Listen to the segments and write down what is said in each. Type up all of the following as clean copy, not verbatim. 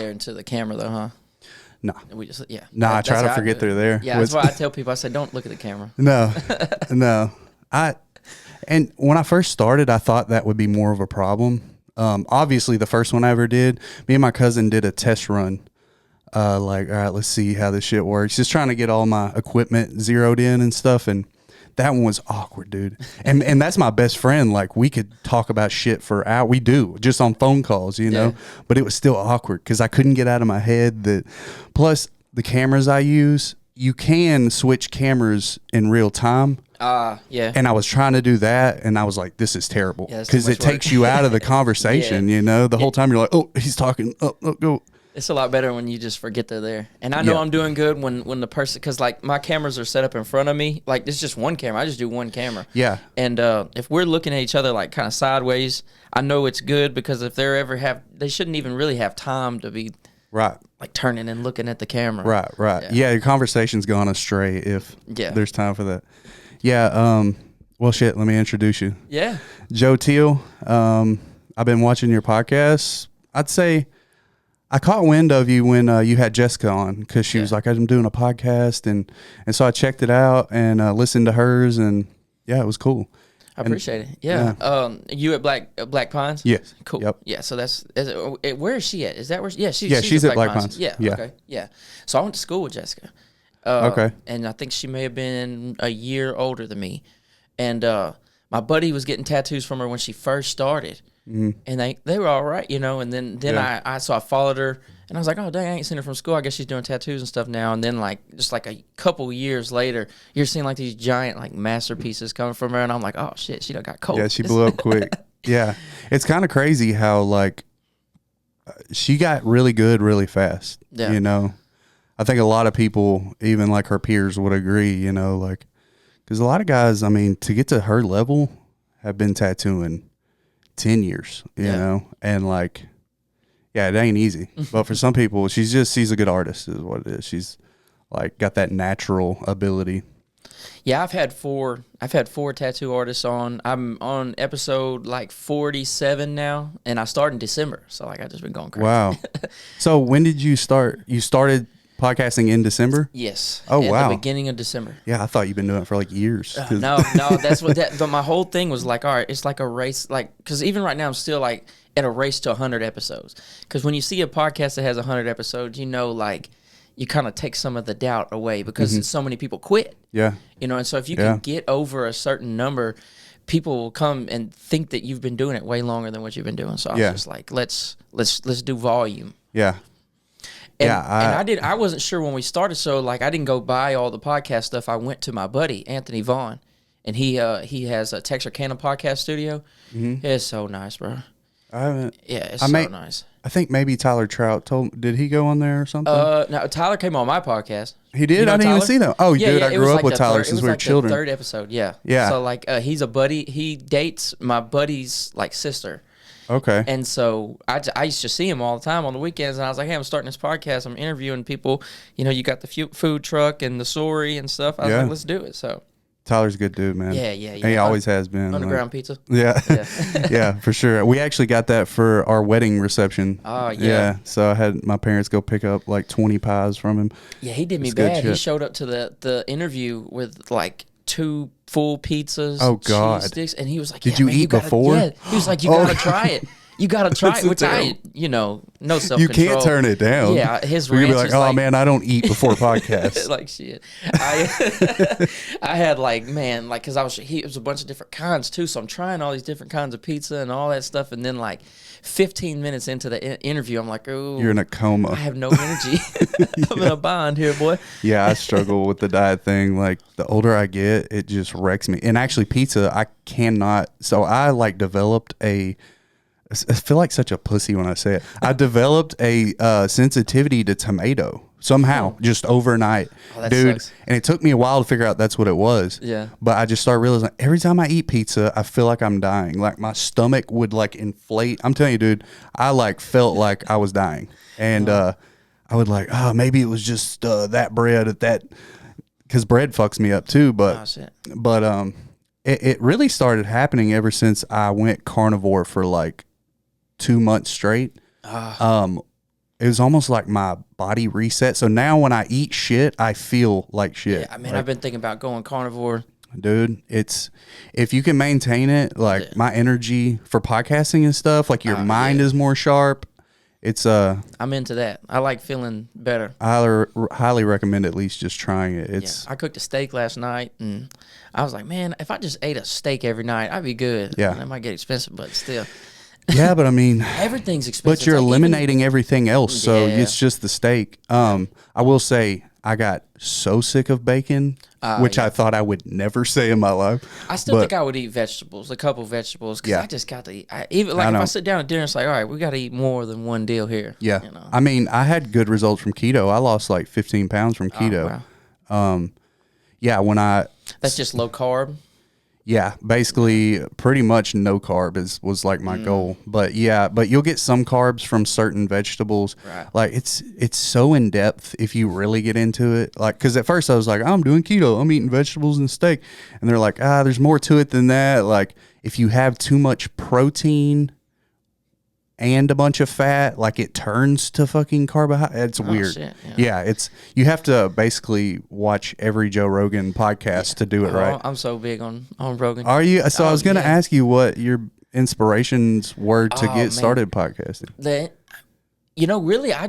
there into the camera though, huh? No. We just I try to forget they're there. Yeah, that's why I tell people, I say, don't look at the camera. No. And when I first started, I thought that would be more of a problem. Obviously, the first one I ever did, me and my cousin did a test run. Like, all right, let's see how this shit works. Just trying to get all my equipment zeroed in and stuff. And that one was awkward, dude. And that's my best friend. Like, we could talk about shit for hours. We do, just on phone calls, you know. But it was still awkward because I couldn't get out of my head that. Plus, the cameras I use, you can switch cameras in real time. Yeah. And I was trying to do that, and I was like, this is terrible. Because it takes you out of the conversation, you know? The whole time you're like, oh, he's talking. Oh, go. It's a lot better when you just forget they're there. And I know I'm doing good when the person, because like my cameras are set up in front of me. Like it's just one camera. I just do one camera. Yeah. And if we're looking at each other like kind of sideways, I know it's good because if they shouldn't even really have time to be like turning and looking at the camera. Right. Yeah, your conversation's gone astray if there's time for that. Yeah. Well, shit, let me introduce you. Yeah. Joe Teel. I've been watching your podcast. I'd say I caught wind of you when you had Jessica on because she was like, I'm doing a podcast. And so I checked it out and listened to hers. And, yeah, it was cool. I appreciate it. Yeah. You at Black Pines? Yes. Cool. Yep. Yeah. So where is she at? Is that where? She's at Black Pines. Yeah. Okay. Yeah. So I went to school with Jessica. Okay. And I think she may have been a year older than me. And my buddy was getting tattoos from her when she first started. Mm-hmm. And they were all right, you know. And then I followed her, and I was like, oh dang, I ain't seen her from school. I guess she's doing tattoos and stuff now. And then just like a couple years later, you're seeing like these giant like masterpieces coming from her, and I'm like, oh shit, she done got cold. Yeah, she blew up quick. Yeah, it's kind of crazy how like she got really good really fast. Yeah, you know, I think a lot of people, even like her peers, would agree. You know, like because a lot of guys, I mean, to get to her level, have been tattooing 10 years, you know, and like, yeah, it ain't easy. But for some people, she's a good artist is what it is. She's like got that natural ability. Yeah, I've had four tattoo artists on. I'm on episode like 47 now, and I started in December. So like I just been going crazy. Wow. So when did you start? You started podcasting in December? Yes. Oh, wow. At the beginning of December. Yeah, I thought you've been doing it for like years. No, that's what but my whole thing was like, all right, it's like a race, like, because even right now I'm still like at a race to 100 episodes. Because when you see a podcast that has 100 episodes, you know, like, you kind of take some of the doubt away because so many people quit. Yeah. You know, and so if you can get over a certain number, people will come and think that you've been doing it way longer than what you've been doing. So I was just like, let's do volume. Yeah. And, I wasn't sure when we started, so like I didn't go buy all the podcast stuff. I went to my buddy Anthony Vaughn, and he has a Texarkana podcast studio. It's so nice, bro. I haven't. Yeah, it's so nice. I think maybe Tyler Trout did he go on there or something? No, Tyler came on my podcast. He did? You know I didn't even see them. Oh, dude, I grew up with Tyler since we were children. The third episode, yeah. So like he's a buddy. He dates my buddy's like sister. Okay. And so I used to see him all the time on the weekends, and I was like, hey, I'm starting this podcast. I'm interviewing people. You know, you got the food truck and the story and stuff. I was like, let's do it. So Tyler's a good dude, man. Yeah. He always has been. Underground pizza. Yeah. Yeah, for sure. We actually got that for our wedding reception. Oh, yeah. Yeah. So I had my parents go pick up like 20 pies from him. Yeah, he did me bad. He showed up to the interview with like 2 full pizzas, cheese sticks, and he was like, "Did you eat before?" Yeah, he was like, "You gotta try it. You gotta try it." Which I, no self-control. You can't turn it down. Yeah, his ranch. You're like, "Oh man, I don't eat before podcasts." Like shit. I had like because it was a bunch of different kinds too. So I'm trying all these different kinds of pizza and all that stuff, and then like 15 minutes into the interview, I'm like, oh, you're in a coma. I have no energy. I'm in a bind here, boy. Yeah, I struggle with the diet thing. Like the older I get, it just wrecks me. And actually pizza, I cannot. So I like developed I feel like such a pussy when I say it. I developed a sensitivity to tomato somehow, just overnight, dude. Sucks. And it took me a while to figure out that's what it was. Yeah. But I just started realizing every time I eat pizza, I feel like I'm dying. Like my stomach would like inflate. I'm telling you, dude, I like felt like I was dying. And I would like, maybe it was just that bread at that, because bread fucks me up too. But it really started happening ever since I went carnivore for like 2 months straight. it was almost like my body reset. So now when I eat shit, I feel like shit. Yeah, I mean, I've been thinking about going carnivore. Dude, it's if you can maintain it, like my energy for podcasting and stuff, like your mind is more sharp. It's I'm into that. I like feeling better. I highly recommend at least just trying it. It's I cooked a steak last night, and I was like, man, if I just ate a steak every night, I'd be good. Yeah, that might get expensive, but still. Yeah, but I mean, everything's expensive. But you're eliminating everything else, so it's just the steak. I will say I got so sick of bacon, which I thought I would never say in my life. I still think I would eat vegetables, a couple vegetables, because I just got to eat. Even like if I sit down at dinner, it's like, all right, we got to eat more than one deal here. Yeah, you know? I mean, I had good results from keto. I lost like 15 pounds from keto. Oh, wow. Yeah, when that's just low carb. Yeah, basically pretty much no carb was like my goal. But yeah, but you'll get some carbs from certain vegetables. Right. Like it's so in depth if you really get into it. Like, cause at first I was like, I'm doing keto, I'm eating vegetables and steak. And they're like, there's more to it than that. Like if you have too much protein and a bunch of fat, like it turns to fucking carbohydrate. It's weird. Shit, yeah, you have to basically watch every Joe Rogan podcast to do it right. I'm so big on Rogan. Are you? So I was going to ask you what your inspirations were to get started podcasting. Really, I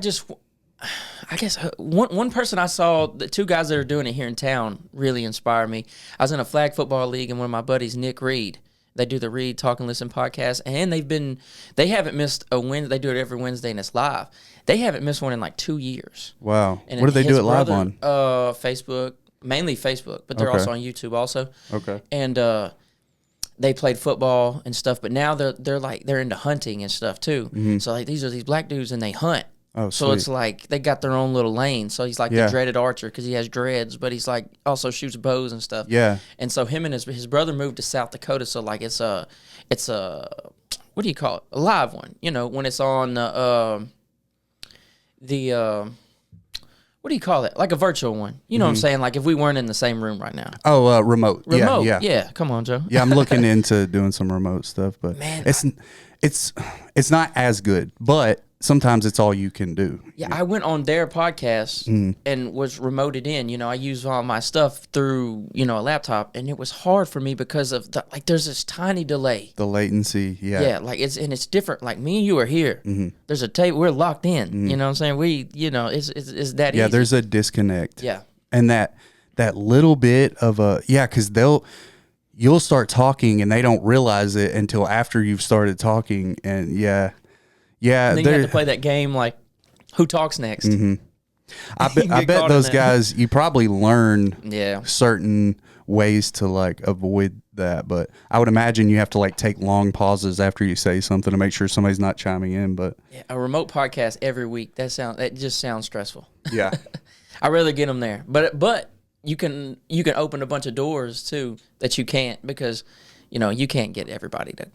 guess one person I saw, the two guys that are doing it here in town really inspired me. I was in a flag football league, and one of my buddies, Nick Reed, they do the Read, Talk, and Listen podcast, and they haven't missed a Wednesday. They do it every Wednesday, and it's live. They haven't missed one in like 2 years. Wow. And what do they do it live on? Facebook, mainly Facebook, but they're also on YouTube also. Okay. And they played football and stuff, but now they're into hunting and stuff too. Mm-hmm. So like these are these black dudes, and they hunt. Oh, so it's like they got their own little lane. So he's like the dreaded archer because he has dreads, but he's like also shoots bows and stuff. Yeah. And so him and his brother moved to South Dakota. So like it's a what do you call it? A live one. You know, when it's on the what do you call it? Like a virtual one. You know what I'm saying? Like if we weren't in the same room right now. Oh, remote. Remote. Yeah. Come on, Joe. Yeah, I'm looking into doing some remote stuff, but man, it's not as good, but sometimes it's all you can do. Yeah, I went on their podcast and was remoted in. You know, I use all my stuff through, a laptop, and it was hard for me because of there's this tiny delay. The latency, yeah. Yeah, it's different. Like me and you are here. Mm-hmm. There's a tape. We're locked in. Mm-hmm. You know what I'm saying? It's that easy. Yeah, there's a disconnect. Yeah. And that little bit of because you'll start talking and they don't realize it until after you've started talking, and yeah. Yeah, and then you have to play that game like, who talks next? Mm-hmm. I bet those guys, you probably learn certain ways to like avoid that, but I would imagine you have to like take long pauses after you say something to make sure somebody's not chiming in. But a remote podcast every week, that just sounds stressful. Yeah, I'd rather get them there, but you can open a bunch of doors too that you can't, because you can't get everybody to.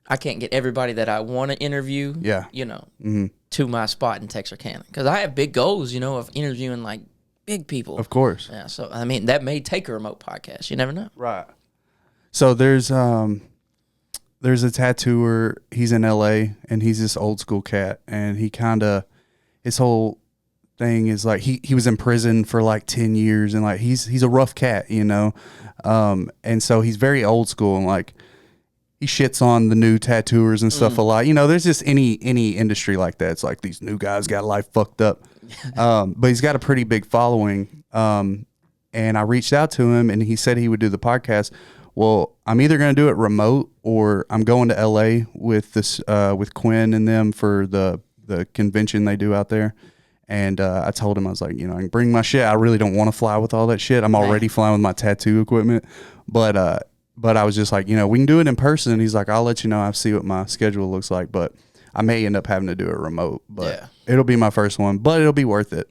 I can't get everybody that I want to interview, to my spot in Texarkana. Because I have big goals, of interviewing, like, big people. Of course. Yeah, so, I mean, that may take a remote podcast. You never know. Right. So there's a tattooer. He's in L.A., and he's this old school cat. And he his whole thing is, like, he was in prison for, like, 10 years. And, like, he's a rough cat, and so he's very old school, and, like, he shits on the new tattooers and stuff a lot. There's just any industry like that. It's like these new guys got life fucked up. But he's got a pretty big following. And I reached out to him, and he said he would do the podcast. Well, I'm either going to do it remote, or I'm going to LA with with Quinn and them for the convention they do out there. And I told him, I was like, I can bring my shit. I really don't want to fly with all that shit. I'm already flying with my tattoo equipment. But I was just like, we can do it in person. And he's like, I'll let you know. I'll see what my schedule looks like. But I may end up having to do it remote. But it'll be my first one. But it'll be worth it.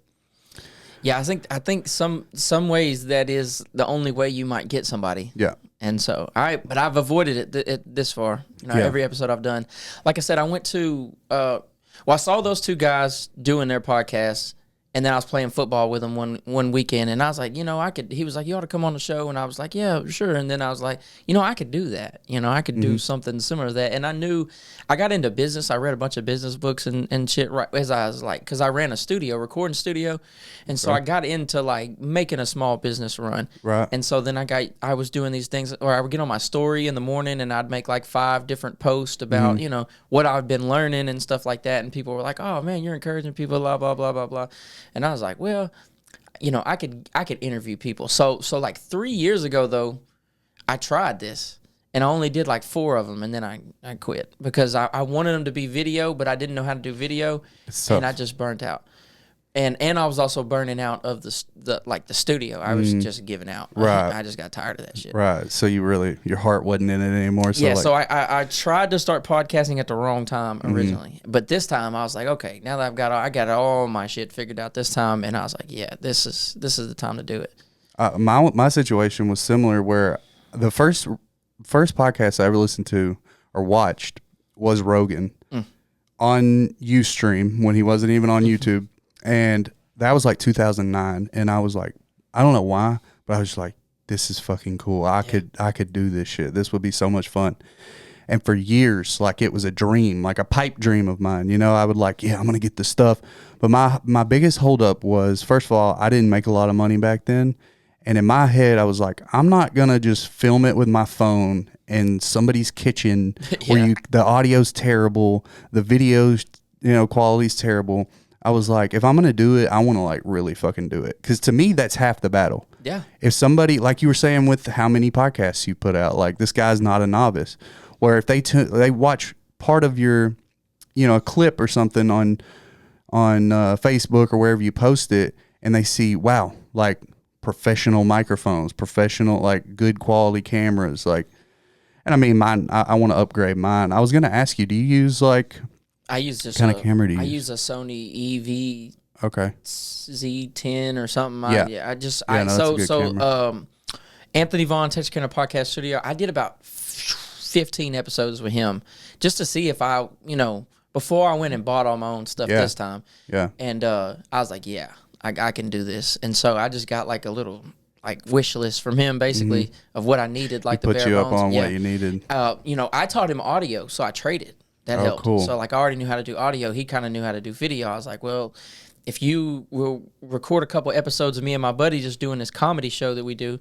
Yeah, I think some ways that is the only way you might get somebody. Yeah. And so, but I've avoided it this far. Every episode I've done. Like I said, I went to, I saw those two guys doing their podcast. And then I was playing football with him one weekend, and I was like, I could. He was like, you ought to come on the show, and I was like, yeah, sure. And then I was like, I could do that. I could do something similar to that. And I knew I got into business. I read a bunch of business books and shit right as I was like, because I ran a recording studio, and so I got into like making a small business run. Right. And so then I was doing these things, or I would get on my story in the morning, and I'd make like 5 different posts about what I've been learning and stuff like that. And people were like, oh man, you're encouraging people, blah blah blah blah blah. And I was like, well, I could interview people. So like 3 years ago though, I tried this, and I only did like 4 of them, and then I quit because I wanted them to be video, but I didn't know how to do video, and I just burnt out. And I was also burning out of the studio. I was just giving out. Right. I just got tired of that shit. Right. So your heart wasn't in it anymore. So yeah. So I tried to start podcasting at the wrong time originally, but this time I was like, okay, now that I got all my shit figured out this time, and I was like, yeah, this is the time to do it. My situation was similar, where the first podcast I ever listened to or watched was Rogan on Ustream when he wasn't even on YouTube. And that was like 2009, and I was like, I don't know why, but I was just like, this is fucking cool. I could do this shit. This would be so much fun. And for years, like, it was a dream, like a pipe dream of mine. I would like, I'm gonna get this stuff. But my biggest holdup was, first of all, I didn't make a lot of money back then, and in my head, I was like, I'm not gonna just film it with my phone in somebody's kitchen where the audio's terrible, the video's quality's terrible. I was like, if I'm going to do it, I want to like really fucking do it. Because to me, that's half the battle. Yeah. If somebody, like you were saying with how many podcasts you put out, like this guy's not a novice. Where if they watch part of your, a clip or something on Facebook or wherever you post it, and they see, wow, like professional microphones, professional, like good quality cameras. Like, and I mean, mine, I want to upgrade mine. I was going to ask you, do you use like... I use this kind of camera do you I use? use a Sony EV Z10 or something. Anthony Vaughn, Texarkana Podcast Studio, I did about 15 episodes with him just to see if I, before I went and bought all my own stuff this time. Yeah. And I was like, I can do this. And so I just got like a little like wish list from him basically of what I needed, like he the put bare you bones. Up on what you needed. I taught him audio, so I traded. That helped. Cool. So like I already knew how to do audio. He kind of knew how to do video. I was like, well, if you will record a couple episodes of me and my buddy just doing this comedy show that we do,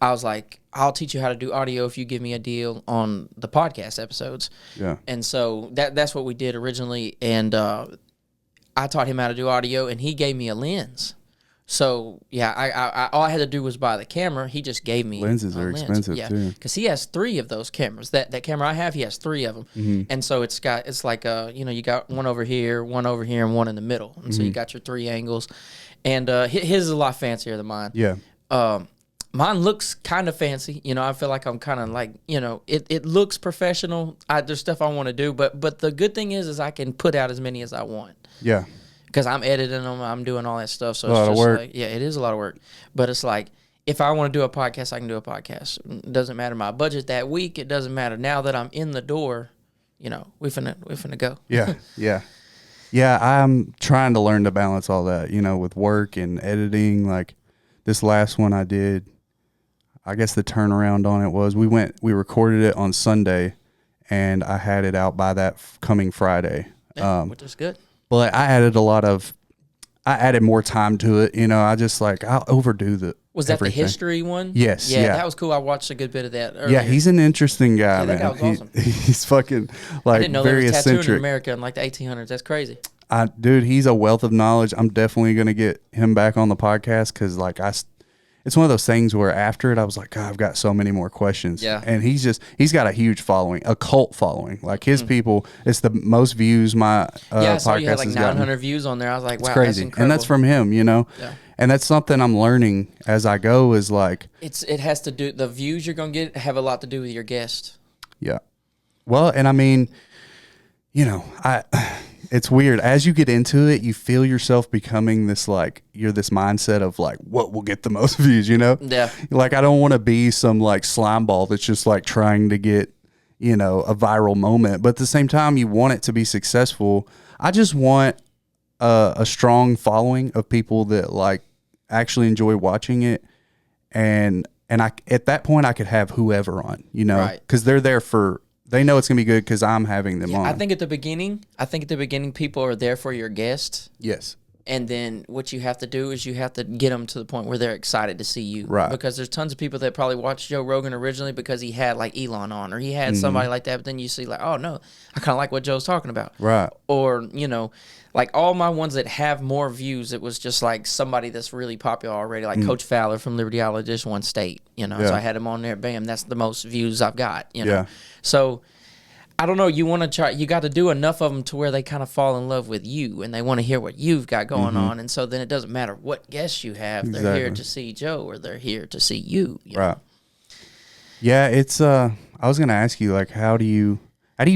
I was like, I'll teach you how to do audio if you give me a deal on the podcast episodes. Yeah. And so that's what we did originally. And I taught him how to do audio, and he gave me a lens. So, I all I had to do was buy the camera. He just gave me lenses are expensive, too. Because he has 3 of those cameras. That camera I have, he has 3 of them. And so it's like, you got one over here, and one in the middle. And so you got your 3 angles. And his is a lot fancier than mine. Yeah. Mine looks kind of fancy. I feel like I'm kind of like, it looks professional. There's stuff I want to do. But the good thing is I can put out as many as I want. Yeah. Because I'm editing them, I'm doing all that stuff. So it's just work. Like, it is a lot of work. But it's like, if I want to do a podcast, I can do a podcast. It doesn't matter my budget that week. It doesn't matter now that I'm in the door. We finna go. Yeah, yeah, yeah. I'm trying to learn to balance all that. With work and editing. Like this last one I did, I guess the turnaround on it was we recorded it on Sunday, and I had it out by that coming Friday. Which is good. But I added more time to it. I'll overdo the. Was that everything. The history one? Yes. Yeah, that was cool. I watched a good bit of that earlier. Yeah, he's an interesting guy, man. That guy was awesome. He's fucking like I didn't know very there was tattooing eccentric. in America in like the 1800s. That's crazy. Dude, he's a wealth of knowledge. I'm definitely gonna get him back on the podcast because it's one of those things where after it, I was like, God, I've got so many more questions. Yeah. And he's got a huge following, a cult following. Like his people, it's the most views my I saw podcast you had like has 900 gotten. views on there. I was like, wow, It's crazy. that's incredible. And that's from him, Yeah. And that's something I'm learning as I go is like. It has to do, the views you're going to get have a lot to do with your guest. Yeah. Well, and I mean, it's weird. As you get into it, you feel yourself becoming this, like, you're this mindset of, like, what will get the most views, Yeah. Like, I don't want to be some, like, slime ball that's just, like, trying to get, a viral moment. But at the same time, you want it to be successful. I just want a strong following of people that like actually enjoy watching it, and I at that point I could have whoever on, you know, because they're there for. They know it's gonna be good because I'm having them on. I think at the beginning, people are there for your guest. Yes. And then what you have to do is you have to get them to the point where they're excited to see you. Right. Because there's tons of people that probably watched Joe Rogan originally because he had like Elon on or he had somebody like that. But then you see like, oh, no, I kind of like what Joe's talking about. Right. Or, you know, like all my ones that have more views, it was just like somebody that's really popular already, like Coach Fowler from Liberty College, just one state, you know. So I had him on there. Bam, that's the most views I've got, you know. So I don't know. You want to try. You got to do enough of them to where they kind of fall in love with you, and they want to hear what you've got going on. And so then it doesn't matter what guests you have. They're here to see Joe, or they're here to see you. You know? Yeah, it's. I was gonna ask you, like, how do you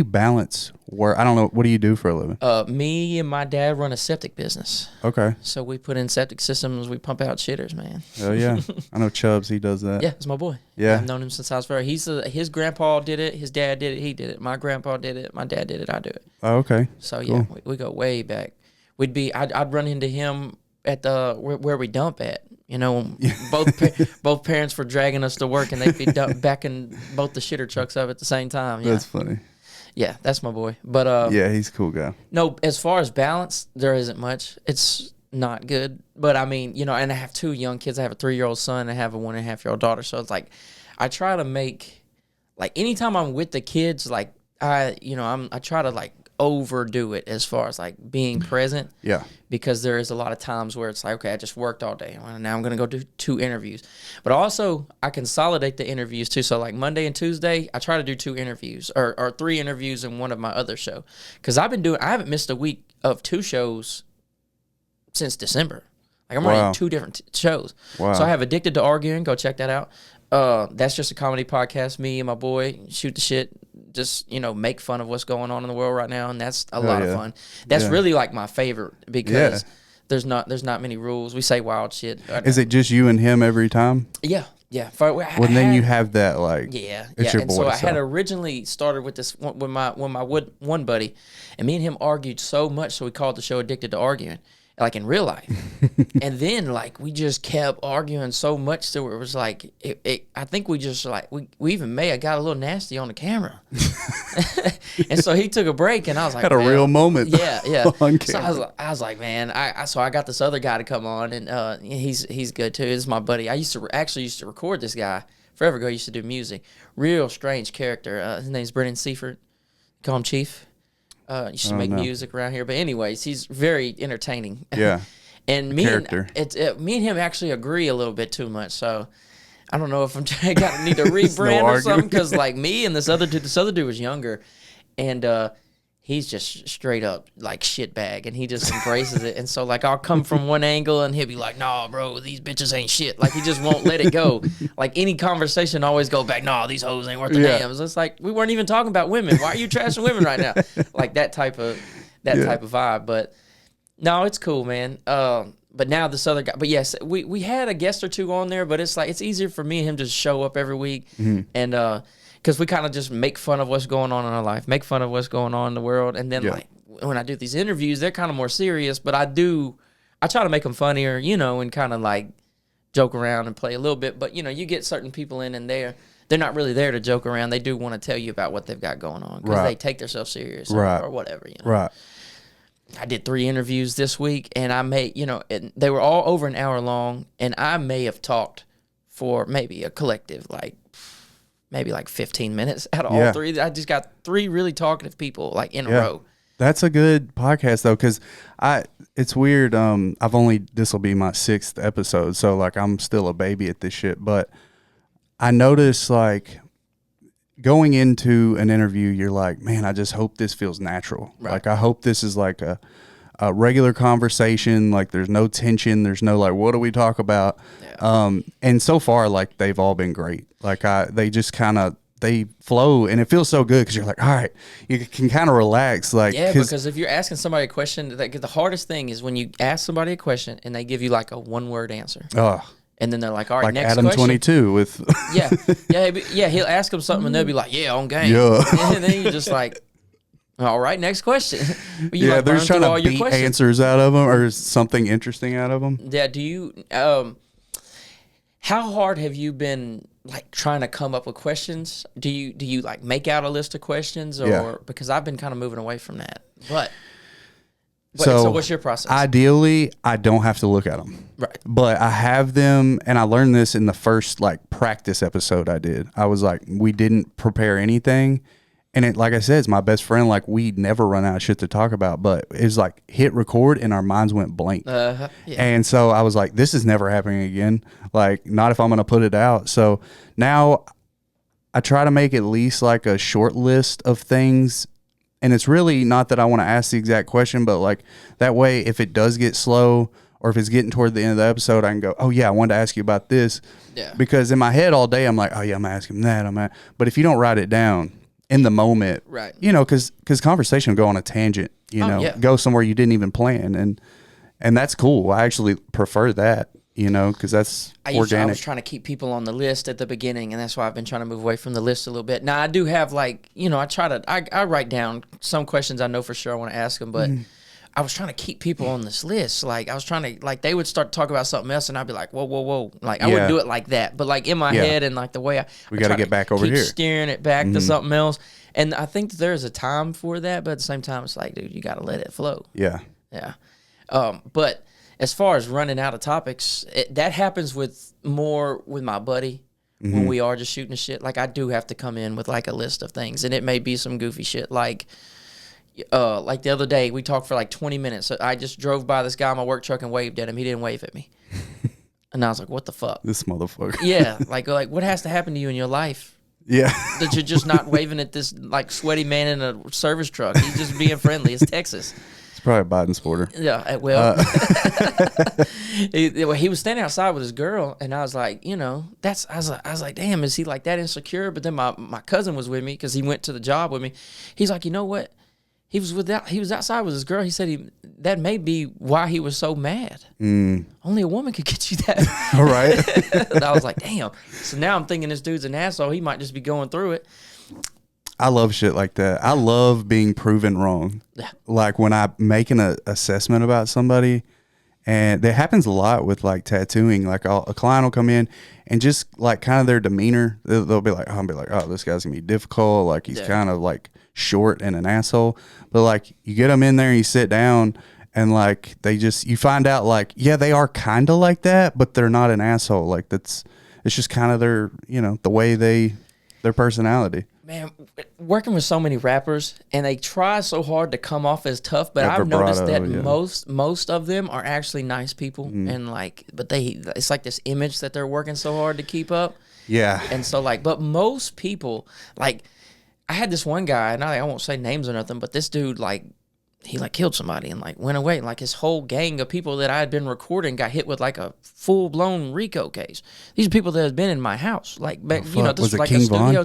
balance work? I don't know. What do you do for a living? Me and my dad run a septic business. Okay. So we put in septic systems. We pump out shitters, man. Oh yeah, I know Chubbs. He does that. Yeah, it's my boy. Yeah, I've known him since I was very. His grandpa did it. His dad did it. He did it. My grandpa did it. My dad did it. I do it. Oh, okay. So cool. yeah, we go way back. I'd run into him at the where we dump at. You know, both parents were dragging us to work, and they'd be backing both the shitter trucks up at the same time. Yeah. That's funny. Yeah, that's my boy. But yeah, he's a cool guy. No, as far as balance, there isn't much. It's not good. But I mean, you know, and I have 2 young kids. I have a 3-year-old son and I have a 1.5-year-old daughter. So it's like I try to make like anytime I'm with the kids, like I try to like overdo it as far as like being present. Yeah. Because there is a lot of times where it's like, okay, I just worked all day. Well, now I'm going to go do 2 interviews. But also, I consolidate the interviews too. So like Monday and Tuesday, I try to do 2 interviews or 3 interviews in one of my other show. Because I haven't missed a week of 2 shows since December. Like I'm running 2 different shows. Wow. So I have Addicted to Arguing. Go check that out. That's just a comedy podcast. Me and my boy shoot the shit. Just, you know, make fun of what's going on in the world right now, and that's a lot of fun. That's really like my favorite because there's not many rules. We say wild shit. Is it just you and him every time? Yeah. Then you have that like it's your boy. So I had originally started with this with my one buddy, and me and him argued so much, so we called the show "Addicted to Arguing." Like in real life. And then like we just kept arguing so much that it was like I think we just like we even may have got a little nasty on the camera. And so he took a break and I was like, had a real moment. Yeah. On so I was like, man, I got this other guy to come on and he's good too. This is my buddy. I used to record this guy forever ago. I used to do music. Real strange character. His name's Brendan Seifert. Call him Chief. Used to make music around here, but anyways, he's very entertaining. Yeah, and me and him actually agree a little bit too much. So I don't know if I'm need to rebrand or something because like me and this other dude was younger, and he's just straight up like shitbag, and he just embraces it. And so like I'll come from one angle, and he'll be like, "Nah, bro, these bitches ain't shit." Like he just won't let it go. Like any conversation, always go back. "Nah, these hoes ain't worth the damn." It's just like we weren't even talking about women. Why are you trashing women right now? Like that type of vibe. But no, it's cool, man. But now this other guy. But yes, we had a guest or 2 on there, but it's like it's easier for me and him to show up every week, and because we kind of just make fun of what's going on in our life, make fun of what's going on in the world. And then like when I do these interviews, they're kind of more serious, but I try to make them funnier, you know, and kind of like joke around and play a little bit. But, you know, you get certain people in and they're not really there to joke around. They do want to tell you about what they've got going on because they take themselves serious or whatever, you know. Right. I did 3 interviews this week and I made, you know, they were all over an hour long and I may have talked for maybe a collective maybe like 15 minutes out of all 3. I just got 3 really talkative people like in a row. That's a good podcast though, because it's weird. This will be my 6th episode, so like I'm still a baby at this shit. But I noticed like going into an interview, you're like, man, I just hope this feels natural. Right. Like I hope this is like a regular conversation. Like there's no tension. There's no like, what do we talk about? Yeah. And so far, like they've all been great. Like they just kind of, they flow and it feels so good because you're like, all right, you can kind of relax. Like, yeah, because if you're asking somebody a question, the hardest thing is when you ask somebody a question and they give you like a 1-word answer. And then they're like, all right, like next Adam question. 22 with. yeah. He'll ask them something and they'll be like, yeah, on game. Yeah. And then you're just like, All right, next question. Yeah, they're just trying to beat answers out of them or something interesting out of them. Yeah, do you, how hard have you been, like, trying to come up with questions? Do you like, make out a list of questions? Or because I've been kind of moving away from that. But so what's your process? Ideally, I don't have to look at them. Right. But I have them, and I learned this in the first, like, practice episode I did. I was like, we didn't prepare anything. And it, like I said, it's my best friend. Like, we never run out of shit to talk about. But it's like, hit record, and our minds went blank. Yeah. And so I was like, this is never happening again. Like, not if I'm going to put it out. So now I try to make at least, like, a short list of things. And it's really not that I want to ask the exact question, but like that way, if it does get slow or if it's getting toward the end of the episode, I can go, oh yeah, I wanted to ask you about this. Yeah. Because in my head all day, I'm like, oh yeah, I'm asking that. But if you don't write it down in the moment, right? You know, because conversation will go on a tangent, you know, go somewhere you didn't even plan, and that's cool. I actually prefer that. You know, because that's organic. I was trying to keep people on the list at the beginning, and that's why I've been trying to move away from the list a little bit. Now, I do have, like, you know, I write down some questions I know for sure I want to ask them, but I was trying to keep people on this list. Like, I was trying to, like, they would start to talk about something else, and I'd be like, whoa. Like, I wouldn't do it like that. But, like, in my head and, like, the way we got to get back over here. Steering it back to something else. And I think there's a time for that, but at the same time, it's like, dude, you got to let it flow. Yeah. Yeah. But as far as running out of topics, that happens with my buddy when we are just shooting the shit. Like, I do have to come in with, like, a list of things, and it may be some goofy shit. Like the other day, we talked for like 20 minutes. I just drove by this guy in my work truck and waved at him. He didn't wave at me. And I was like, what the fuck? This motherfucker. Yeah. Like what has to happen to you in your life? Yeah. That you're just not waving at this, like, sweaty man in a service truck. He's just being friendly. It's Texas. Probably a Biden supporter. Yeah, well, he was standing outside with his girl, and I was like, you know, I was like, damn, is he like that insecure? But then my cousin was with me because he went to the job with me. He's like, you know what? He was outside with his girl. He said that may be why he was so mad. Only a woman could get you that. All right. And I was like, damn. So now I'm thinking this dude's an asshole. He might just be going through it. I love shit like that. I love being proven wrong. Yeah. Like when I make an assessment about somebody, and that happens a lot with like tattooing. Like a client will come in and just like kind of their demeanor, they'll be like, I'll be like, oh, this guy's gonna be difficult. Like he's kind of like short and an asshole. But like you get them in there and you sit down and like you find out like, yeah, they are kind of like that, but they're not an asshole. Like it's just kind of their, you know, the way their personality. Man, working with so many rappers, and they try so hard to come off as tough, but I've noticed that most of them are actually nice people, and like, but it's like this image that they're working so hard to keep up. Yeah. And so like, but most people, like, I had this one guy, and I won't say names or nothing, but this dude, like, he like killed somebody and like went away. Like his whole gang of people that I had been recording got hit with like a full blown RICO case. These are people that have been in my house. Like, you know, this was like King a studio.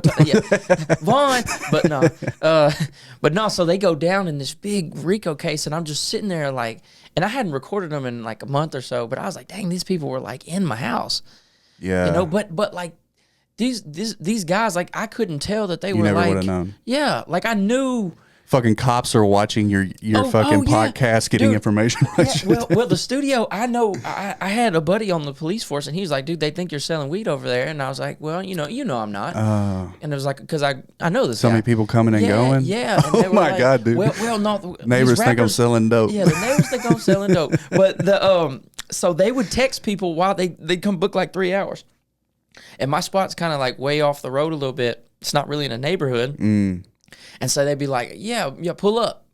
Vaughn, but no. So they go down in this big RICO case, and I'm just sitting there like, and I hadn't recorded them in like a month or so, but I was like, dang, these people were like in my house. Yeah. You know, but like these guys, like I couldn't tell that they were never like, would have known. Yeah, like I knew. Fucking cops are watching your fucking podcast, getting information. Well, the studio, I know, I had a buddy on the police force, and he was like, dude, they think you're selling weed over there. And I was like, well, you know I'm not. And it was like, because I know this so guy. many people coming and going? Yeah. And oh, my God, dude. Well, no. Neighbors think I'm selling dope. Yeah, the neighbors think I'm selling dope. But so they would text people while they'd come book like 3 hours. And my spot's kind of like way off the road a little bit. It's not really in a neighborhood. And so they'd be like, yeah, pull up.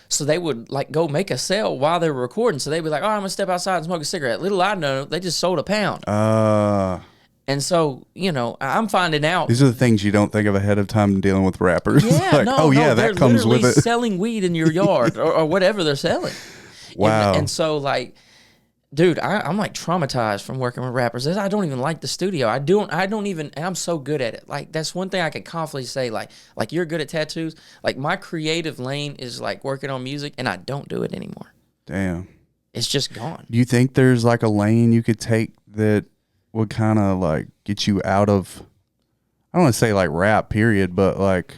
So they would like go make a sale while they were recording. So they'd be like, oh, I'm going to step outside and smoke a cigarette. Little I know, they just sold a pound. And so, you know, I'm finding out. These are the things you don't think of ahead of time dealing with rappers. Yeah, like, that comes with it. Selling weed in your yard or whatever they're selling. Wow. And so like, dude, I'm like traumatized from working with rappers. I don't even like the studio. I don't even, and I'm so good at it. Like, that's one thing I could confidently say, like you're good at tattoos. Like, my creative lane is like working on music, and I don't do it anymore. Damn. It's just gone. Do you think there's like a lane you could take that would kind of like get you out of, I don't want to say like rap period, but like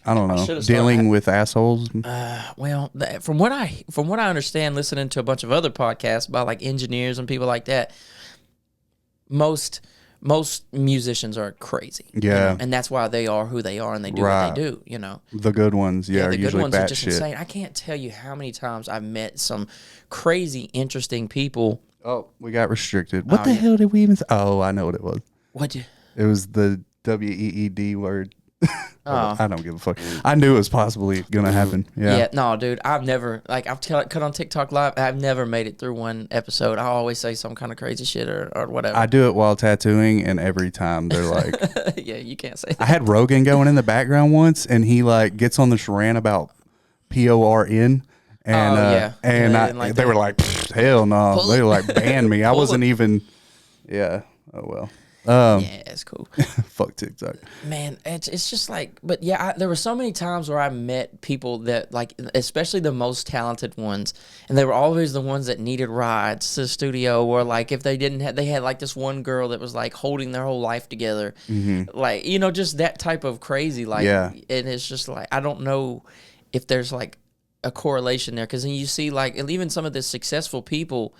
I don't know, should've dealing with assholes. Well, from what I understand, listening to a bunch of other podcasts about like engineers and people like that, most musicians are crazy. Yeah. And that's why they are who they are and they do what they do, The good ones, are the good usually ones are just shit. insane. I can't tell you how many times I've met some crazy, interesting people. Oh, we got restricted. What the hell did we even say? Oh, I know what it was. What'd you? It was the WEED word. I don't give a fuck. I knew it was possibly going to happen. Yeah. No, dude. I've never, I've cut on TikTok Live. I've never made it through one episode. I always say some kind of crazy shit or whatever. I do it while tattooing, and every time they're like... Yeah, you can't say that. I had Rogan going in the background once, and he like gets on this rant about PORN. And they were like, hell no. They were like, banned me. I wasn't even... Yeah. Oh, well. Yeah, it's cool. Fuck TikTok. Man, it's just like, but yeah, there were so many times where I met people that like, especially the most talented ones, and they were always the ones that needed rides to the studio, or like if they didn't have, they had like this one girl that was like holding their whole life together, like just that type of crazy, like, and it's just like I don't know if there's like a correlation there, because then you see like even some of the successful people.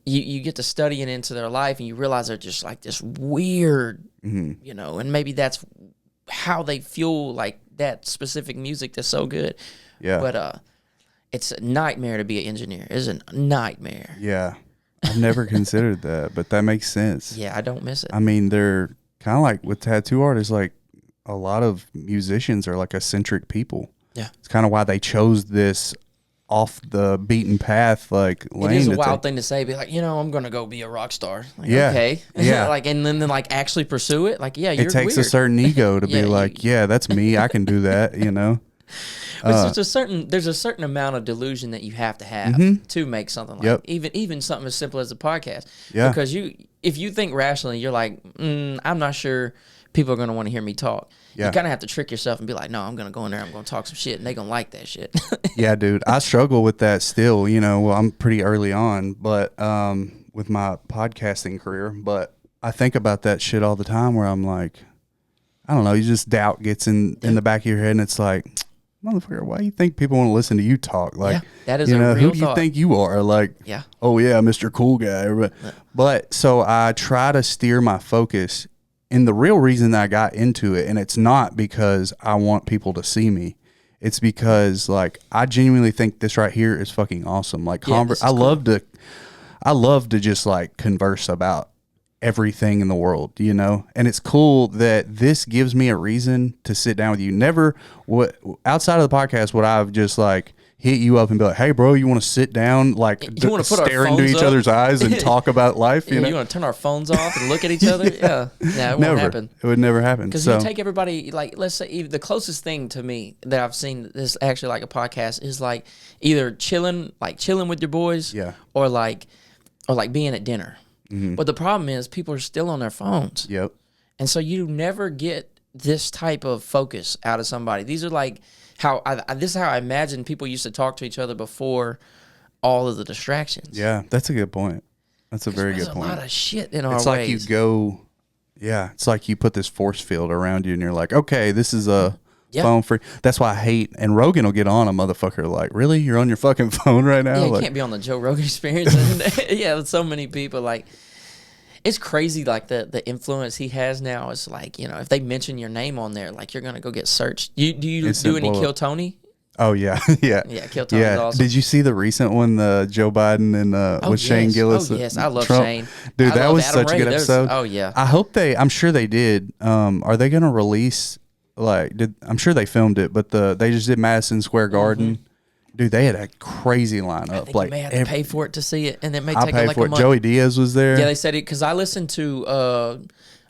You get to studying into their life and you realize they're just like this weird, and maybe that's how they fuel like that specific music that's so good. Yeah. But it's a nightmare to be an engineer. It's a nightmare. Yeah. I've never considered that, but that makes sense. Yeah, I don't miss it. I mean, they're kind of like with tattoo artists, like a lot of musicians are like eccentric people. Yeah. It's kind of why they chose this off the beaten path, like lane. It is a wild thing to say, be like, I'm gonna go be a rock star. Like, yeah, okay, yeah. Like, and then like actually pursue it. Like, yeah, it takes weird. a certain ego to be like, yeah, that's me. I can do that. But there's a certain amount of delusion that you have to make something like even something as simple as a podcast. Yeah, because if you think rationally, you're like, I'm not sure people are gonna want to hear me talk. Yeah. You kind of have to trick yourself and be like, no, I'm going to go in there, I'm going to talk some shit, and they're going to like that shit. Yeah, dude. I struggle with that still, well, I'm pretty early on, but with my podcasting career, but I think about that shit all the time where I'm like, I don't know, you just doubt gets in the back of your head, and it's like, motherfucker, why do you think people want to listen to you talk? Like, that is a real who do you thought. think you are? Like, oh, yeah, Mr. Cool Guy. But so I try to steer my focus. And the real reason that I got into it, and it's not because I want people to see me, it's because like I genuinely think this right here is fucking awesome. Like I love to just like converse about everything in the world, and it's cool that this gives me a reason to sit down with you. Never outside of the podcast would I've just like hit you up and be like, hey bro, you want to sit down, like you want to stare into each other's eyes and talk about life, you want to turn our phones off and look at each other? It won't happen. It would never happen. Because you take everybody, like, let's say the closest thing to me that I've seen this actually like a podcast is like either chilling with your boys, or like being at dinner. But the problem is people are still on their phones. Yep. And so you never get this type of focus out of somebody. These are like this is how I imagine people used to talk to each other before all of the distractions. Yeah, that's a good point. That's a very good point. There's a lot of shit in our ways. It's like you go, it's like you put this force field around you and you're like, okay, this is a phone free. That's why I hate, and Rogan will get on a motherfucker like, really? You're on your fucking phone right now? Yeah, you like, can't be on the Joe Rogan Experience. With so many people, like, it's crazy, like, the influence he has now. Is like, if they mention your name on there, like, you're going to go get searched. Do you do any Kill Tony? Oh, yeah. Yeah, Kill Tony's awesome. Did you see the recent one, the Joe Biden and with Shane Gillis? Oh, yes. I love Trump? Shane. Dude, that was Adam such Ray. a good episode. Oh, yeah. I'm sure they did. Are they going to release, I'm sure they filmed it, but they just did Madison Square Garden. Dude, they had a crazy lineup. I think you may have to pay for it to see it, and it may take like a month. Joey Diaz was there. Yeah, they said it because I listened to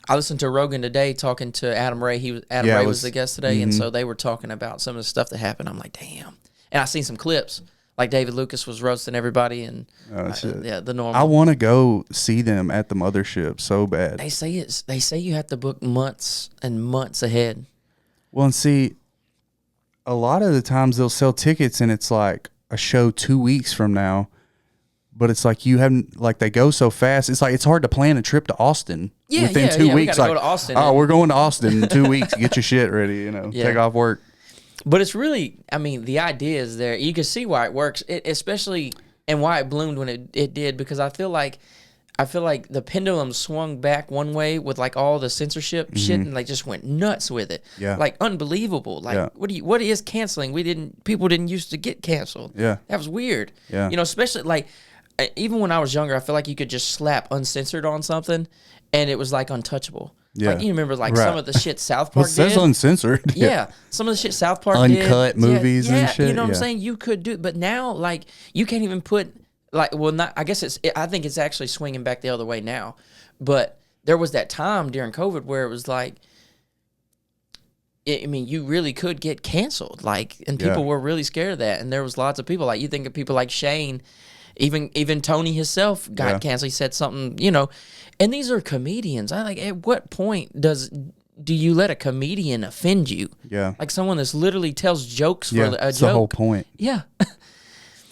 Rogan today talking to Adam Ray. Adam Ray was the guest today, and so they were talking about some of the stuff that happened. I'm like, damn. And I seen some clips, like David Lucas was roasting everybody, and the normal. I want to go see them at the mothership so bad. They say you have to book months and months ahead. Well, and see, a lot of the times they'll sell tickets and it's like a show 2 weeks from now, but it's like you haven't, like, they go so fast. It's like it's hard to plan a trip to Austin within 2 weeks. We gotta go to Austin. We're going to Austin in 2 weeks. Get your shit ready, take off work. But it's really, I mean, the idea is there. You can see why it works, especially, and why it bloomed when it did, because I feel like the pendulum swung back one way with like all the censorship shit, and like just went nuts with it. Yeah. Like unbelievable. Like what is canceling? People didn't used to get canceled. Yeah. That was weird. Yeah. You know, especially like even when I was younger, I feel like you could just slap uncensored on something and it was like untouchable. Yeah. Like you remember like some of the shit South Park Well, it says did. uncensored. Yeah. Some of the shit South Park Uncut did. movies and shit. You know what I'm saying? You could do, but now like you can't even put like, well, not. I guess I think it's actually swinging back the other way now. But there was that time during COVID where it was like, I mean, you really could get canceled, like, and people were really scared of that. And there was lots of people like, you think of people like Shane, even Tony himself got canceled. He said something, you know, and these are comedians. I like, at what point do you let a comedian offend you? Yeah, like someone that's literally tells jokes for a that's joke. the whole point. Yeah,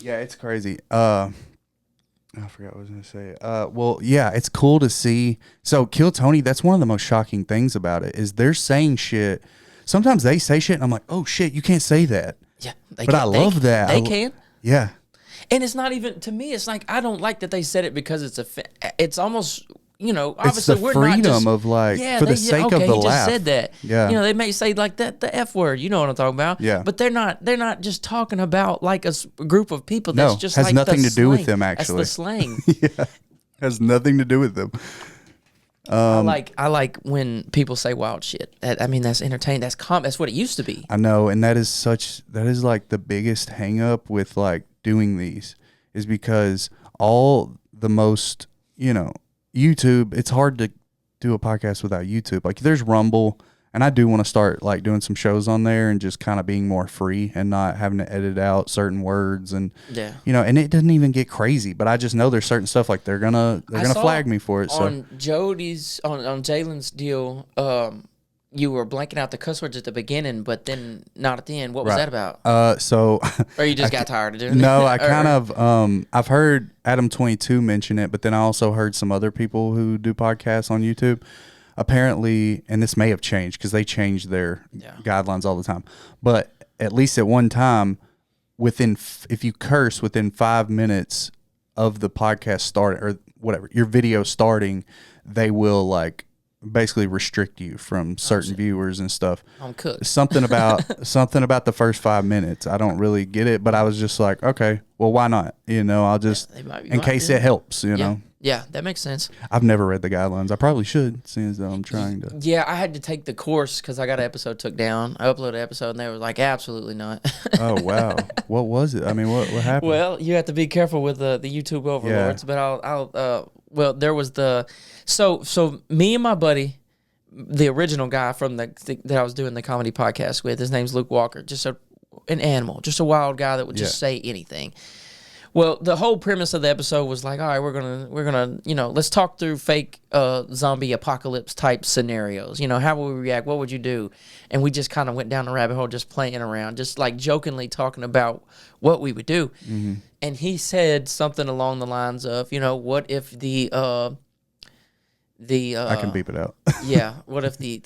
yeah, it's crazy. I forgot what I was going to say. Well, yeah, it's cool to see. So Kill Tony, that's one of the most shocking things about it is they're saying shit. Sometimes they say shit and I'm like, oh shit, you can't say that. Yeah. But I love that. They can. Yeah. And it's not even, to me, it's like, I don't like that they said it because it's almost, you know, obviously it's the we're freedom not just, of like, for the sake of the he laugh. just said that. Yeah. You know, they may say like that, the F word, you know what I'm talking about? Yeah. But they're not just talking about like a group of people that's just has like nothing the to do with slang. them, actually. That's the slang. Yeah. Has nothing to do with them. I like when people say wild shit. I mean, that's entertaining. That's what it used to be. I know, and that is like the biggest hang up with like doing these is because all the most, you know, YouTube, it's hard to do a podcast without YouTube. Like there's Rumble, and I do want to start like doing some shows on there and just kind of being more free and not having to edit out certain words and you know, and it doesn't even get crazy, but I just know there's certain stuff like they're gonna flag me for it. On Jody's on Jalen's deal, you were blanking out the cuss words at the beginning, but then not at the end. What was that about? So or you just got tired of doing it? No, I kind of I've heard Adam22 mention it, but then I also heard some other people who do podcasts on YouTube. Apparently, and this may have changed because they change their guidelines all the time, but at least at one time, if you curse within 5 minutes of the podcast starting or whatever, your video starting, they will like basically restrict you from certain viewers and stuff. I'm cooked. Something about the first 5 minutes. I don't really get it, but I was just like, okay, well, why not? You know, I'll just in case it helps. You know. Yeah, that makes sense. I've never read the guidelines. I probably should, seeing as though I'm trying to. Yeah, I had to take the course because I got an episode took down. I uploaded an episode, and they were like, absolutely not. Oh, wow. What was it? I mean, what happened? Well, you have to be careful with the YouTube overlords, but well, there was so me and my buddy, the original guy from that I was doing the comedy podcast with, his name's Luke Walker, just an animal, just a wild guy that would just say anything. Well, the whole premise of the episode was like, all right, we're gonna, you know, let's talk through fake zombie apocalypse type scenarios. You know, how would we react? What would you do? And we just kind of went down the rabbit hole, just playing around, just like jokingly talking about what we would do. Mm-hmm. And he said something along the lines of, you know, what if the I can beep it out. Yeah. What if the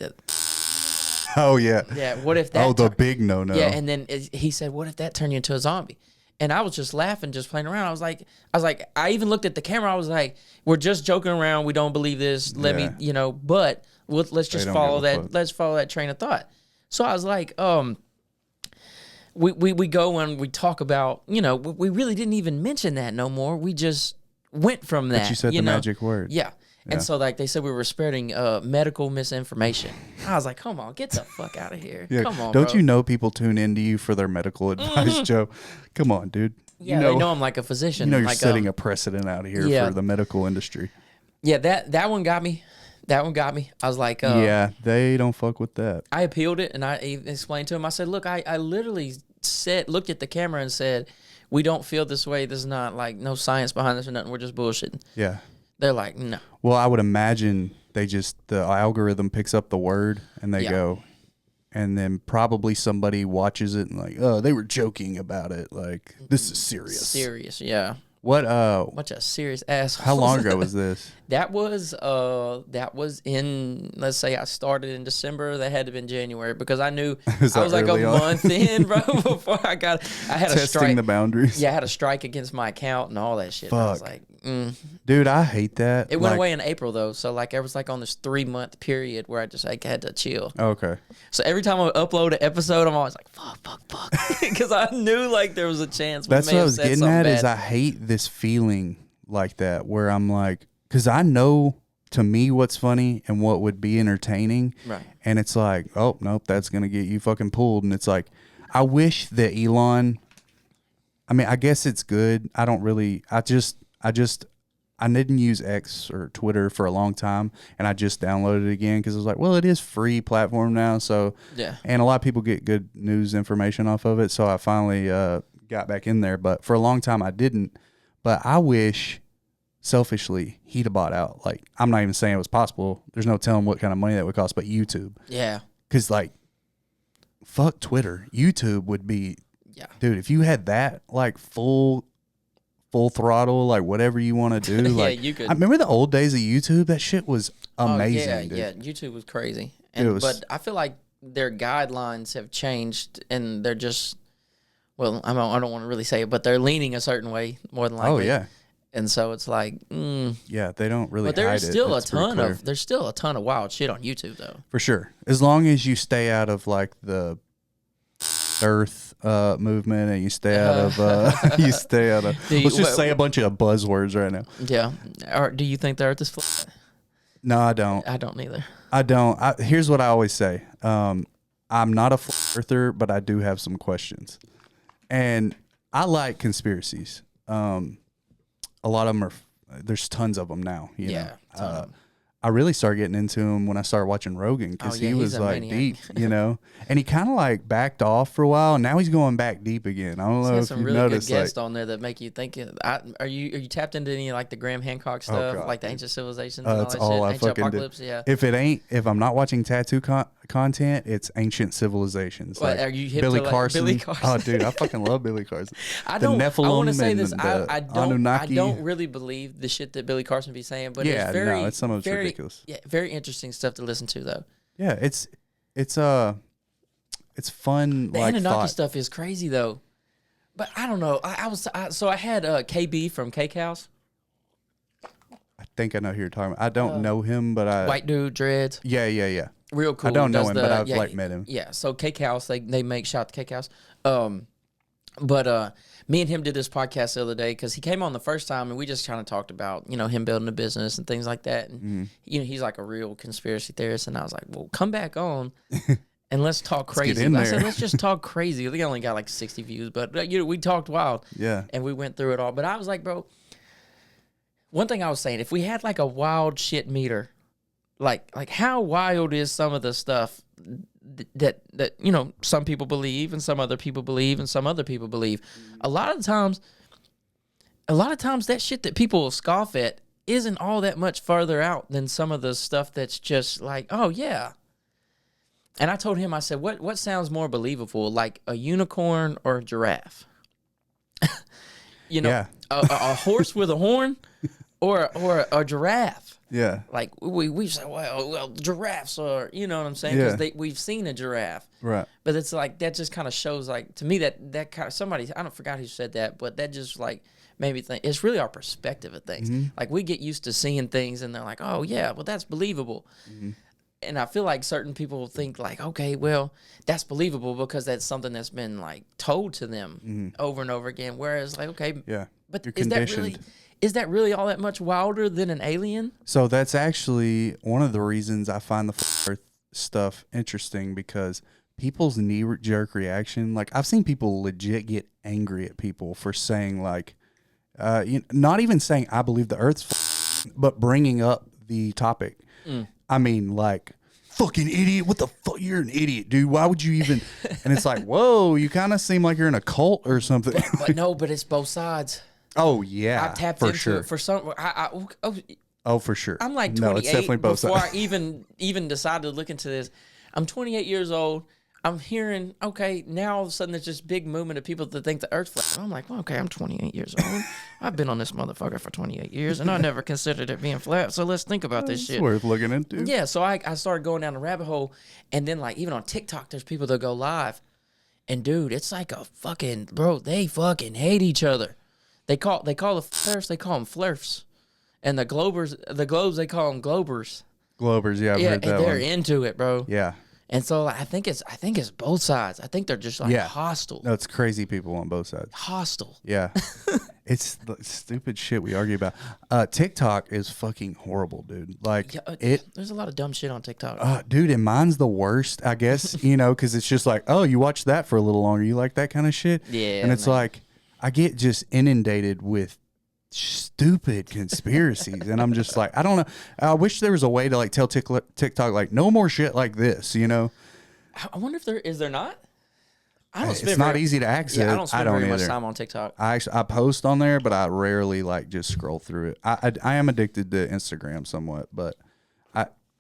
oh yeah. Yeah. What if that? The big no. Yeah. And then he said, what if that turned you into a zombie? And I was just laughing, just playing around. I was like, I even looked at the camera. I was like, we're just joking around. We don't believe this. Let me, you know, but let's just follow that. Let's follow that train of thought. So I was like, we go and we talk about, you know, we really didn't even mention that no more. We just went from that. But you said the magic word. Yeah. And so, like, they said we were spreading medical misinformation. I was like, come on, get the fuck out of here. Yeah. Come on, Don't you know people tune into you for their medical advice, Joe? Come on, dude. Yeah, they know I'm like a physician. You know you're like, setting a precedent out here for the medical industry. Yeah, that one got me. That one got me. I was like... yeah, they don't fuck with that. I appealed it, and I explained to him. I said, look, I literally looked at the camera and said, we don't feel this way. There's not, like, no science behind this or nothing. We're just bullshitting. Yeah. They're like, no. Well, I would imagine the algorithm picks up the word and they go, and then probably somebody watches it and like, oh, they were joking about it. Like, this is serious. Serious, yeah. What Bunch of serious assholes. how long ago was this? That was in, let's say I started in December. That had to have been January because I knew I was like a month in, bro, before I had a strike. Testing the boundaries. Yeah, I had a strike against my account and all that shit. I was like, dude, I hate that. It went away in April though, so like it was like on this 3-month period where I just like had to chill. Okay. So every time I upload an episode, I'm always like, fuck, because I knew like there was a chance. That's what I was getting at. Is I hate this feeling like that where I'm like, because I know to me what's funny and what would be entertaining, right? And it's like, oh nope, that's gonna get you fucking pulled. And it's like, I wish that Elon. I mean, I guess it's good. I don't really. I didn't use X or Twitter for a long time, and I just downloaded it again because I was like, well, it is free platform now, so yeah. And a lot of people get good news information off of it, so I finally got back in there. But for a long time, I didn't. But I wish, selfishly, he'd have bought out. Like, I'm not even saying it was possible. There's no telling what kind of money that would cost, but YouTube. Yeah. Because, like, fuck Twitter. YouTube would be, dude, if you had that, like, full throttle, like, whatever you want to do. Like, you could. I remember the old days of YouTube. That shit was amazing, dude. Yeah, YouTube was crazy. But I feel like their guidelines have changed, and they're just, well, I don't want to really say it, but they're leaning a certain way more than likely. Oh, yeah. And so it's like, yeah, they don't really. But there's hide still it. there's still a ton of wild shit on YouTube though. For sure, as long as you stay out of like the Earth movement and you stay out of let's just say a bunch of buzzwords right now. Yeah. Or do you think the Earth is flat? No, I don't. I don't either. I don't. Here's what I always say. I'm not a flat earther, but I do have some questions, and I like conspiracies. A lot of them are, there's tons of them now. You know? I really started getting into him when I started watching Rogan because he was like deep, you know, and he kind of like backed off for a while, and now he's going back deep again. I don't know if some you really noticed. Good guests on there that make you think. Are you tapped into any like the Graham Hancock stuff, like the ancient civilizations? And all that's that all shit? I Ancient fucking apocalypse, do. Yeah. If I'm not watching tattoo content, it's ancient civilizations. What, like are you hip Billy to, Carson? Billy Carson? Oh, dude, I fucking love Billy Carson. I want to say this. I Annunaki. don't really believe the shit that Billy Carson be saying, but yeah, it's very, it's some of it's ridiculous. Yeah, very interesting stuff to listen to though. Yeah, it's fun. The like Annunaki stuff is crazy though, but I don't know. I had KB from Cake House. I think I know who you're talking about. I don't know him, but white dude, dreads. Yeah. Real cool. I don't know him, but I've like met him. Yeah. So Cake House, they make shout to Cake House. But me and him did this podcast the other day because he came on the first time and we just kind of talked about, you know, him building a business and things like that. And, you know, he's like a real conspiracy theorist. And I was like, well, come back on and let's talk crazy. I said, let's just talk crazy. They only got like 60 views, but you know, we talked wild. Yeah. And we went through it all. But I was like, bro, one thing I was saying, if we had like a wild shit meter, like how wild is some of the stuff that you know some people believe and some other people believe and some other people believe. A lot of times that shit that people will scoff at isn't all that much further out than some of the stuff that's just like, oh yeah. And I told him, I said, what sounds more believable, like a unicorn or a giraffe? You know, a horse with a horn or a giraffe. Yeah. Like we say, well, giraffes are, you know what I'm saying? Because we've seen a giraffe. Right. But it's like, that just kind of shows, like, to me, that kind of, somebody, I don't forgot who said that, but that just like made me think, it's really our perspective of things. Mm-hmm. Like we get used to seeing things and they're like, oh yeah, well that's believable. Mm-hmm. And I feel like certain people think like, okay, well, that's believable because that's something that's been like told to them over and over again. Whereas like, okay, but you're conditioned. Is that really all that much wilder than an alien? So that's actually one of the reasons I find the Earth stuff interesting, because people's knee-jerk reaction, like I've seen people legit get angry at people for saying like, not even saying I believe the Earth's but bringing up the topic. I mean, like, fucking idiot, what the fuck, you're an idiot, dude, why would you even, and it's like, whoa, you kind of seem like you're in a cult or something. But it's both sides. Oh yeah, I tapped into it for some. Oh, for sure. I'm like 28 it's definitely both before sides. I even decided to look into this. I'm 28 years old. I'm hearing, okay, now all of a sudden there's this big movement of people that think the Earth's flat. I'm like, well, okay, I'm 28 years old. I've been on this motherfucker for 28 years, and I never considered it being flat. So let's think about this shit. It's worth looking into. Yeah, so I started going down the rabbit hole, and then like even on TikTok, there's people that go live, and dude, it's like a fucking bro. They fucking hate each other. They call the flirts, they call them flirfs, and the globers, they call them globers. Globers, yeah, I've heard that and they're one. into it, bro. Yeah. And so like, I think it's both sides. I think they're just like hostile. No, it's crazy people on both sides. Hostile. Yeah. It's the stupid shit we argue about. TikTok is fucking horrible, dude. Like there's a lot of dumb shit on TikTok. Dude, and mine's the worst, I guess, you know, because it's just like, oh, you watch that for a little longer. You like that kind of shit? Yeah. And it's like, I get just inundated with stupid conspiracies. And I'm just like, I don't know. I wish there was a way to like tell TikTok, like, no more shit like this, you know? I wonder if there not? It's not easy to access. Yeah, I don't spend very much either. time on TikTok. I post on there, but I rarely like just scroll through it. I am addicted to Instagram somewhat, but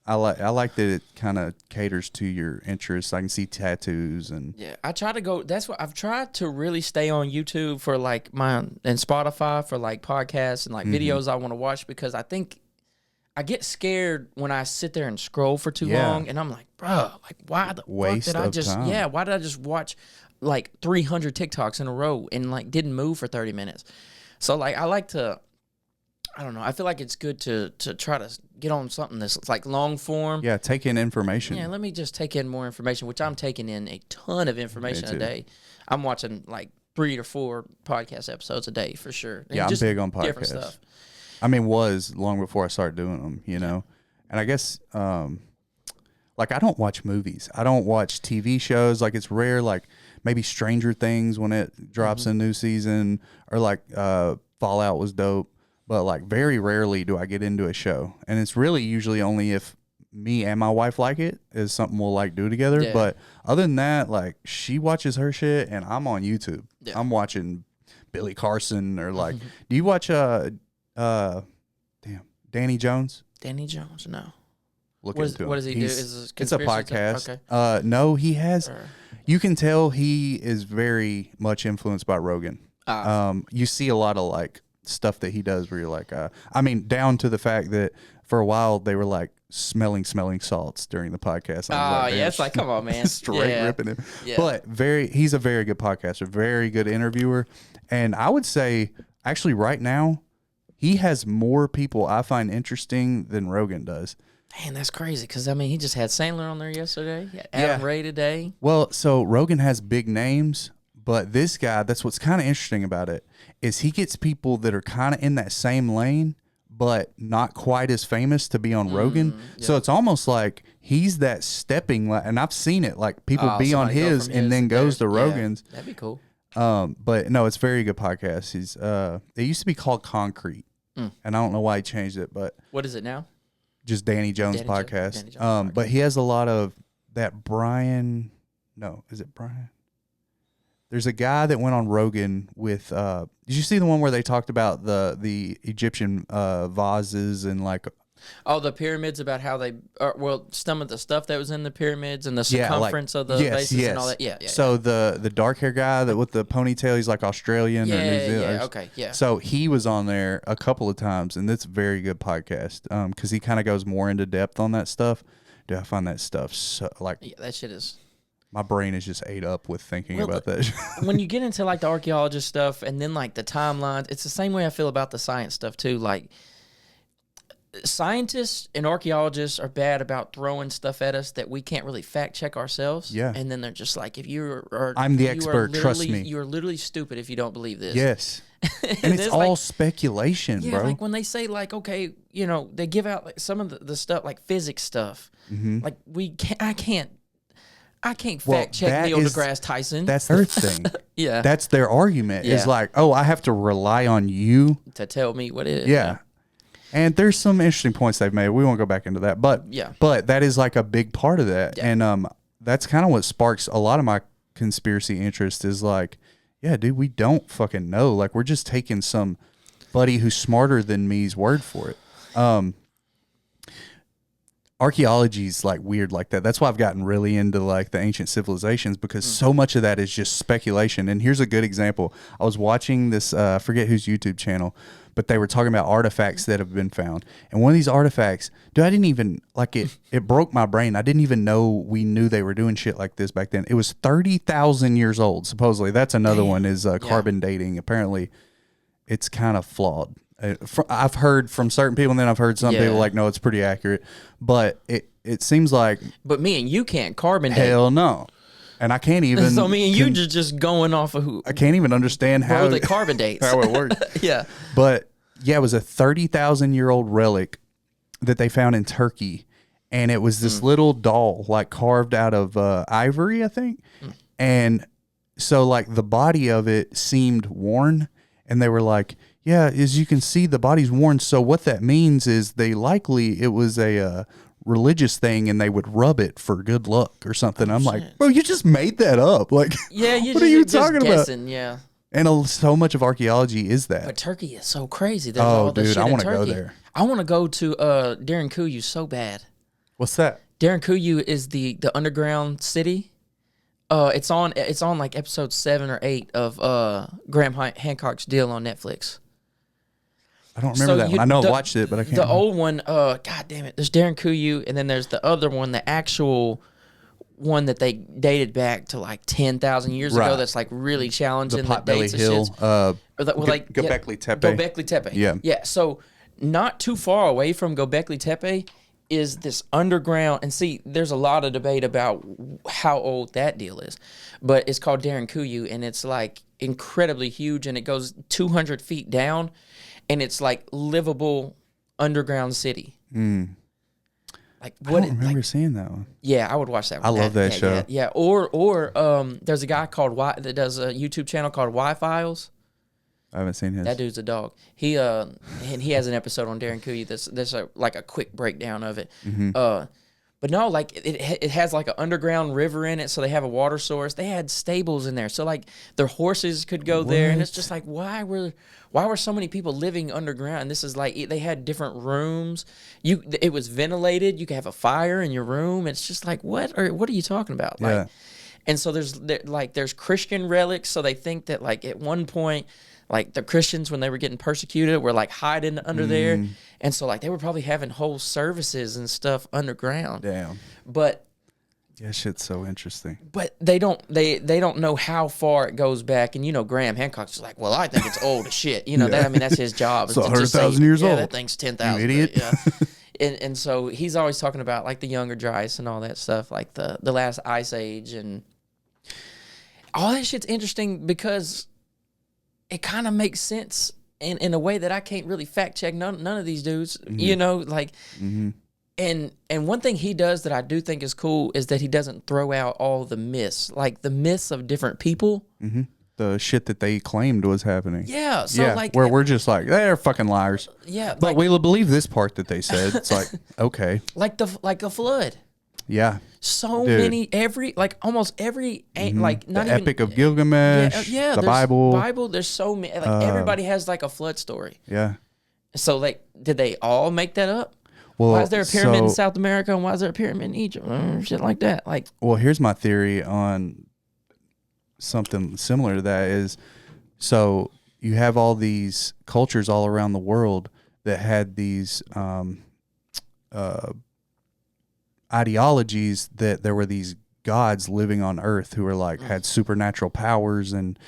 I like that it kind of caters to your interests. I can see tattoos and I try to go. That's what I've tried to really stay on YouTube for like and Spotify for like podcasts and like videos I want to watch, because I think I get scared when I sit there and scroll for too long, and I'm like, bro, like why the fuck did I just time. Why did I just watch like 300 TikToks in a row and like didn't move for 30 minutes? So like I like to, I don't know, I feel like it's good to try to get on something that's like long form. Yeah, take in information. Yeah, let me just take in more information, which I'm taking in a ton of information a day. I'm watching like 3 or 4 podcast episodes a day for sure. And yeah, I'm big on podcasts. Different stuff. I mean, was long before I started doing them, you know? And I guess, like, I don't watch movies. I don't watch TV shows. Like, it's rare, like, maybe Stranger Things when it drops a new season, or, like, Fallout was dope. But, like, very rarely do I get into a show. And it's really usually only if me and my wife like it, is something we'll, like, do together. Yeah. But other than that, like, she watches her shit, and I'm on YouTube. Yeah. I'm watching Billy Carson, or, like, do you watch, Danny Jones? Danny Jones, no. Look into him. What does he do? It's a podcast. Okay. No, he has. You can tell he is very much influenced by Rogan. You see a lot of like stuff that he does where you're like, I mean, down to the fact that for a while they were like smelling salts during the podcast. Oh, yeah, it's like, come on, man. Straight ripping him. Yeah. But he's a very good podcaster, very good interviewer. And I would say, actually, right now, he has more people I find interesting than Rogan does. Man, that's crazy, because, I mean, he just had Sandler on there yesterday. Adam Ray today. Well, so Rogan has big names, but this guy, that's what's kind of interesting about it, is he gets people that are kind of in that same lane, but not quite as famous to be on Rogan. Yeah. So it's almost like he's that stepping, and I've seen it, like people be on his and then goes to Rogan's. Yeah, that'd be cool. But no, it's a very good podcast. He's it used to be called Concrete, and I don't know why he changed it, but what is it now? Just Danny Jones podcast. But he has a lot of that Brian. No, is it Brian? There's a guy that went on Rogan with. Did you see the one where they talked about the Egyptian vases and like? Oh, the pyramids, about how they some of the stuff that was in the pyramids and the circumference of the bases and all that. Yeah. So the dark hair guy that with the ponytail, he's like Australian or New Zealand. Yeah, okay, yeah. So he was on there a couple of times, and it's a very good podcast because he kind of goes more into depth on that stuff. Dude, I find that stuff so like that shit is. My brain is just ate up with thinking about that. When you get into like the archaeologist stuff and then like the timelines, it's the same way I feel about the science stuff too. Like, scientists and archaeologists are bad about throwing stuff at us that we can't really fact check ourselves. Yeah. And then they're just like, if I'm the expert, trust me. You're literally stupid if you don't believe this. Yes. and it's all like, speculation, bro. Like when they say like, okay, you know, they give out like some of the stuff, like physics stuff. Like I can't fact check Neil deGrasse Tyson. That's their thing. Yeah. That's their argument. Is like, oh, I have to rely on you to tell me what it is. Yeah. And there's some interesting points they've made. We won't go back into that, but that is like a big part of that. Yeah. And that's kind of what sparks a lot of my conspiracy interest is like, yeah, dude, we don't fucking know. Like, we're just taking some buddy who's smarter than me's word for it. archaeology is like weird like that. That's why I've gotten really into like the ancient civilizations, because so much of that is just speculation. And here's a good example. I was watching this, I forget whose YouTube channel, but they were talking about artifacts that have been found. And one of these artifacts, dude, I didn't even like it. It broke my brain. I didn't even know we knew they were doing shit like this back then. It was 30,000 years old, supposedly. That's another one is carbon dating. Apparently, it's kind of flawed. I've heard from certain people, and then I've heard some people like, no, it's pretty accurate. But it seems like. But me and you can't carbon date. Hell no. And I can't even. So me and you just going off of who. I can't even understand how the carbon dates. How it works. Yeah. But yeah, it was a 30,000-year-old relic that they found in Turkey. And it was this little doll, like carved out of ivory, I think. And so like the body of it seemed worn. And they were like, yeah, as you can see, the body's worn. So what that means is it was a religious thing, and they would rub it for good luck or something. I'm like, bro, you just made that up. Like, yeah, what are you talking about? Yeah. And so much of archaeology is that. But Turkey is so crazy. There's all this shit I want to go there. I want to go to Darren Kuyu so bad. What's that? Darren Kuyu is the underground city. It's on like episode 7 or 8 of Graham Hancock's Deal on Netflix. I don't remember that one. I know I watched it, but I can't remember. Old one, God damn it. There's Darren Kuyu, and then there's the other one, the actual one that they dated back to like 10,000 years ago. That's like really challenging. The Potbelly Hill. Göbekli Tepe. Göbekli Tepe. Yeah. Yeah. So not too far away from Göbekli Tepe is this underground, and see, there's a lot of debate about how old that deal is, but it's called Darren Kuyu, and it's like incredibly huge, and it goes 200 feet down, and it's like livable underground city. Like what? I don't remember seeing that one. Yeah, I would watch that one. I love that show. Yeah. Or there's a guy called that does a YouTube channel called Y-Files. I haven't seen his. That dude's a dog. He has an episode on Darren Kuyu that's like a quick breakdown of it. But no, like it has like an underground river in it, so they have a water source. They had stables in there, so like their horses could go there, and it's just like why were so many people living underground? And this is like they had different rooms. It was ventilated. You could have a fire in your room. It's just like what are you talking about? Yeah. Like, and so there's Christian relics. So they think that like at one point, like the Christians, when they were getting persecuted, were like hiding under there. And so like they were probably having whole services and stuff underground. Damn. But yeah, shit's so interesting. But they don't know how far it goes back. And Graham Hancock's just like, well, I think it's old as shit. That's his job. It's 100,000 years old. That thing's 10,000. You idiot. Yeah. and so he's always talking about like the Younger Dryas and all that stuff, like the last ice age, and all that shit's interesting because it kind of makes sense in a way that I can't really fact check none of these dudes, And one thing he does that I do think is cool is that he doesn't throw out all the myths, like the myths of different people. The shit that they claimed was happening. Yeah. So like where we're just like, they're fucking liars. Yeah. But like, we'll believe this part that they said. It's like, okay. Like a flood. Yeah. So many, almost every, like not the even Epic of Gilgamesh. The Bible. There's so many. Like everybody has like a flood story. Yeah. So like, did they all make that up? Well, why is there a pyramid in South America and why is there a pyramid in Egypt? Shit like that. Like, well, here's my theory on something similar to that is, so you have all these cultures all around the world that had these ideologies that there were these gods living on Earth who were like had supernatural powers, and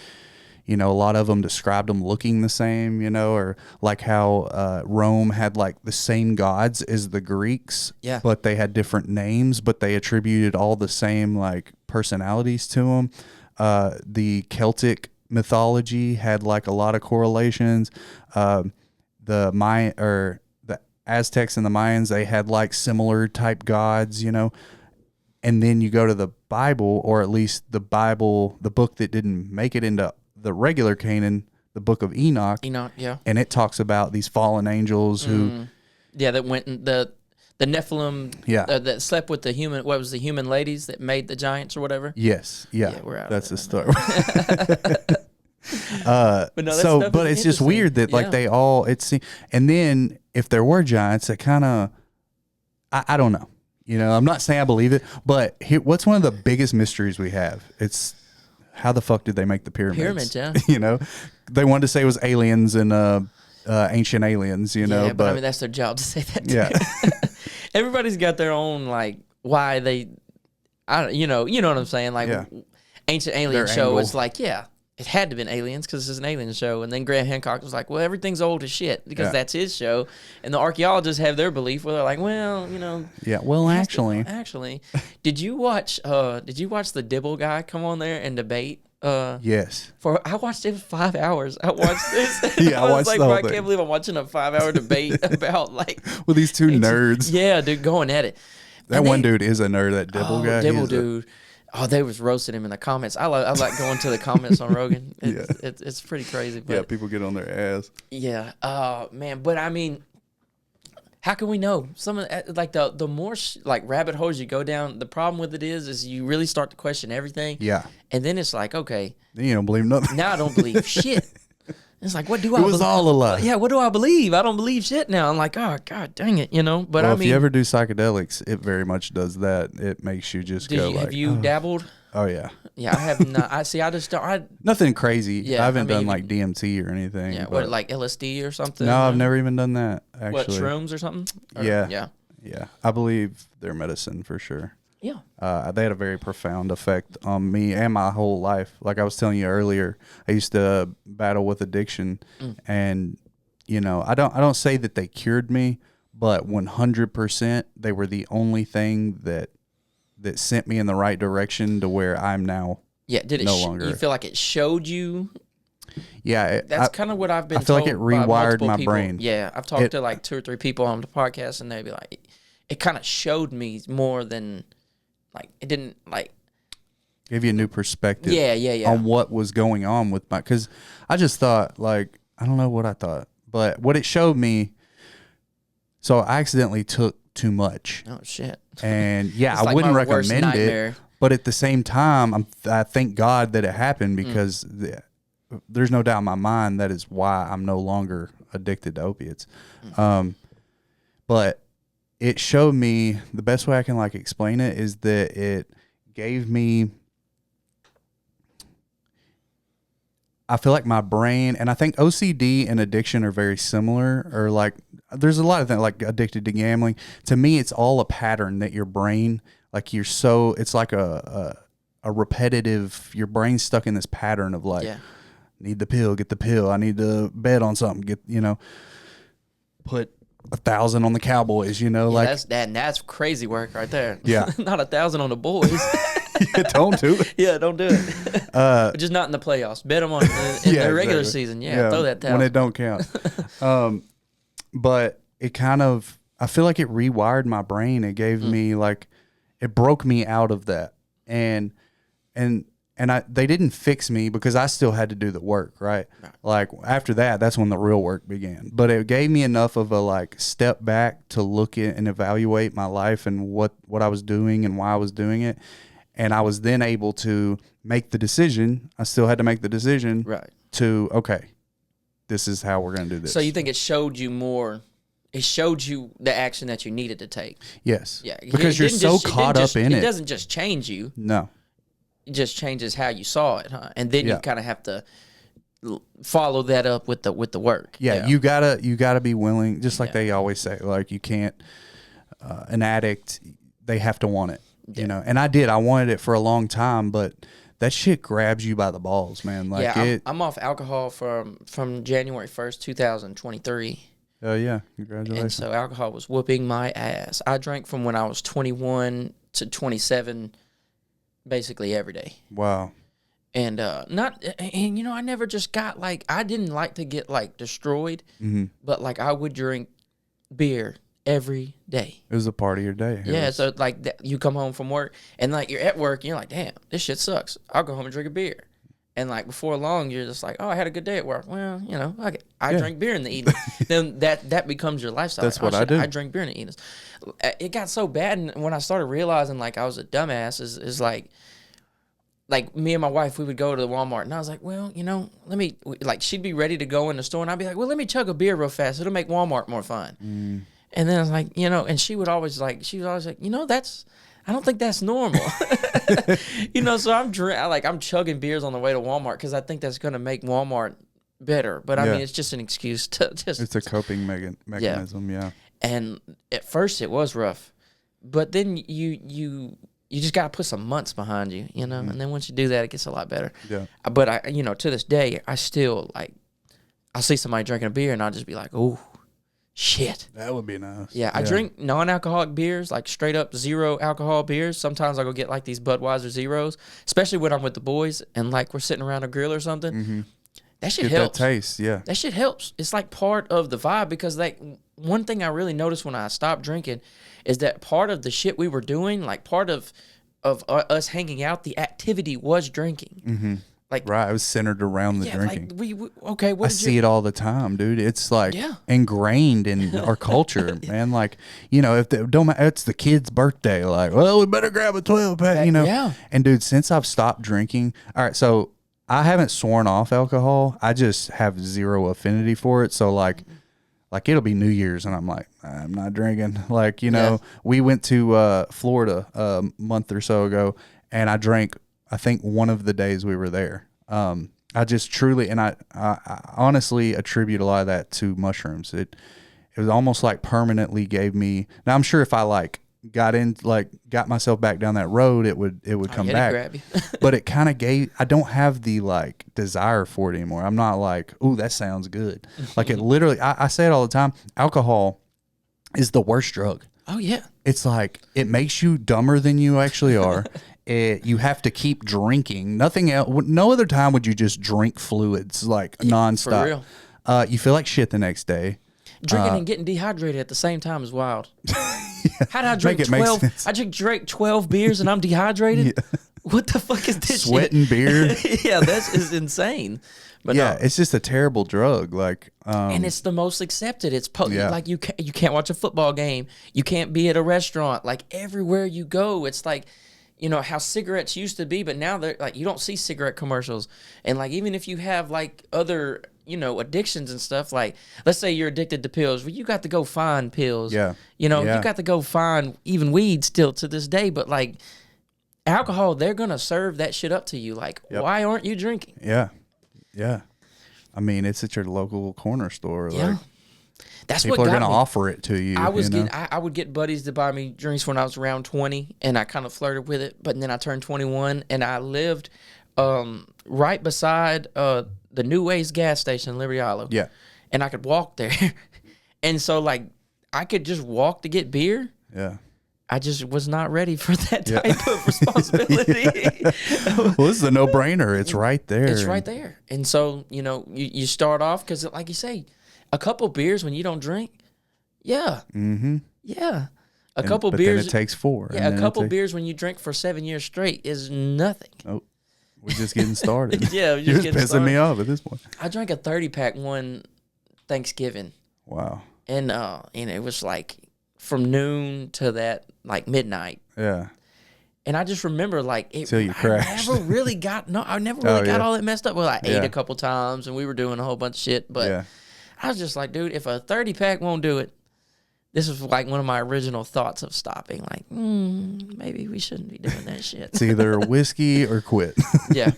a lot of them described them looking the same, or like how Rome had like the same gods as the Greeks, but they had different names, but they attributed all the same like personalities to them. The Celtic mythology had like a lot of correlations. The Aztecs and the Mayans, they had like similar type gods, and then you go to the Bible, or at least the Bible, the book that didn't make it into the regular Canaan, the book of Enoch, and it talks about these fallen angels who, that went in the Nephilim, that slept with the human. What was the human ladies that made the giants or whatever? Yes, we're out. That's the story. But it's just weird that like they all and then if there were giants, it kind of, I don't know. You know, I'm not saying I believe it, but what's one of the biggest mysteries we have? It's how the fuck did they make the pyramids? Pyramids, yeah. You know, they wanted to say it was aliens and ancient aliens, you know. Yeah, but I mean, that's their job to say that too. Yeah. Everybody's got their own, like, why they, you know what I'm saying? Like, Ancient Alien Their show, angle. it's like, yeah, it had to have been aliens because it's an alien show. And then Graham Hancock was like, well, everything's old as shit because that's his show. And the archaeologists have their belief where they're like, well, you know. Yeah, well, actually. Did you watch the Dibble guy come on there and debate? Yes. I watched it for 5 hours. I watched this. Yeah, I was watched like, the whole I thing. can't believe I'm watching a 5-hour debate about like With these two nerds. Yeah, dude, going at it. That one dude is a nerd, that Dibble guy. Dibble dude. Oh, they was roasting him in the comments. I like going to the comments on Rogan. It's pretty crazy. But yeah, people get on their ass. Yeah. Man. But I mean, how can we know? Some of like the more like rabbit holes you go down, the problem with it is you really start to question everything. Yeah. And then it's like, okay, Then you don't believe nothing. now I don't believe shit. It's like, what do I It was believe? all a lie. Yeah, what do I believe? I don't believe shit now. I'm like, oh, God dang it, you know? But Well, I if mean, you ever do psychedelics, it very much does that. It makes you just go like, have you dabbled? oh, yeah. Yeah, I have not. I just don't. Nothing crazy. Yeah, I haven't I mean, done like DMT or anything. Yeah, but what, like LSD or something? no, I've never even done that, actually. What, shrooms or something? Or, Yeah. Yeah. Yeah. I believe they're medicine for sure. Yeah. They had a very profound effect on me and my whole life. Like I was telling you earlier, I used to battle with addiction, and you know, I don't say that they cured me, but 100% they were the only thing that sent me in the right direction to where I'm now. Yeah. Did it no longer. You feel like it showed you? Yeah, That's kind of what I've been. I feel like told it by rewired multiple my people. brain. Yeah, I've talked to like 2 or 3 people on the podcast, and they'd be like, it kind of showed me more than like it didn't like. Gave you a new perspective. Yeah. On what was going on with my, because I just thought like, I don't know what I thought, but what it showed me. So I accidentally took too much. Oh shit. And yeah, It's I like wouldn't my worst recommend nightmare. it. But at the same time, I thank God that it happened because there's no doubt in my mind that is why I'm no longer addicted to opiates. But it showed me, the best way I can like explain it is that it gave me, I feel like my brain, and I think OCD and addiction are very similar, or like there's a lot of things like addicted to gambling. To me, it's all a pattern that your brain, like it's like a repetitive, your brain's stuck in this pattern of like, need the pill, get the pill. I need to bet on something, put 1,000 on the Cowboys, you know, like that's crazy work right there. Yeah. Not 1,000 on the boys. Don't do it. Yeah, don't do it. Just not in the playoffs. Bet them on in the regular season. Yeah, throw that 1,000 when it don't count. But it kind of, I feel like it rewired my brain. It gave me like, it broke me out of that, and they didn't fix me because I still had to do the work, right? Like after that, that's when the real work began. But it gave me enough of a like step back to look at and evaluate my life and what I was doing and why I was doing it. And I was then able to make the decision. I still had to make the decision to, okay, this is how we're going to do this. So you think it showed you more? It showed you the action that you needed to take. Yes. Yeah. Because you're so caught up in it. It doesn't just change you. No. It just changes how you saw it, huh? And then you kind of have to follow that up with the work. Yeah, you gotta be willing. Just like they always say, like you can't. An addict, they have to want it. You know, and I did. I wanted it for a long time, but that shit grabs you by the balls, man. Like I'm off alcohol from January 1st, 2023. Oh yeah, congratulations. And so alcohol was whooping my ass. I drank from when I was 21 to 27, basically every day. Wow. And you know, I never just got like, I didn't like to get like destroyed, but like I would drink beer every day. It was a part of your day. So like you come home from work and like you're at work and you're like, damn, this shit sucks. I'll go home and drink a beer. And like before long, you're just like, oh, I had a good day at work. Well, you know, I drink beer in the evening. Then that becomes your lifestyle. That's like, what I do. I drink beer in the evenings. It got so bad, and when I started realizing like I was a dumbass, is like me and my wife, we would go to the Walmart, and I was like, well, you know, she'd be ready to go in the store, and I'd be like, well, let me chug a beer real fast. It'll make Walmart more fun. And then I was like, you know, and she was always like, you know, I don't think that's normal. You know, so I'm chugging beers on the way to Walmart because I think that's going to make Walmart better. But I mean, it's just an excuse to just. It's a coping mechanism, yeah. And at first it was rough, but then you just got to put some months behind you, you know. And then once you do that, it gets a lot better. Yeah. But I, you know, to this day, I still like. I'll see somebody drinking a beer and I'll just be like, oh. Shit. That would be nice. Yeah, I drink non-alcoholic beers, like straight up zero alcohol beers. Sometimes I go get like these Budweiser Zeros, especially when I'm with the boys and like we're sitting around a grill or something. Mm-hmm. That shit Get helps. that taste, yeah. That shit helps. It's like part of the vibe because like one thing I really noticed when I stopped drinking is that part of the shit we were doing, like part of us hanging out, the activity was drinking. Mm-hmm. Like, right, it was centered around the drinking. Like okay. I see it all the time, dude. It's like ingrained in our culture, man. Like, you know, if it's the kid's birthday, like, well, we better grab a 12-pack, you know. Yeah. And dude, since I've stopped drinking, all right, so I haven't sworn off alcohol. I just have zero affinity for it. So like it'll be New Year's and I'm like, I'm not drinking. Like, you know, we went to Florida a month or so ago and I drank, I think, one of the days we were there. I just truly, and I honestly attribute a lot of that to mushrooms. It was almost like permanently gave me. Now I'm sure if I got myself back down that road, it would come back. Grab you. But it kind of gave. I don't have the like desire for it anymore. I'm not like, ooh, that sounds good. Like it literally. I say it all the time. Alcohol is the worst drug. Oh yeah. It's like it makes you dumber than you actually are. You have to keep drinking. Nothing else. No other time would you just drink fluids like nonstop. For real. You feel like shit the next day. Drinking and getting dehydrated at the same time is wild. How did I drink 12? I drank 12 beers and I'm dehydrated. Yeah. What the fuck is this? Sweating shit? beer. Yeah, this is insane. But yeah, no. It's just a terrible drug. Like, and it's the most accepted. It's like you can't watch a football game. You can't be at a restaurant. Like everywhere you go, it's like. You know, how cigarettes used to be, but now they're like, you don't see cigarette commercials. And like, even if you have like other, you know, addictions and stuff, like, let's say you're addicted to pills, well, you got to go find pills. Yeah. You know, you got to go find even weed still to this day. But like alcohol, they're going to serve that shit up to you. Like, why aren't you drinking? Yeah. Yeah. I mean, it's at your local corner store. Yeah. Like, that's people what are going to offer it to you. I would get buddies to buy me drinks when I was around 20, and I kind of flirted with it. But then I turned 21, and I lived right beside the New Ways gas station in Liberty Island. Yeah, and I could walk there, and so like I could just walk to get beer. Yeah. I just was not ready for that type of responsibility. Well, this is a no-brainer. It's right there. It's right there. And so, you know, you start off because, like you say, a couple beers when you don't drink, yeah. Mm-hmm. Yeah. But Beers. Then it takes 4. Yeah, a couple beers when you drink for 7 years straight is nothing. Oh, we're just getting started. Yeah, you're just pissing me off at this point. I drank a 30-pack one Thanksgiving. Wow. And it was like from noon to that like midnight. Yeah. And I just remember like until you crashed. I never really got all that messed up. Well, I ate a couple times and we were doing a whole bunch of shit, but I was just like, dude, if a 30-pack won't do it, this was like one of my original thoughts of stopping. Like, maybe we shouldn't be doing that shit. It's either whiskey or quit. Yeah.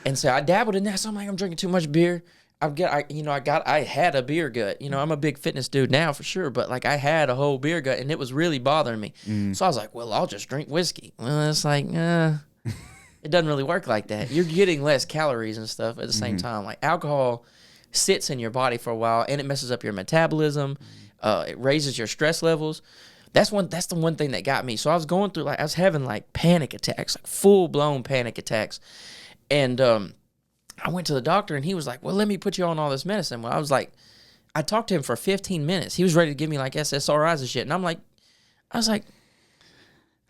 And so I dabbled in that. So I'm like, I'm drinking too much beer. I had a beer gut. You know, I'm a big fitness dude now for sure, but like I had a whole beer gut and it was really bothering me. So I was like, well, I'll just drink whiskey. Well, it's like, it doesn't really work like that. You're getting less calories and stuff at the same time. Like alcohol sits in your body for a while and it messes up your metabolism. It raises your stress levels. That's the one thing that got me. So I was going through I was having like panic attacks, like full blown panic attacks. And I went to the doctor and he was like, well, let me put you on all this medicine. Well, I was like, I talked to him for 15 minutes. He was ready to give me like SSRIs and shit. And I was like,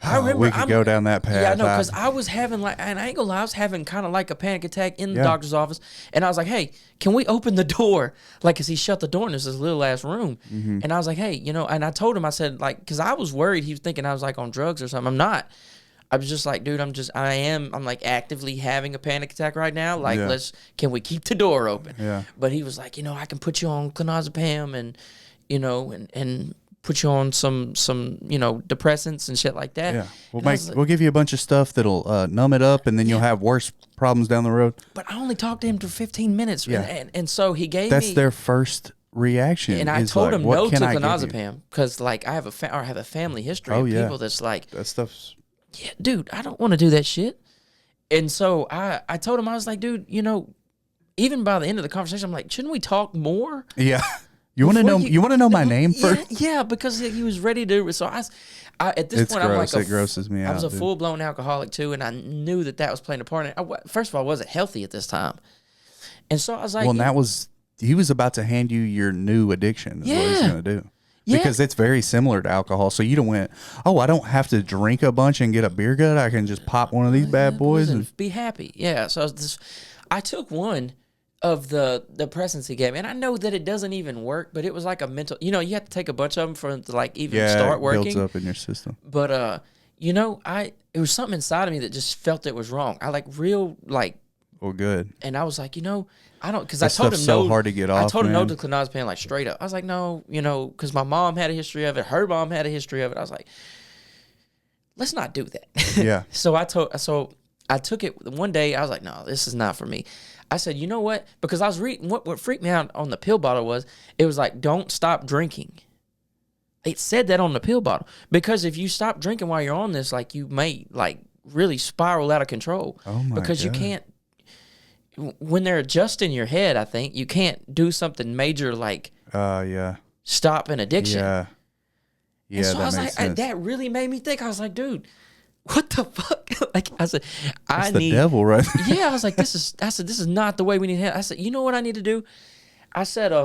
I remember we could go down that path. Yeah, I know, because I was having and I ain't gonna lie, I was having kind of like a panic attack in the doctor's office, and I was like, hey, can we open the door? Like, cause he shut the door and there's this little ass room, and I was like, hey, you know, and I told him, I said, like, cause I was worried he was thinking I was like on drugs or something. I'm not. I was just like, dude, I'm like actively having a panic attack right now. Like, can we keep the door open? Yeah. But he was like, you know, I can put you on clonazepam and, you know, and put you on some depressants and shit like that. Yeah, And we'll give you a bunch of stuff that'll numb it up, and then you'll have worse problems down the road. But I only talked to him for 15 minutes, and so he gave That's me. their first reaction. And I told him what no to can I give you? clonazepam because like I have a family history of people that's like, that stuff's. Yeah, dude, I don't want to do that shit. And so I told him, I was like, dude, even by the end of the conversation, I'm like, shouldn't we talk more? Yeah. You want to know? You want to know my name first? Yeah, because he was ready to. So I at this point, I'm like, it grosses me out. I was a full blown alcoholic too, and I knew that was playing a part in it. First of all, I wasn't healthy at this time, and so I was like, well, he was about to hand you your new addiction. Is what he's going to do. Yeah. Because it's very similar to alcohol. So you don't went, I don't have to drink a bunch and get a beer gut. I can just pop one of these bad boys and be happy. Yeah. So I took one of the depressants he gave me, and I know that it doesn't even work, but it was like a mental. You have to take a bunch of them for to like even start working. It builds up in your system. But it was something inside of me that just felt it was wrong. I Well, good. And I was like, I don't, because I told him so no. hard to get off. I told him no to clonazepam, like straight up. I was like, no, because my mom had a history of it. Her mom had a history of it. I was like, let's not do that. Yeah. So I took it one day. I was like, no, this is not for me. I said, you know what? Because I was reading what freaked me out on the pill bottle it was like, don't stop drinking. It said that on the pill bottle because if you stop drinking while you're on this, like you may like really spiral out of control. Oh my because God. You can't. When they're adjusting your head, I think you can't do something major like stop an addiction. Yeah. Yeah. And so that I was makes like, sense. that really made me think. I was like, dude, what the fuck? Like I said, That's the devil, right? Yeah, I was like, this is not the way we need to handle. I said, you know what I need to do? I said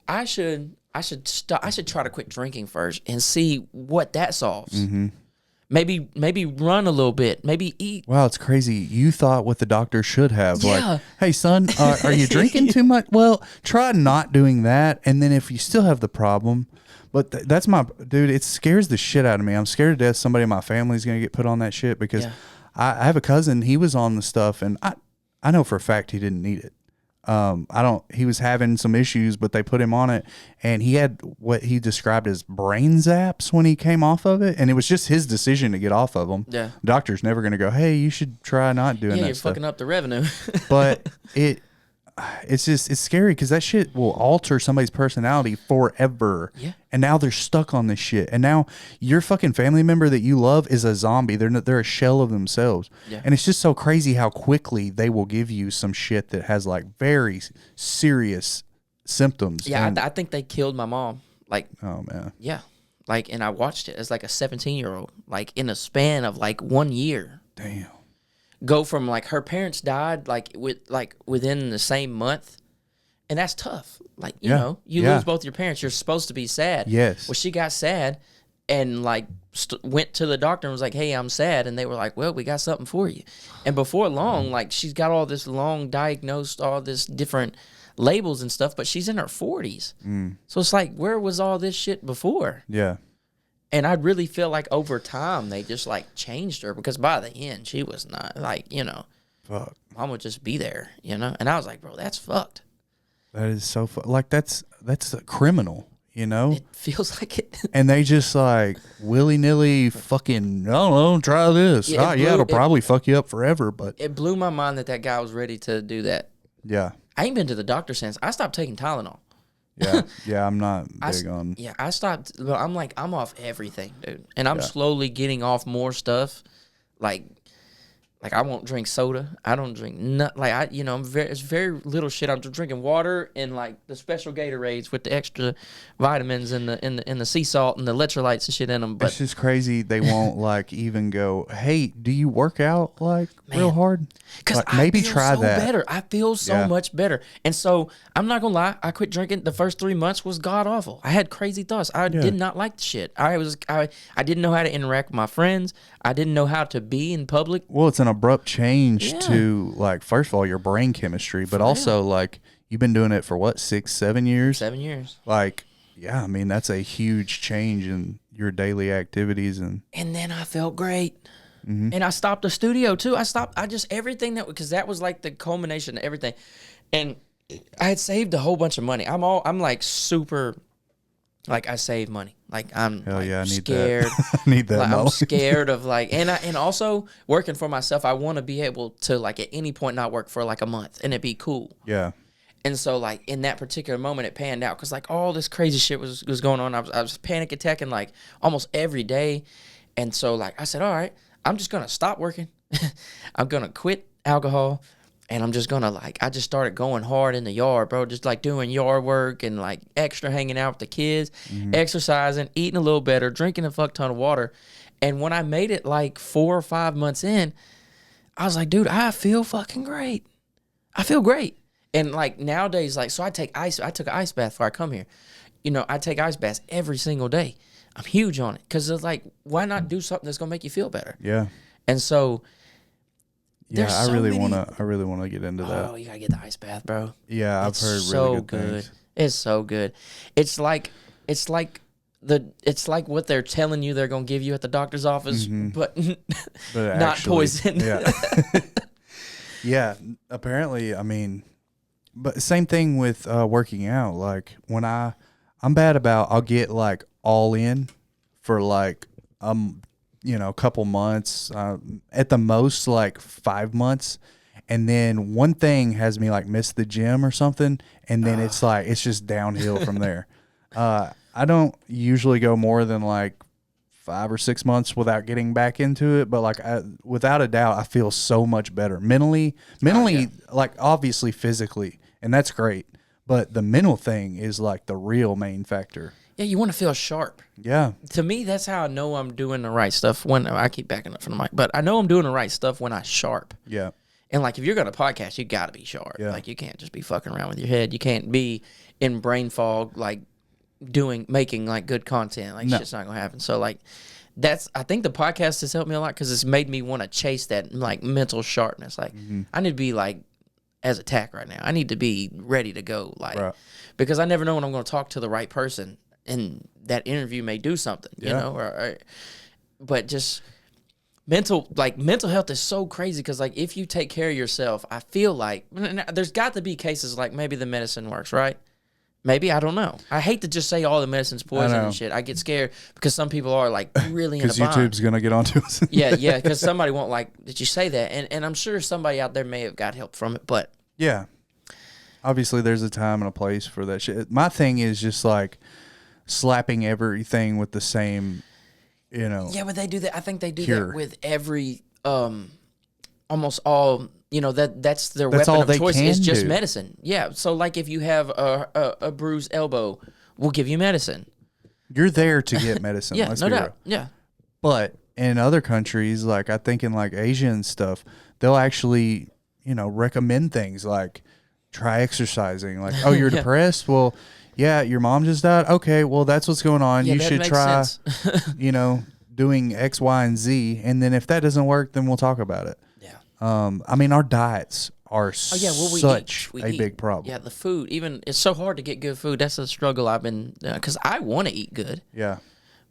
I should try to quit drinking first and see what that solves. Mm-hmm. Maybe run a little bit. Maybe eat. Wow, it's crazy. You thought what the doctor should have. Yeah. Like, hey, son, are you drinking too much? Well, try not doing that. And then if you still have the problem, but that's my, dude, it scares the shit out of me. I'm scared to death somebody in my family is going to get put on that shit because I have a cousin, he was on the stuff, and I know for a fact he didn't need it. He was having some issues, but they put him on it, and he had what he described as brain zaps when he came off of it, and it was just his decision to get off of them. Yeah. Doctor's never going to go, hey, you should try not doing that Yeah, you're stuff. fucking up the revenue. But it's scary because that shit will alter somebody's personality forever. Yeah. And now they're stuck on this shit. And now your fucking family member that you love is a zombie. They're a shell of themselves. Yeah. And it's just so crazy how quickly they will give you some shit that has like very serious symptoms. Yeah, And, I think they killed my mom. Like, oh man. yeah. Like, and I watched it as like a 17-year-old, like in a span of like 1 year. Damn. Go from like her parents died within the same month, and that's tough. Like you lose both your parents. You're supposed to be sad. Yes. Well, she got sad, and like went to the doctor and was like, "Hey, I'm sad," and they were like, "Well, we got something for you." And before long, like she's got all this long diagnosed, all this different labels and stuff, but she's in her 40s. So it's like, where was all this shit before? Yeah. And I really feel like over time they just like changed her because by the end she was not like, Fuck. mom would just be there, And I was like, bro, that's fucked. That is so like that's a criminal, It feels like it. And they just like willy-nilly fucking, I don't know, try this. Yeah, it'll probably fuck you up forever, but It blew my mind that guy was ready to do that. yeah. I ain't been to the doctor since. I stopped taking Tylenol. Yeah, I'm not big on. Yeah, I stopped. Well, I'm off everything, dude. And I'm slowly getting off more stuff. Like I won't drink soda. I don't drink it's very little shit. I'm just drinking water and like the special Gatorades with the extra vitamins and the sea salt and the electrolytes and shit in them. But It's just crazy they won't like even go, hey, do you work out like real hard? Because like, maybe I feel try so that. better. I feel so much better. And so I'm not gonna lie, I quit drinking. The first 3 months was god awful. I had crazy thoughts. I did not like the shit. I didn't know how to interact with my friends. I didn't know how to be in public. Well, it's an abrupt change to like, first of all, your brain chemistry, but also like you've been doing it for what, 6-7 years? 7 years. Like, yeah, I mean, that's a huge change in your daily activities. And then I felt great. And I stopped the studio too. Everything because that was like the culmination of everything. And I had saved a whole bunch of money. I'm like super Like I save money. Like I'm Hell like, yeah, I need scared. that. I need that. Like, I'm knowledge. scared of like, and also working for myself. I want to be able to like at any point not work for like a month and it be cool. Yeah. And so like in that particular moment, it panned out because like all this crazy shit was going on. I was panic attacking like almost every day, and so like I said, all right, I'm just gonna stop working. I'm gonna quit alcohol. And I'm just gonna like, I just started going hard in the yard, bro. Just like doing yard work and like extra hanging out with the kids, exercising, eating a little better, drinking a fuck ton of water. And when I made it like 4 or 5 months in, I was like, dude, I feel fucking great. I feel great. And like nowadays, like, so I took an ice bath before I come here. You know, I take ice baths every single day. I'm huge on it because it's like, why not do something that's gonna make you feel better? Yeah. And so. Yeah, I really wanna get into that. Oh, you gotta get the ice bath, bro. Yeah, I've heard really good things. It's so good. It's like what they're telling you they're gonna give you at the doctor's office, but not actually, poison. Yeah. Yeah. Apparently, I mean, but same thing with working out. Like when I'm bad about, I'll get like all in for like a couple months, at the most like 5 months, and then one thing has me like miss the gym or something, and then it's like it's just downhill from there. I don't usually go more than like 5 or 6 months without getting back into it, but like without a doubt, I feel so much better mentally, like obviously physically, and that's great, but the mental thing is like the real main factor. Yeah, you want to feel sharp. Yeah. To me, that's how I know I'm doing the right stuff. When I keep backing up from the mic, but I know I'm doing the right stuff when I'm sharp. Yeah. And like, if you're gonna podcast, you got to be sharp. Yeah. Like, you can't just be fucking around with your head. You can't be in brain fog, like making like good content. Like, shit's not gonna happen. So like, I think the podcast has helped me a lot because it's made me want to chase that like mental sharpness. Like, I need to be like as attack right now. I need to be ready to go. Like, because I never know when I'm gonna talk to the right person. And that interview may do something, you know, but just mental health is so crazy because like if you take care of yourself, I feel like there's got to be cases like maybe the medicine works, right? Maybe, I don't know. I hate to just say all the medicine's poison and shit. I get scared because some people are like really in a bind. Because YouTube's gonna get onto us. yeah, because somebody won't like, did you say that? And I'm sure somebody out there may have got help from it, but yeah, obviously there's a time and a place for that shit. My thing is just like slapping everything with the same, Yeah, but they do that. I think they do cure. that with every, almost all, that's their That's weapon all of they choice can is just do. medicine. Yeah, so like if you have a bruised elbow, we'll give you medicine. You're there to get medicine. Yeah, let's no be doubt. real. Yeah. But in other countries, like I think in like Asia and stuff, they'll actually, recommend things like try exercising. Like, oh, you're depressed? Well, yeah, your mom just died. Okay, well, that's what's going on. Yeah, you that should makes try, sense. doing X, Y, and Z. And then if that doesn't work, then we'll talk about it. Yeah. I mean, our diets are such a big problem. Yeah, the food, even it's so hard to get good food. That's a struggle I've been, because I want to eat good. Yeah.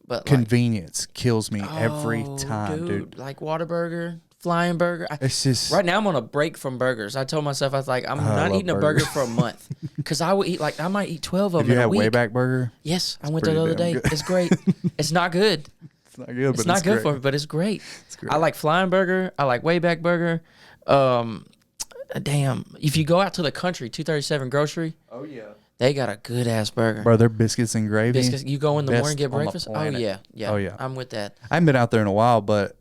But convenience kills me every time, dude. Like Whataburger, Flying Burger. It's just right now I'm on a break from burgers. I told myself I'm not eating a burger for a month because I will eat I might eat 12 of them in a week. Have you had Wayback Burger? Yes, I went there the other day. It's great. It's not good. It's not good, but it's not good for me, but it's great. I like Flying Burger. I like Wayback Burger. Damn, if you go out to the country, 237 Grocery. Oh yeah. They got a good ass burger. Bro, their biscuits and gravy. You go in the morning and get breakfast? Oh yeah. Oh yeah. I'm with that. I haven't been out there in a while, but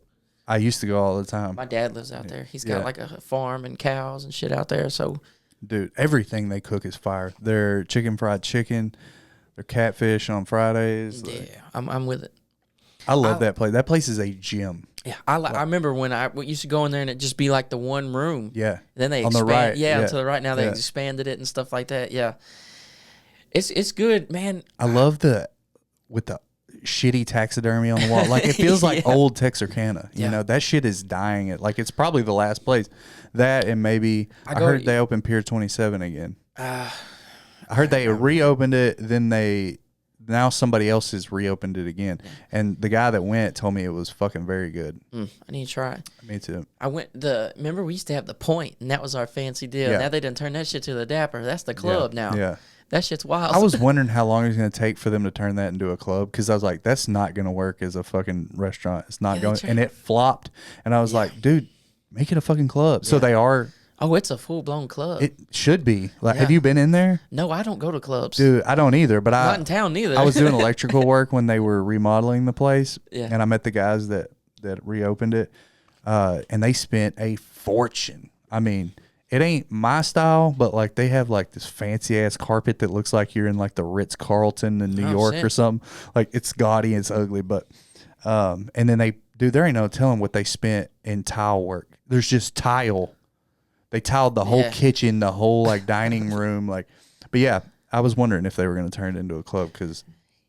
I used to go all the time. My dad lives out there. He's got like a farm and cows and shit out there. So, dude, everything they cook is fire. Their fried chicken, their catfish on Fridays. Yeah, I'm with it. I love that place. That place is a gym. Yeah, I remember when I used to go in there and it just be like the one room. Yeah. Then they on the right. Yeah, to the right. Now they expanded it and stuff like that. Yeah. It's good, man. I love with the shitty taxidermy on the wall. Like it feels like old Texarkana. You know, that shit is dying. It's probably the last place. That and maybe I heard they opened Pier 27 again. I heard they reopened it, then now somebody else has reopened it again. Yeah. And the guy that went told me it was fucking very good. I need to try it. Me too. Remember we used to have the Point, and that was our fancy deal. Yeah. Now they done turned that shit to the Dapper. That's the club now. Yeah. That shit's wild. I was wondering how long it was going to take for them to turn that into a club, because I was like, that's not going to work as a fucking restaurant. It's not going. And it flopped. And I was like, dude, make it a fucking club. So they are. Oh, it's a full-blown club. It should be. Like, have you been in there? No, I don't go to clubs. Dude, I don't either. But not in town neither. I was doing electrical work when they were remodeling the place. Yeah. And I met the guys that reopened it. And they spent a fortune. I mean, it ain't my style, but like they have like this fancy ass carpet that looks like you're in like the Ritz-Carlton in New York or something. Like it's gaudy, it's ugly, but and then there ain't no telling what they spent in tile work. There's just tile. They tiled the whole kitchen, the whole like dining room, like. But yeah, I was wondering if they were going to turn it into a club, because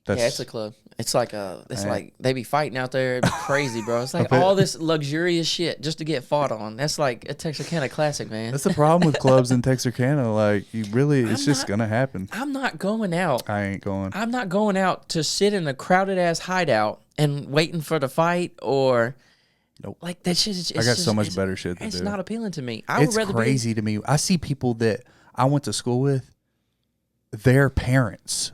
it's a club. It's like like they be fighting out there. It'd be crazy, bro. It's like all this luxurious shit just to get fought on. That's like a Texarkana classic, man. That's the problem with clubs in Texarkana. Like it's just gonna happen. I'm not going out. I ain't going. I'm not going out to sit in a crowded ass hideout and waiting for the fight or. Nope. Like that shit. I got so much better shit to do. It's not appealing to me. It's crazy to me. I see people that I went to school with, their parents.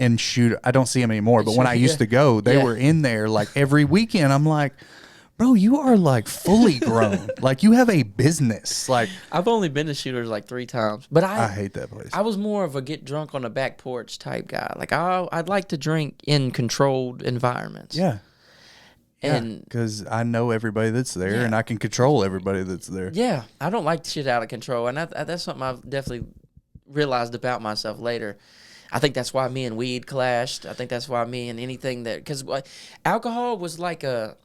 And shoot, I don't see them anymore. But when I used to go, they were in there like every weekend. I'm like, bro, you are like fully grown. Like you have a business. Like I've only been to Shooters like 3 times, but I hate that place. I was more of a get drunk on the back porch type guy. Like I'd like to drink in controlled environments. Yeah. And because I know everybody that's there, and I can control everybody that's there. Yeah, I don't like shit out of control, and that's something I've definitely realized about myself later. I think that's why me and weed clashed. I think that's why me and anything that, because alcohol was like I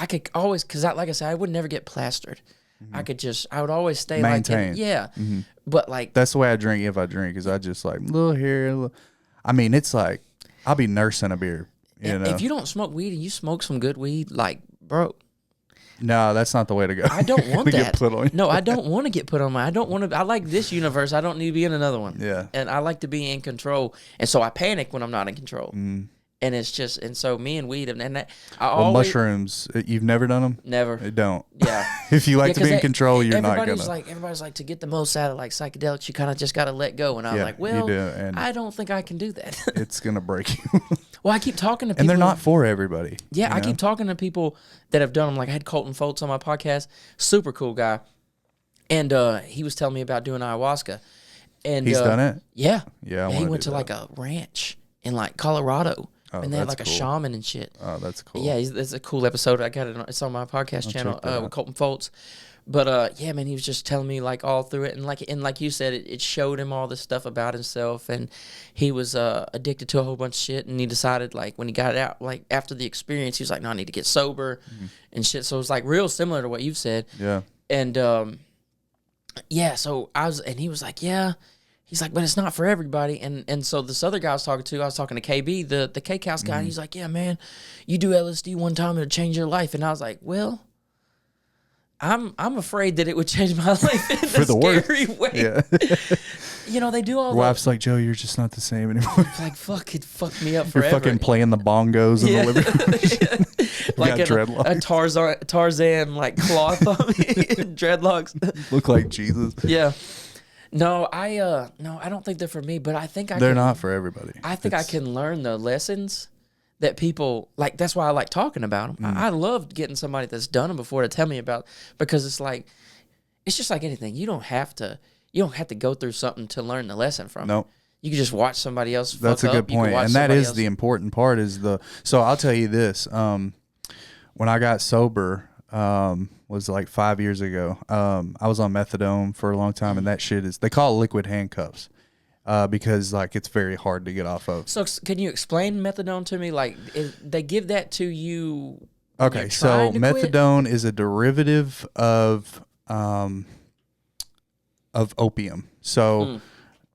could always, because like I said, I would never get plastered. Mm-hmm. I would always stay maintain. But like that's the way I drink. If I drink, is I just like little here. I mean, it's like I'll be nursing a beer. You know? If you don't smoke weed and you smoke some good weed, like bro. No, that's not the way to go. I don't want that. Get put on. No, I don't want to get put on. I don't want to. I like this universe. I don't need to be in another one. Yeah. And I like to be in control. And so I panic when I'm not in control. Mm. And it's just, and so me and weed, and that mushrooms, you've never done them? Never. Don't. Yeah. If you like to be in control, you're not gonna. Everybody's like, to get the most out of like psychedelics, you kind of just got to let go. And I'm like, well, you do, and I don't think I can do that. It's gonna break you. Well, I keep talking to people. And they're not for everybody. Yeah, I keep talking to people that have done them. Like I had Colton Foltz on my podcast, super cool guy. And he was telling me about doing ayahuasca. And he's done it? Yeah. Yeah, he went to like a ranch in like Colorado. Oh, and they had like a shaman and shit. Oh, that's cool. Yeah, it's a cool episode. I got it. It's on my podcast channel with Colton Foltz. But yeah, man, he was just telling me like all through it, and like you said, it showed him all this stuff about himself, and he was addicted to a whole bunch of shit, and he decided like when he got out, like after the experience, he was like, no, I need to get sober and shit. So it was like real similar to what you've said. Yeah. And yeah, so he was like, yeah. He's like, but it's not for everybody. And so this other guy I was talking to KB, the Cake House guy, and he's like, yeah, man, you do LSD one time, it'll change your life. And I was like, well, I'm afraid that it would change my life in a scary way. Yeah. You know, they do all wife's like, Joe, you're just not the same anymore. Like, fuck, it fucked me up forever. You're fucking playing the bongos in the living room. Like a Tarzan like cloth on me, dreadlocks. Look like Jesus. Yeah. No, I don't think they're for me, but I think they're not for everybody. I think I can learn the lessons that people like. That's why I like talking about them. I love getting somebody that's done them before to tell me about, because it's like, it's just like anything. You don't have to go through something to learn the lesson from. Nope. You can just watch somebody else. That's a good point, and that is the important part. So I'll tell you this: when I got sober. Was like 5 years ago. I was on methadone for a long time, and that shit they call it liquid handcuffs, because like it's very hard to get off of. So can you explain methadone to me? Like they give that to you. Okay, so methadone is a derivative of opium. So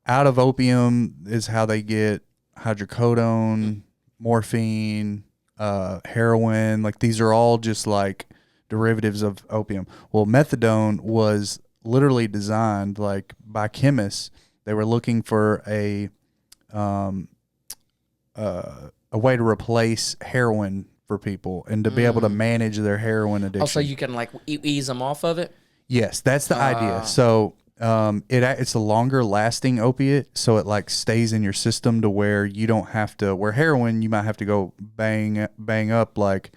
out of opium is how they get hydrocodone, morphine, heroin. Like these are all just like derivatives of opium. Well, methadone was literally designed like by chemists. They were looking for a way to replace heroin for people and to be able to manage their heroin addiction. Also, you can like ease them off of it. Yes, that's the idea. So It's a longer lasting opiate, so it like stays in your system to where you don't have to. Where heroin, you might have to go bang up like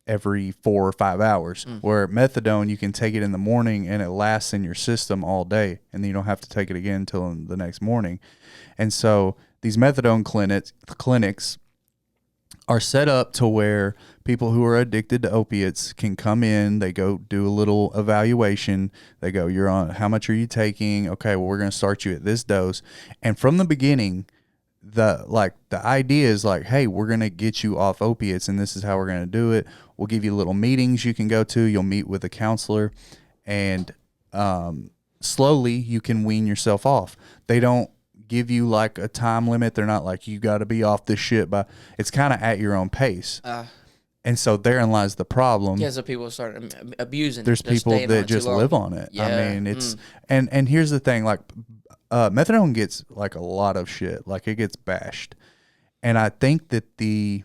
every 4 or 5 hours. Where methadone, you can take it in the morning and it lasts in your system all day, and then you don't have to take it again until the next morning. And so these methadone clinics are set up to where people who are addicted to opiates can come in. They go do a little evaluation. They go, you're on, how much are you taking? Okay, well, we're going to start you at this dose. And from the beginning, the idea is like, hey, we're going to get you off opiates, and this is how we're going to do it. We'll give you little meetings you can go to. You'll meet with a counselor, and slowly you can wean yourself off. They don't give you like a time limit. They're not like, you got to be off this shit by. It's kind of at your own pace. And so therein lies the problem. Yeah, so people start abusing. There's people that just live on it. Yeah. I mean, it's and here's the thing, like methadone gets like a lot of shit. Like it gets bashed. And I think that the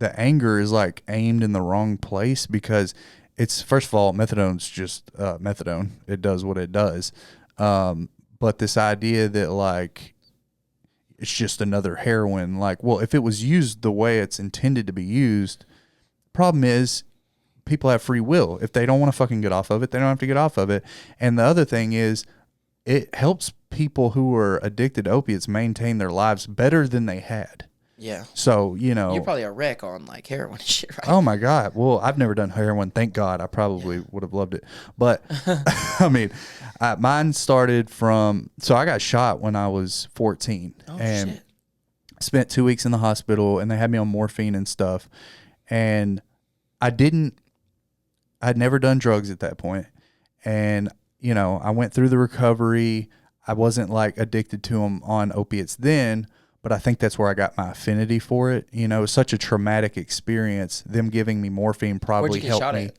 anger is like aimed in the wrong place, because it's, first of all, methadone's just methadone. It does what it does. But this idea that like it's just another heroin, like, well, if it was used the way it's intended to be used, problem is people have free will. If they don't want to fucking get off of it, they don't have to get off of it. And the other thing is, it helps people who are addicted to opiates maintain their lives better than they had. Yeah. So, you know. You're probably a wreck on like heroin and shit, right? Oh my God. Well, I've never done heroin. Thank God. I probably would have loved it. But I mean, mine started from, so I got shot when I was 14. And shit. Spent 2 weeks in the hospital, and they had me on morphine and stuff. And I'd never done drugs at that point. And, you know, I went through the recovery. I wasn't like addicted to them on opiates then, but I think that's where I got my affinity for it. You know, it was such a traumatic experience. Them giving me morphine probably helped me. Right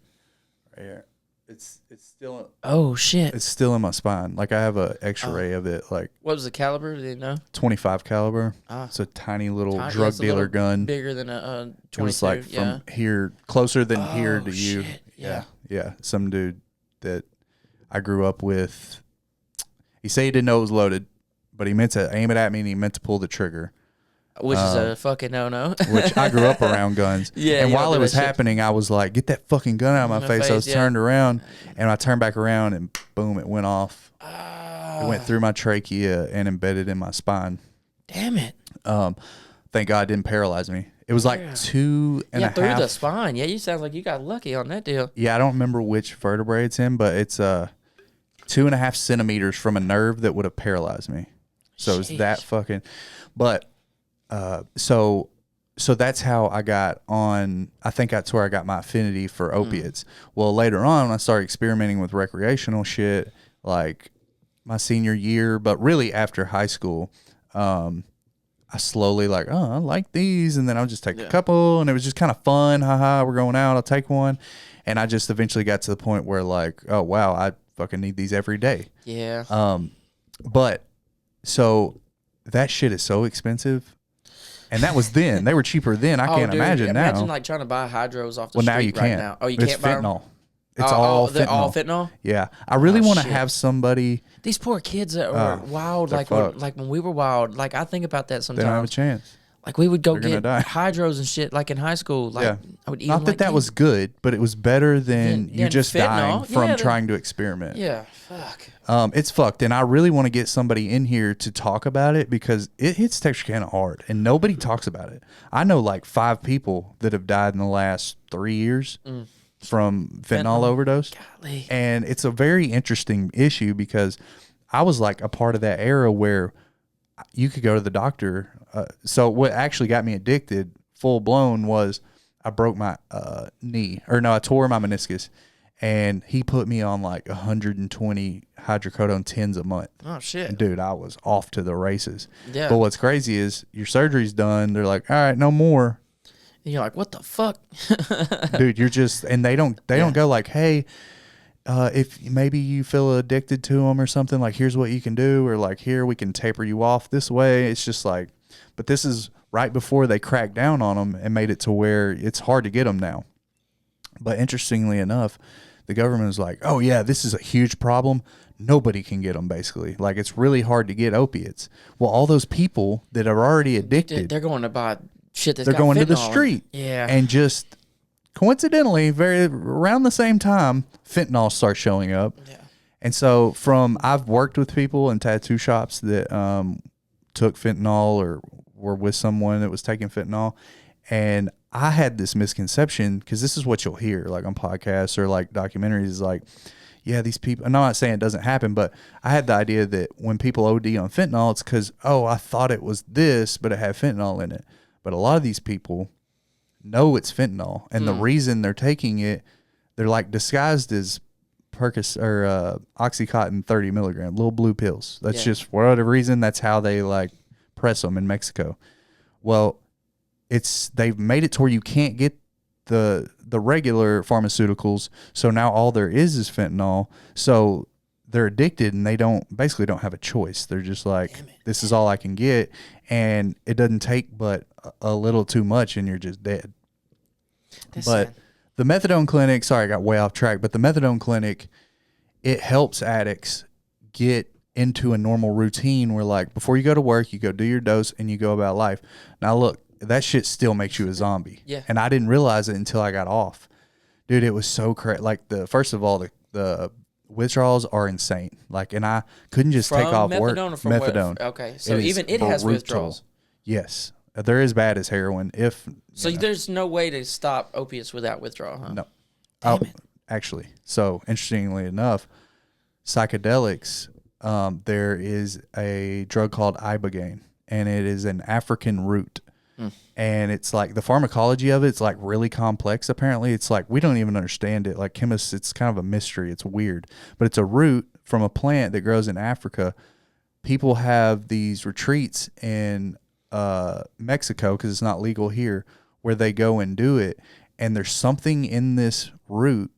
here. It's still. Oh shit! It's still in my spine. Like I have a X-ray of it. Like, what was the caliber? Did you know? 25 caliber. It's a tiny little drug dealer gun. Bigger than a 22. It was like from here, closer than here to you. Shit. Yeah. Some dude that I grew up with. He said he didn't know it was loaded, but he meant to aim it at me, and he meant to pull the trigger. Which is a fucking no-no. Which I grew up around guns. Yeah. And while it was happening, I was like, get that fucking gun out of my face. I was turned around, and I turned back around, and boom, it went off. It went through my trachea and embedded in my spine. Damn it. Thank God it didn't paralyze me. It was like 2 and a half. Through the spine. Yeah, you sound like you got lucky on that deal. Yeah, I don't remember which vertebrae it's in, but it's 2.5 centimeters from a nerve that would have paralyzed me. So it's that fucking. But so that's how I got on. I think that's where I got my affinity for opiates. Well, later on, when I started experimenting with recreational shit, like my senior year, but really after high school, I slowly like, I like these, and then I'll just take a couple, and it was just kind of fun. Haha, we're going out, I'll take one. And I just eventually got to the point where like, oh wow, I fucking need these every day. Yeah. But so that shit is so expensive. And that was then. They were cheaper then. I can't imagine now. Imagine like trying to buy hydros off the street now you right can't. now. Oh, you it's can't buy fentanyl. them? It's all fentanyl. They're all fentanyl? Yeah. I really want to have somebody. These poor kids that were wild, like when we were wild. Like I think about that sometimes. They don't have a chance. Like we would go get hydros and shit like in high school. Like I would eat Not them that like that was good, but it was better than you just fentanyl. dying from trying to experiment. Yeah, fuck. It's fucked, and I really want to get somebody in here to talk about it because it hits Texarkana hard, and nobody talks about it. I know like 5 people that have died in the last 3 years from fentanyl overdose. Golly. And it's a very interesting issue because I was like a part of that era where you could go to the doctor. So what actually got me addicted full blown was I broke my knee, or no, I tore my meniscus, and he put me on like 120 hydrocodone 10s a month. Oh shit. And dude, I was off to the races. Yeah. But what's crazy is your surgery's done. They're like, all right, no more. And you're like, what the fuck? Dude, you're just, and they don't go like, hey, if maybe you feel addicted to them or something, like here's what you can do, or like here we can taper you off this way. It's just like, but this is right before they cracked down on them and made it to where it's hard to get them now. But interestingly enough, the government was like, oh yeah, this is a huge problem. Nobody can get them, basically. Like, it's really hard to get opiates. Well, all those people that are already addicted, They're going to buy shit that's they're got going to the fentanyl in it. street. Yeah. And just coincidentally, very around the same time, fentanyl starts showing up. Yeah. And so I've worked with people in tattoo shops that took fentanyl or were with someone that was taking fentanyl. And I had this misconception, because this is what you'll hear like on podcasts or like documentaries, is like, yeah, these people, and I'm not saying it doesn't happen, but I had the idea that when people OD on fentanyl, it's because, oh, I thought it was this, but it had fentanyl in it. But a lot of these people know it's fentanyl, and the reason they're taking it, they're like disguised as Percocet or Oxycontin 30 milligram, little blue pills. That's just for whatever reason. That's how they like press them in Mexico. Well, they've made it to where you can't get the regular pharmaceuticals. So now all there is fentanyl. So they're addicted, and they basically don't have a choice. They're just like, this is all I can get. And it doesn't take but a little too much, and you're just dead. That's but sad. the methadone clinic, sorry, I got way off track, but the methadone clinic, it helps addicts get into a normal routine where, like, before you go to work, you go do your dose and you go about life. Now, look, that shit still makes you a zombie. Yeah. And I didn't realize it until I got off. Dude, it was so crazy. Like, first of all, the withdrawals are insane. Like, and I couldn't just take off work. Or from Methadone. What? Okay. So even it has withdrawals. Yes. They're as bad as heroin. So there's no way to stop opiates without withdrawal, huh? No. Damn it. Actually. So, interestingly enough, psychedelics, there is a drug called ibogaine, and it is an African root. And it's like the pharmacology of it's like really complex. Apparently, it's like we don't even understand it. Like chemists, it's kind of a mystery. It's weird, but it's a root from a plant that grows in Africa. People have these retreats in Mexico, because it's not legal here, where they go and do it. And there's something in this root,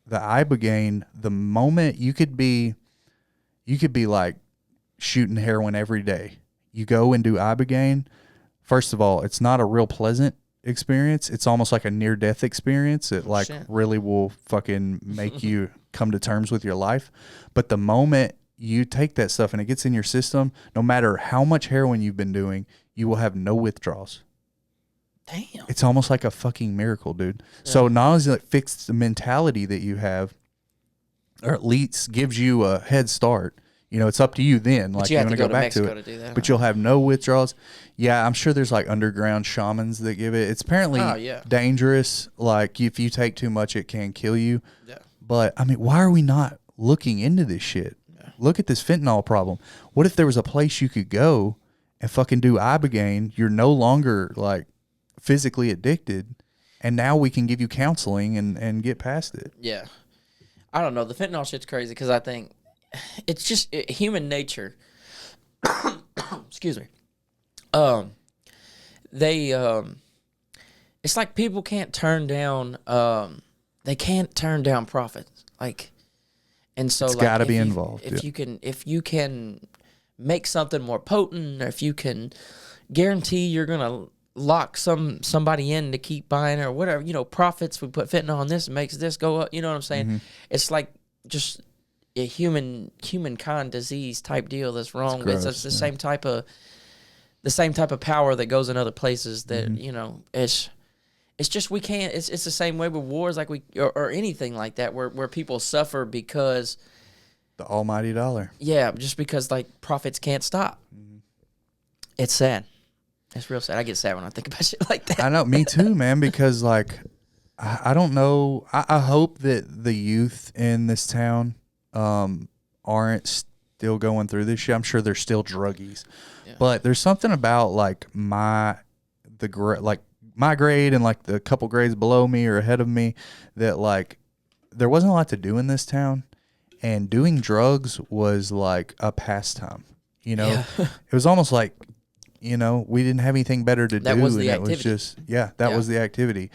the ibogaine. The moment you could be like shooting heroin every day. You go and do ibogaine. First of all, it's not a real pleasant experience. It's almost like a near-death experience. It like really will fucking make you come to terms with your life. But the moment you take that stuff and it gets in your system, no matter how much heroin you've been doing, you will have no withdrawals. Damn. It's almost like a fucking miracle, dude. Yeah. So not only does it fix the mentality that you have, or at least gives you a head start. You know, it's up to you then. Like, you want to go back Mexico to it. To do that, but you'll have no withdrawals. Yeah, I'm sure there's like underground shamans that give it. It's apparently dangerous. Like, if you take too much, it can kill you. Yeah. But, I mean, why are we not looking into this shit? Yeah. Look at this fentanyl problem. What if there was a place you could go and fucking do ibogaine? You're no longer, like, physically addicted. And now we can give you counseling and get past it. Yeah. I don't know. The fentanyl shit's crazy because I think it's just human nature. Excuse me. It's like people can't turn down. They can't turn down profits. Like, and so it's like, got to be involved. If you can make something more potent, or if you can guarantee you're gonna lock somebody in to keep buying or whatever, you know, profits. We put fentanyl on this, it makes this go up. You know what I'm saying? Mm-hmm. It's like just a humankind disease type deal that's wrong. It's the same type of power that goes in other places that, you know, it's just we can't. It's the same way with wars, like or anything like that, where people suffer because the almighty dollar. Yeah, just because like profits can't stop. Mm-hmm. It's sad. It's real sad. I get sad when I think about shit like that. I know, me too, man. Because like, I don't know. I hope that the youth in this town aren't still going through this shit. I'm sure they're still druggies, but there's something about like my grade and like the couple grades below me or ahead of me that like there wasn't a lot to do in this town, and doing drugs was like a pastime. You know, it was almost like, you know, we didn't have anything better to do. That was the and activity. It was just, that was the activity.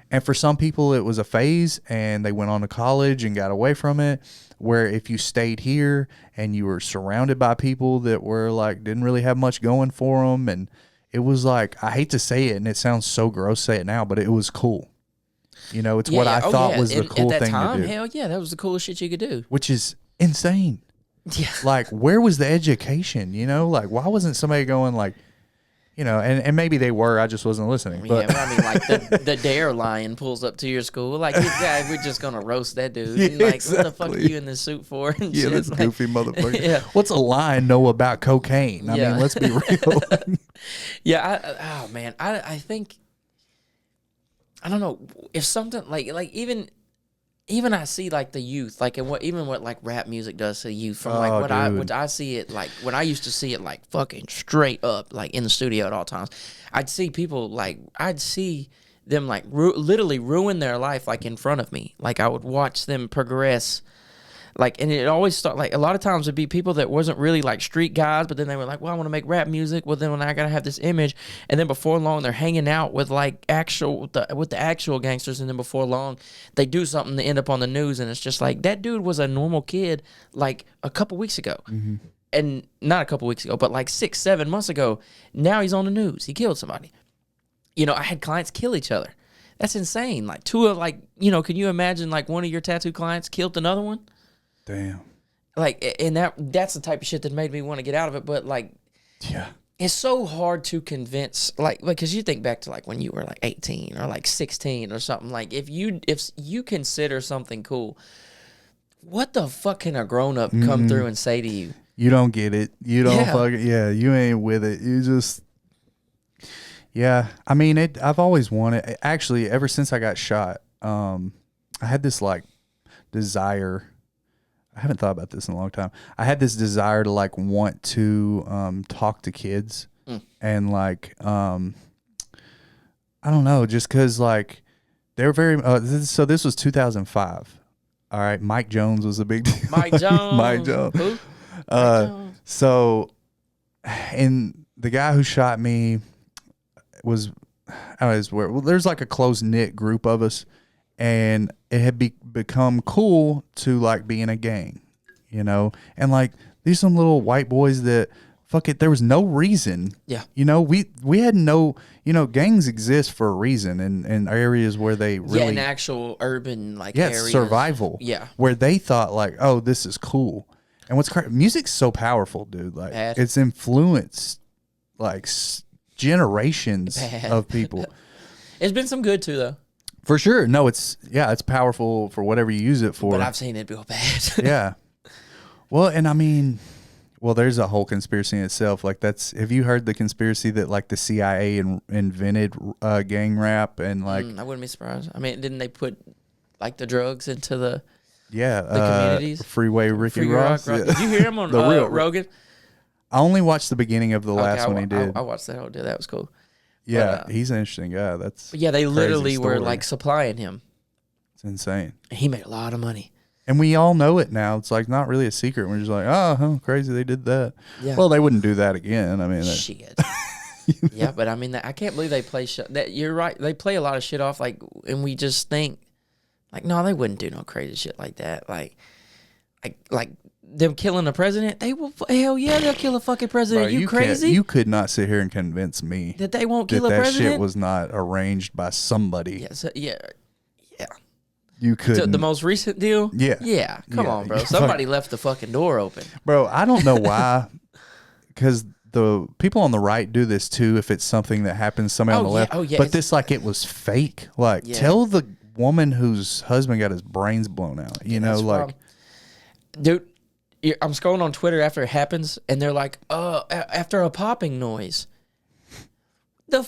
And for some people, it was a phase, and they went on to college and got away from it. Where if you stayed here and you were surrounded by people that were like, didn't really have much going for them, and it was like, I hate to say it, and it sounds so gross, say it now, but it was cool. You know, it's what I thought was the cool at that thing time, to do. hell yeah, that was the coolest shit you could do. Which is insane. Yeah. Like, where was the education? You know, like, why wasn't somebody going like, you know, and maybe they were, I just wasn't listening. But, yeah, but I mean, like the dare lion pulls up to your school, like, yeah, we're just gonna roast that dude. Yeah, And like, exactly. what the fuck are you in this suit for? And yeah, shit. this Like, goofy motherfucker. Yeah. What's a lion know about cocaine? I Yeah. mean, let's be real. Yeah, oh man, I think, I don't know if something like even I see like the youth, like, and what like rap music does to youth from like what I see it like when I used to see it like fucking straight up like in the studio at all times. I'd see people like I'd see them like literally ruin their life like in front of me. Like I would watch them progress. Like, and it always start like a lot of times it'd be people that wasn't really like street guys, but then they were like, well, I want to make rap music. Well, then when I gotta have this image, and then before long they're hanging out with like with the actual gangsters, and then before long they do something to end up on the news, and it's just like that dude was a normal kid like a couple weeks ago, and not a couple weeks ago, but like 6-7 months ago. Now he's on the news. He killed somebody. You know, I had clients kill each other. That's insane. Like two of like, you know, can you imagine like one of your tattoo clients killed another one? Damn. Like, and that's the type of shit that made me want to get out of it. But like, Yeah. it's so hard to convince, like, because you think back to like when you were like 18 or like 16 or something. Like, if you consider something cool, what the fuck can a grown up come through and say to you? You don't get it. You don't fucking, you ain't with it. You just, I mean, I've always wanted, actually, ever since I got shot, I had this like desire. I haven't thought about this in a long time. I had this desire to like want to talk to kids and like, I don't know, just cause like they're very, so this was 2005. All right. Mike Jones was a big deal. Mike Jones. Mike Jones. Who? Mike Jones. So, and the guy who shot me was, there's like a close knit group of us, and it had become cool to like be in a gang, you know, and like these some little white boys that fuck it. There was no reason. Yeah. You know, we had no, you know, gangs exist for a reason in areas where they really. In actual urban like areas. Survival. Yeah. Where they thought like, oh, this is cool. And what's crazy, music's so powerful, dude. Like it's influenced like generations of people. It's been some good too, though. For sure. No, it's powerful for whatever you use it for. But I've seen it go bad. Yeah. Well, and I mean, there's a whole conspiracy in itself. Like have you heard the conspiracy that like the CIA invented gang rap and like. I wouldn't be surprised. I mean, didn't they put like the drugs into the communities? Freeway Ricky Ross. Yeah. Did you hear him on Rogan? I only watched the beginning of the last one he did. I watched that whole deal. That was cool. Yeah, but, he's an interesting guy. they literally were like supplying him. It's insane. And he made a lot of money. And we all know it now. It's like not really a secret. We're just like, oh, crazy they did that. Yeah. Well, they wouldn't do that again. I mean, shit. Yeah, but I mean, I can't believe they play shit. That you're right. They play a lot of shit off, like, and we just think, like, no, they wouldn't do no crazy shit like that. Like them killing the president. They will. Hell yeah, they'll kill a fucking president. Bro, you crazy? You could not sit here and convince me that they won't kill a president. That shit was not arranged by somebody. Yeah. You couldn't. The most recent deal? Yeah. Come on, bro. Somebody left the fucking door open. Bro, I don't know why. Because the people on the right do this too if it's something that happens somebody on the left. But this, like, it was fake. Like, tell the woman whose husband got his brains blown out. You know, like. Dude, I'm scrolling on Twitter after it happens, and they're like, after a popping noise.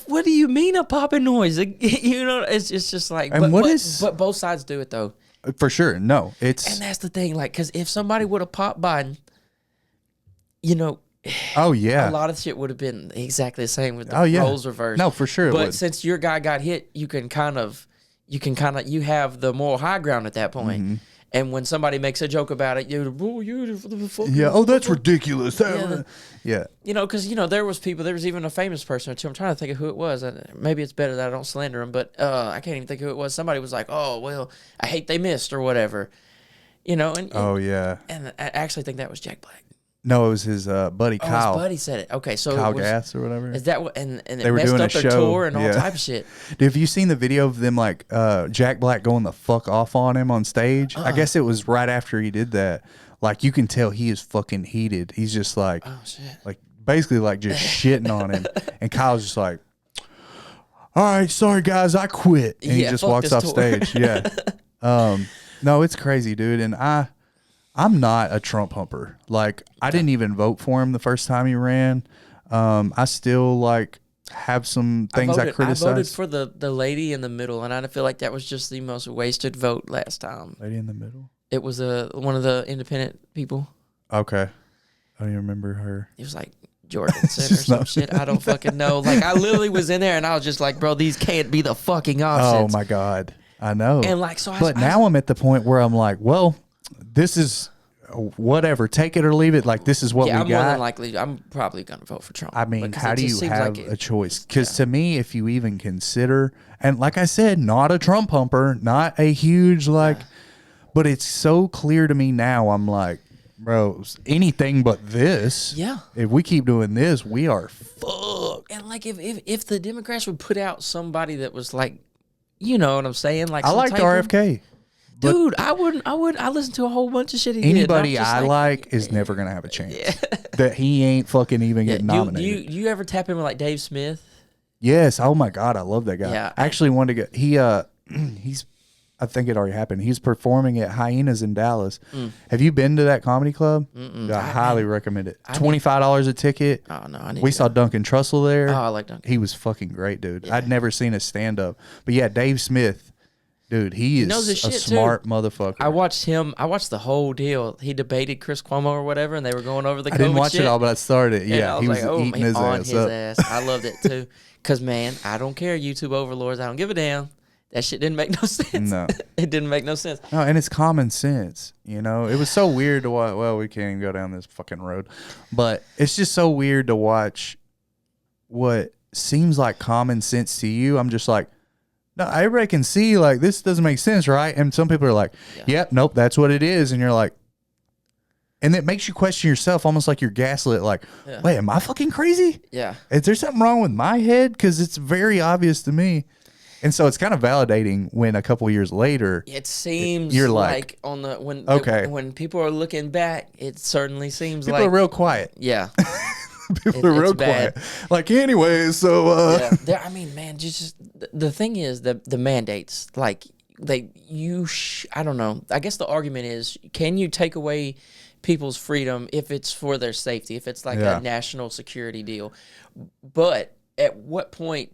What do you mean a popping noise? You know, it's just like, and but both sides do it though. For sure, no, and that's the thing, like, because if somebody would have popped Biden, you know, a lot of shit would have been exactly the same with the roles reversed. No, for sure. But since your guy got hit, you have the moral high ground at that point. Mm-hmm. And when somebody makes a joke about it, that's ridiculous. Yeah. You know, because, you know, there was even a famous person or two. I'm trying to think of who it was. Maybe it's better that I don't slander him, but I can't even think who it was. Somebody was like, oh, well, I hate they missed or whatever. You know, and and I actually think that was Jack Black. No, it was his buddy Kyle. His buddy said it. Okay, so Kyle Gass or whatever. Is that what? And they it were messed doing up a their show. tour and all type of shit. Dude, have you seen the video of them like Jack Black going the fuck off on him on stage? I guess it was right after he did that. Like you can tell he is fucking heated. He's just like, oh shit, like basically like just shitting on him. And Kyle's just like, all right, sorry guys, I quit. And he just walks off stage. Yeah. No, it's crazy, dude. And I'm not a Trump humper. Like I didn't even vote for him the first time he ran. I still like have some things I criticize. I voted for the lady in the middle, and I feel like that was just the most wasted vote last time. Lady in the middle? It was one of the independent people. Okay. I don't even remember her. It was like Jorgensen or some shit. I don't fucking know. Like I literally was in there and I was just like, bro, these can't be the fucking options. Oh my God. I know. And like, so but now I'm at the point where I'm like, well, this is whatever. Take it or leave it. Like this is what we got. More than likely, I'm probably going to vote for Trump. I mean, how do you have a choice? Because to me, if you even consider, and like I said, not a Trump humper, not a huge like, but it's so clear to me now. I'm like, bro, anything but this. Yeah. If we keep doing this, we are fucked. And like, if the Democrats would put out somebody that was like, you know what I'm saying? Like, I liked RFK. Dude, I wouldn't. I listened to a whole bunch of shit he anybody did. I like is never gonna have a chance. That he ain't fucking even getting nominated. You ever tap in with like Dave Smith? Yes. Oh my God, I love that guy. Yeah. I actually wanted to get he's. I think it already happened. He's performing at Hyenas in Dallas. Have you been to that comedy club? I highly recommend it. $25 a ticket. Oh no, we saw Duncan Trussell there. Oh, I like Duncan. He was fucking great, dude. Yeah. I'd never seen a stand up, but yeah, Dave Smith, dude, he is a smart motherfucker. I watched him. I watched the whole deal. He debated Chris Cuomo or whatever, and they were going over the. I didn't watch shit. it all, but I started. And yeah, he was like, eating his ass. I loved it too. Cause man, I don't care, YouTube overlords. I don't give a damn. That shit didn't make no sense. No. It didn't make no sense. No, and it's common sense. You know, it was so weird to watch. Well, we can't even go down this fucking road. But it's just so weird to watch what seems like common sense to you. I'm just like, no, everybody can see, like, this doesn't make sense, right? And some people are like, yep, nope, that's what it is. And you're like, and it makes you question yourself, almost like you're gaslit. Like, wait, am I fucking crazy? Yeah. Is there something wrong with my head? Because it's very obvious to me. And so it's kind of validating when a couple years later, it seems you're like on the when people are looking back, it certainly seems people are real quiet. Yeah, people are real quiet. Like, anyways, so I mean, man, just the thing is the mandates, like I don't know. I guess the argument is, can you take away people's freedom if it's for their safety, if it's like a national security deal? But at what point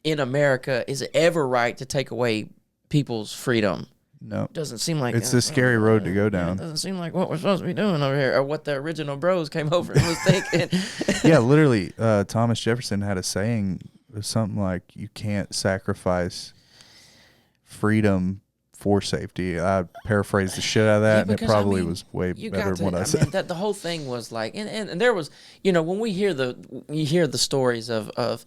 in America is it ever right to take away people's freedom? No. Doesn't seem like it's a scary road to go down. It doesn't seem like what we're supposed to be doing over here, or what the original bros came over and was thinking. Yeah, literally, Thomas Jefferson had a saying, something like, you can't sacrifice freedom for safety. I paraphrased the shit out of that, and it probably was way better than what I said. That the whole thing was like, and there was, you know, when you hear the stories of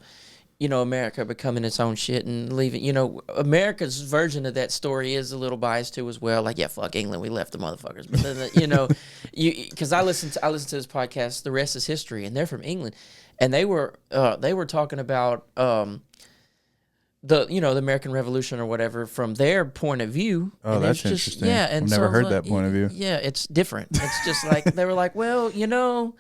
you know, America becoming its own shit and leaving, you know, America's version of that story is a little biased too as well. Like, yeah, fuck England, we left the motherfuckers. But then, you know, because I listened to this podcast, The Rest is History, and they're from England, and they were talking about the American Revolution or whatever from their point of view. Oh, and that's interesting. Yeah, and I've never heard that point of view. Yeah, it's different. It's just like they were like, well, you know,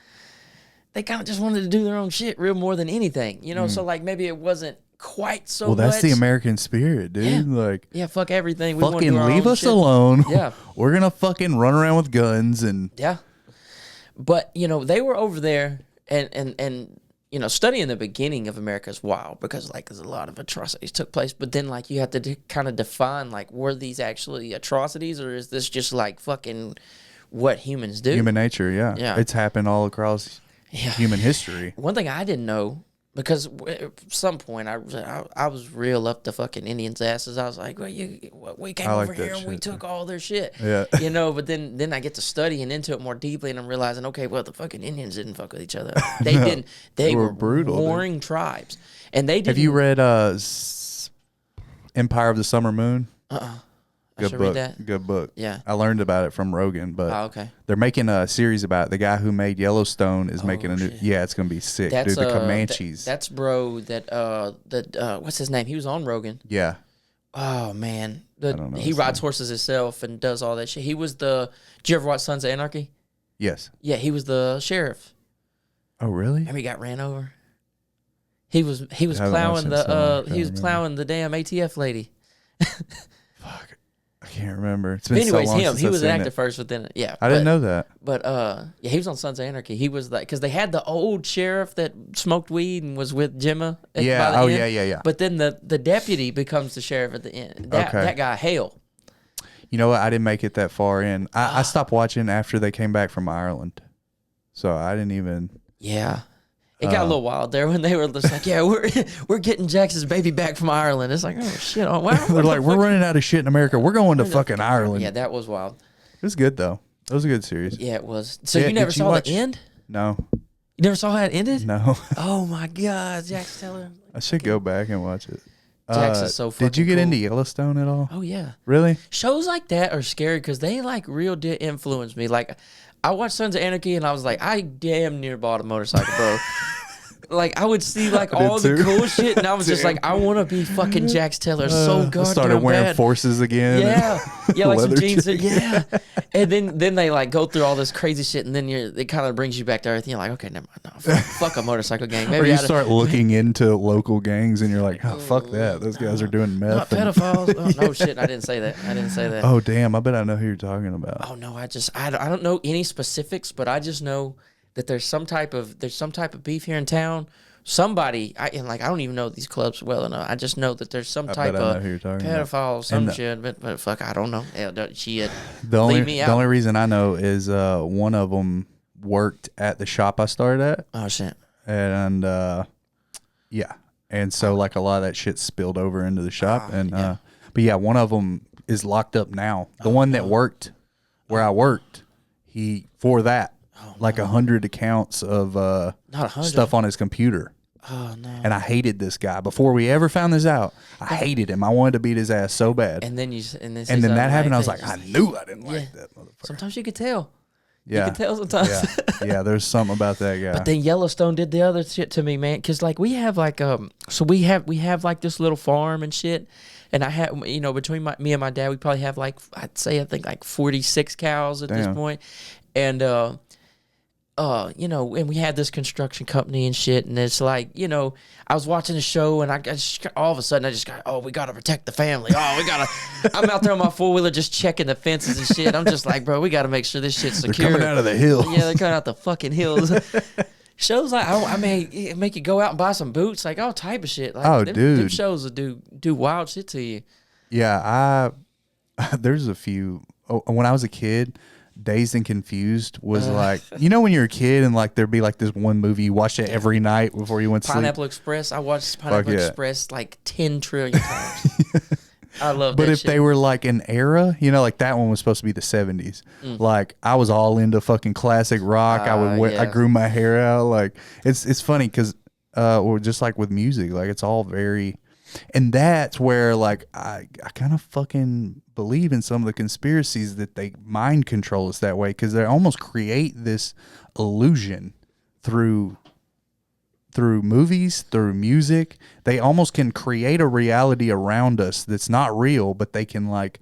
they kind of just wanted to do their own shit real more than anything, you know. So like maybe it wasn't quite so. Well, that's much. the American spirit, dude. Yeah. Like, fuck everything. We fucking leave us alone. Yeah, we're gonna fucking run around with guns and But you know, they were over there and you know, studying the beginning of America is wild because like there's a lot of atrocities took place. But then like you have to kind of define like, were these actually atrocities or is this just like fucking what humans do? Human nature, yeah. It's happened all across human history. One thing I didn't know, because at some point I was real up the fucking Indians' asses. I was like, well, we came over here and we took all their shit. Yeah. You know, but then I get to studying into it more deeply and I'm realizing, okay, well, the fucking Indians didn't fuck with each other. They didn't. They were brutal, warring tribes. And they didn't. Have you read Empire of the Summer Moon? I should read that. Good book. Yeah. I learned about it from Rogan, but Okay. they're making a series about it. The guy who made Yellowstone is making a new. Shit. Yeah, it's gonna be sick, That's dude. The Comanches. that's bro. What's his name? He was on Rogan. Yeah. Oh man, I don't know he his rides name. horses himself and does all that shit. He was Did you ever watch Sons of Anarchy? Yes. Yeah, he was the sheriff. Oh really? Remember he got ran over. He was I haven't plowing watched it, so I he was can't plowing the damn ATF lady. Fuck. I can't remember. It's been But anyways, so long him. since He I've was seen an actor it. first within it. Yeah. I didn't know that. But yeah, he was on Sons of Anarchy. He was like, because they had the old sheriff that smoked weed and was with Gemma. Yeah. By the Oh end. yeah. But then the deputy becomes the sheriff at the end. That guy, Hale. You know what? I didn't make it that far in. I stopped watching after they came back from Ireland, so I didn't even. Yeah. It got a little wild there when they were just like, yeah, we're getting Jackson's baby back from Ireland. It's like, oh shit! Oh, wow. They're like, we're running out of shit in America. We're going to fucking Ireland. Yeah, that was wild. It was good though. It was a good series. Yeah, it was. So Yeah, you never did you saw watch- the end? No, You never saw how it ended? no. Oh my God, Jax Teller. I should go back and watch it. Jax is so fucking Did you get cool. into Yellowstone at all? Oh yeah. Really? Shows like that are scary because they like real did influence me. Like I watched Sons of Anarchy and I was like, I damn near bought a motorcycle, bro. Like I would see like I did all the too. cool shit and I was just like, I want to be fucking Jax Teller so I goddamn started wearing bad. forces again. Yeah, yeah, like some Leather jeans. jacket. Yeah, and then they like go through all this crazy shit, and then it kind of brings you back to earth. And you're like, okay, never mind. No, fuck a motorcycle gang. Or Maybe you I'd- start looking into local gangs and you're like, oh, fuck that. Those guys are doing not meth. and- pedophiles. Oh, no shit, I didn't say that. I didn't say that. Oh, damn. I bet I know who you're talking about. Oh no, I don't know any specifics, but I just know that there's some type of beef here in town. Somebody, I don't even know these clubs well enough. I just know that there's some type bet I know of who you're talking about. pedophile, some And shit. But fuck, I don't know. Yeah, she The only, leave me the out. only reason I know is one of them worked at the shop I started at. Oh shit. And yeah. And so like a lot of that shit spilled over into the shop. yeah. But yeah, one of them is locked up now. The one that worked where I worked, for that, like 100 accounts of Not 100. stuff on his computer. Oh no. And I hated this guy. Before we ever found this out, I hated him. I wanted to beat his ass so bad. And then And then that happened. I was like, I knew I didn't like that motherfucker. sometimes you could tell. Yeah. You could tell sometimes. Yeah, there's something about that guy. But then Yellowstone did the other shit to me, man. Because like we have like so we have like this little farm and shit. And I have, between me and my dad, we probably have like I think like 46 cows at this point. And and we had this construction company and shit, and it's like, I was watching a show, and I just, all of a sudden I just got, we gotta protect the family. I'm out there on my 4-wheeler just checking the fences and shit. I'm just like, bro, we gotta make sure this shit's secure. They're coming out of the hills. Yeah, they're coming out the fucking hills. Shows like I mean, make you go out and buy some boots, like all type of shit. Like, them dude, shows will do wild shit to you. Yeah, there's a few. When I was a kid, Dazed and Confused was like, when you're a kid and like there'd be like this one movie you watched it every night before you went to Pineapple sleep. Express. I watched Pineapple Express like 10 trillion times. I love that. But if shit. they were like an era, like that one was supposed to be the 70s. Like I was all into fucking classic rock. I grew my hair out. Like it's funny because or just like with music, like it's all very. And that's where, like, I kind of fucking believe in some of the conspiracies that they mind control us that way, because they almost create this illusion through movies, through music. They almost can create a reality around us that's not real, but they can, like,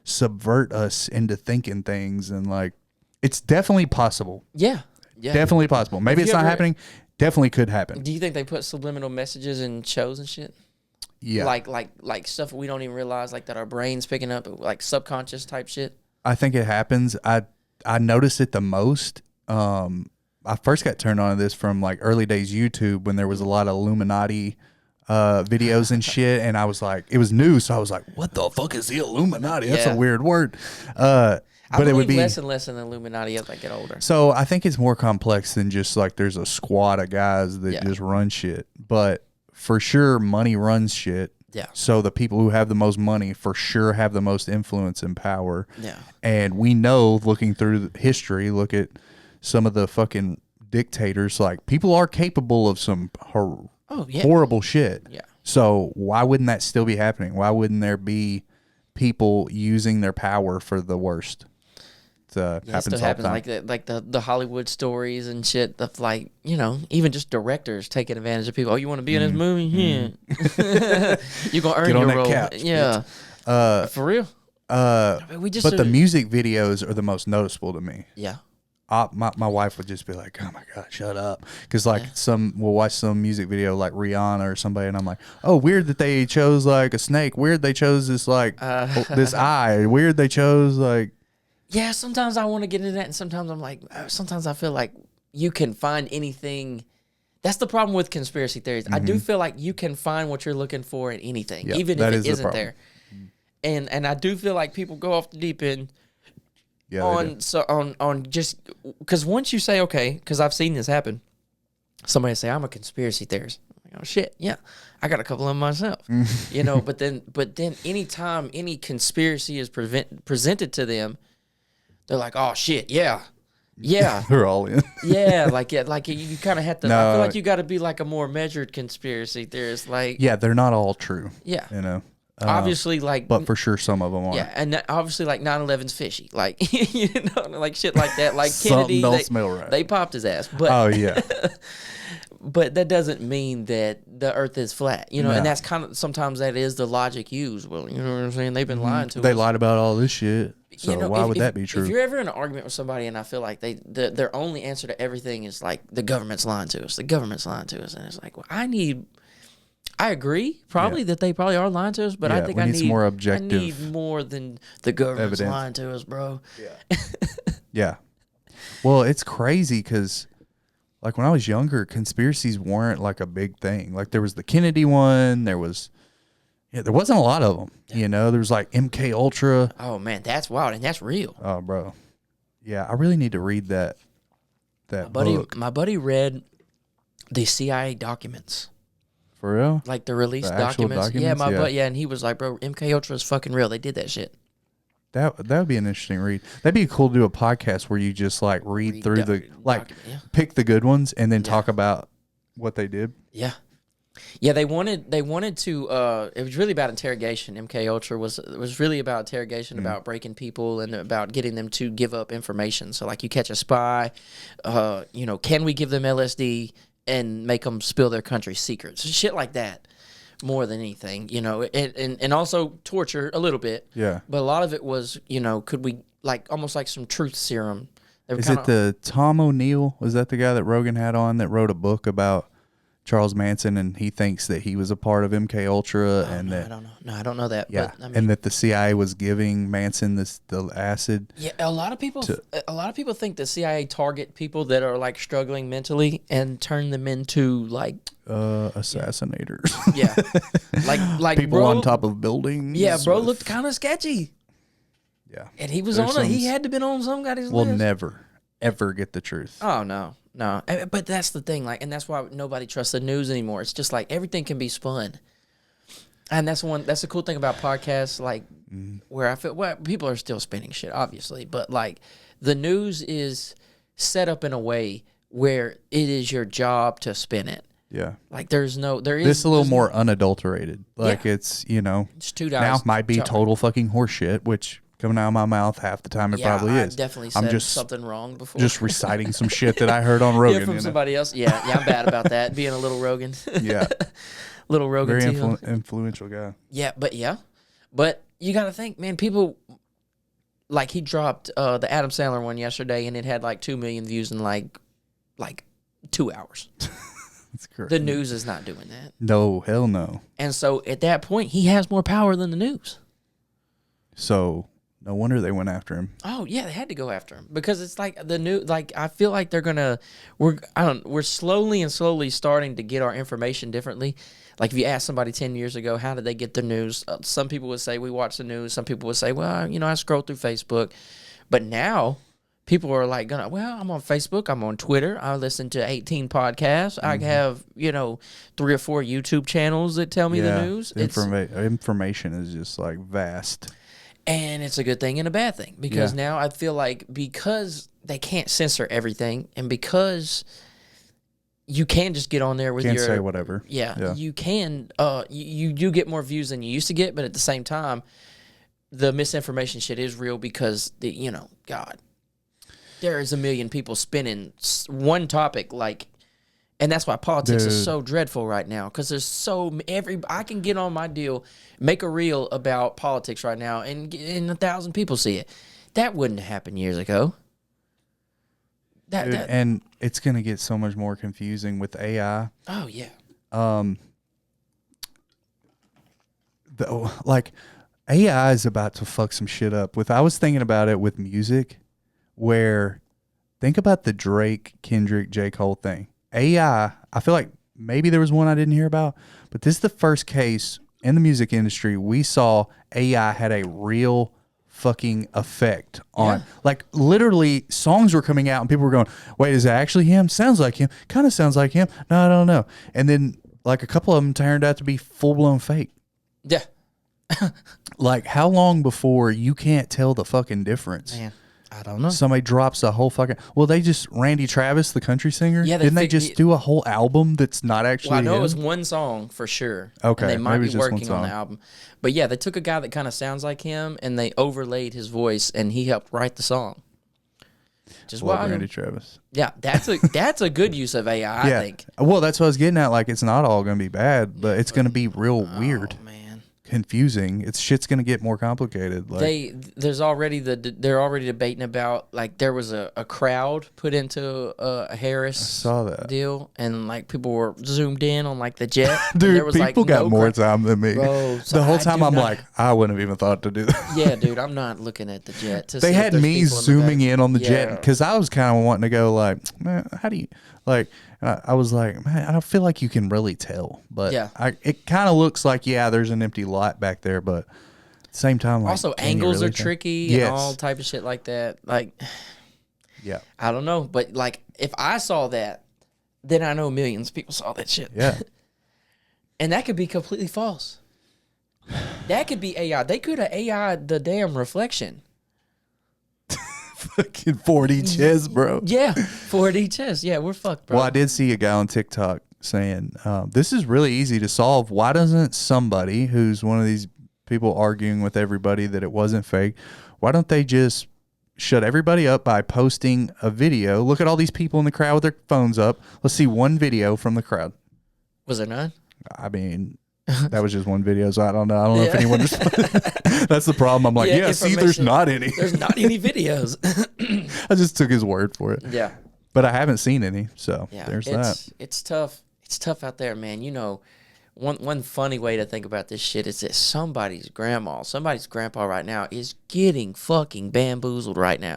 subvert us into thinking things. And, like, it's definitely possible. Yeah. Definitely possible. Maybe it's not happening. Definitely could happen. Do you think they put subliminal messages in shows and shit? Yeah. Like stuff we don't even realize, like that our brain's picking up, like subconscious type shit. I think it happens. I notice it the most. I first got turned on to this from like early days YouTube when there was a lot of Illuminati videos and shit, and I was like, it was new, so I was like, what the fuck is the Illuminati? That's a weird word. But it would be less and less in the Illuminati as I get older. So I think it's more complex than just like there's a squad of guys that just run shit. But for sure, money runs shit. Yeah. So the people who have the most money for sure have the most influence and power. Yeah. And we know, looking through history, look at some of the fucking dictators, like people are capable of some horrible shit. Yeah. So why wouldn't that still be happening? Why wouldn't there be people using their power for the worst. It still happens like that, like the Hollywood stories and shit of like, you know, even just directors taking advantage of people. Oh, you want to be in this movie? Yeah. You're gonna earn your role. Couch, yeah. For real. But the music videos are the most noticeable to me. Yeah. My wife would just be like, "Oh my god, shut up!" Because like we'll watch some music video like Rihanna or somebody, and I'm like, "Oh, weird that they chose like a snake. Weird they chose this like this eye. Weird they chose like." Yeah, sometimes I want to get into that, and sometimes I'm like, sometimes I feel like you can find anything. That's the problem with conspiracy theories. Mm-hmm. I do feel like you can find what you're looking for in anything, even if it isn't there. And I do feel like people go off the deep end. Yeah, on just because once you say okay, because I've seen this happen, somebody say I'm a conspiracy theorist. I'm like, oh shit, yeah, I got a couple of them myself, you know. But then anytime any conspiracy is presented to them, they're like, oh shit, yeah, they're all in. like you kind of have to. I feel like you got to be like a more measured conspiracy theorist, like they're not all true. Yeah, you know. Obviously, like, but for sure, some of them are. Yeah, and obviously, like 9/11's fishy, like you know, like shit like that. Like Kennedy, don't smell right. They popped his ass. But oh yeah, but that doesn't mean that the Earth is flat, you know. And that's kind of sometimes that is the logic used. Well, you know what I'm saying? They've been lying to us. They lied about all this shit. So you know, why would that be true? If you're ever in an argument with somebody, and I feel like their only answer to everything is like the government's lying to us. The government's lying to us, and it's like, well, I agree, probably that they probably are lying to us, but I think I need more objective. I need more than the government's evidence. Lying to us, bro. Yeah, yeah. Well, it's crazy because, like, when I was younger, conspiracies weren't like a big thing. Like, there was the Kennedy one. There wasn't a lot of them. Yeah. You know, there was like MK Ultra. Oh man, that's wild and that's real. Oh, bro. Yeah, I really need to read that. Book. My buddy read the CIA documents. For real? Like the release documents. Yeah, and he was like, bro, MK Ultra is fucking real. They did that shit. That would be an interesting read. That'd be cool to do a podcast where you just like read through pick the good ones and then talk about what they did. Yeah. Yeah, they wanted to it was really about interrogation. MK Ultra was really about interrogation, about breaking people and about getting them to give up information. So like you catch a spy, you know, can we give them LSD and make them spill their country's secrets? Shit like that, more than anything, you know, and also torture a little bit. Yeah. But a lot of it was, you know, could we, like, almost like some truth serum. Is it the Tom O'Neill? Was that the guy that Rogan had on that wrote a book about Charles Manson, and he thinks that he was a part of MK Ultra, and that I don't know that. Yeah, but, I mean, and that the CIA was giving Manson the acid. Yeah, a lot of people think the CIA target people that are like struggling mentally and turn them into like assassinators. Yeah, like people bro, on top of buildings. Yeah, bro looked kind of sketchy. Yeah, and he was he had to been on some guy's list. We'll never ever get the truth. Oh no. But that's the thing, like, and that's why nobody trusts the news anymore. It's just like everything can be spun, and that's the cool thing about podcasts, like where I feel people are still spinning shit, obviously, but like the news is set up in a way where it is your job to spin it. Yeah, like there is this a little more unadulterated. Like it's it's 2 guys. Now it might be total fucking horseshit, which. Coming out of my mouth half the time it probably is. I definitely said something wrong before. Just reciting some shit that I heard on Rogan. From somebody else. Yeah, I'm bad about that. Being a little Rogan. Yeah. Little Rogan. Very influential guy. Yeah, but you got to think, man, people, like he dropped the Adam Sandler one yesterday and it had like 2 million views in like 2 hours. That's correct. The news is not doing that. No, hell no. And so at that point, he has more power than the news. So... no wonder they went after him. Oh yeah, they had to go after him because it's like the new. Like I feel like we're slowly starting to get our information differently. Like if you ask somebody 10 years ago, how did they get their news? Some people would say we watch the news. Some people would say, well, you know, I scroll through Facebook. But now people are like, I'm on Facebook, I'm on Twitter, I listen to 18 podcasts, I have 3 or 4 YouTube channels that tell me the news. Information is just like vast. And it's a good thing and a bad thing because now I feel like because they can't censor everything and because you can just get on there with can't say whatever. Yeah, you can. You get more views than you used to get, but at the same time, the misinformation shit is real because God, there is a million people spinning one topic and that's why politics is so dreadful right now, because there's I can get on my deal, make a reel about politics right now, and 1,000 people see it. That wouldn't happen years ago. And it's gonna get so much more confusing with AI. Oh yeah. AI is about to fuck some shit up. I was thinking about it with music, where think about the Drake, Kendrick, J. Cole thing. AI, I feel like maybe there was one I didn't hear about, but this is the first case in the music industry we saw AI had a real fucking effect on. Like, literally songs were coming out and people were going, wait, is that actually him? Sounds like him. Kind of sounds like him. No, I don't know. And then like a couple of them turned out to be full-blown fake. Yeah. Like, how long before you can't tell the fucking difference? Man, I don't know. Somebody drops a whole fucking... Well, they just... Randy Travis, the country singer? Yeah, didn't they just do a whole album that's not actually Well, I know him? it was one song for sure. Okay, And they might maybe be just one working on the song. album. But yeah, they took a guy that kind of sounds like him and they overlaid his voice and he helped write the song. Just Love Randy Travis. Yeah, that's a good use of AI, I think. Well, that's what I was getting at. Like, it's not all going to be bad, but it's going to be real weird. Oh, man. Confusing. Shit's going to get more complicated. Like, they're already debating about, like, there was a crowd put into a Harris saw that deal, and like people were zoomed in on like the jet. dude, there was, people like, got no more time than me. Bro, so the whole I time do I'm not- like, I wouldn't have even thought to do that. Yeah, dude, I'm not looking at the jet. To They see if had there's me people the zooming back. in on the Yeah. jet because I was kind of wanting to go like, man, how do you like? I was like, man, I don't feel like you can really tell, but Yeah. it kind of looks like there's an empty lot back there, but at the same time, like, Also, can you angles really are tell? tricky Yes. and all type of shit like that. Like, Yeah, I don't know, but like if I saw that, then I know millions of people saw that shit. yeah. And that could be completely false. That could be AI. They could have AI the damn reflection. Fucking 40 chess, bro. Yeah, 4D chess. Yeah, we're fucked, bro. Well, I did see a guy on TikTok saying, this is really easy to solve. Why doesn't somebody who's one of these people arguing with everybody that it wasn't fake, why don't they just shut everybody up by posting a video? Look at all these people in the crowd with their phones up. Let's see one video from the crowd. Was there none? I mean, that was just one video, so I don't know. I don't know if anyone responded. That's the problem. I'm like, Yeah, see, there's information. not any. There's not any videos. I just took his word for it. Yeah. But I haven't seen any, so Yeah, there's that. It's tough. It's tough out there, man. You know, one funny way to think about this shit is that somebody's grandpa right now is getting fucking bamboozled right now.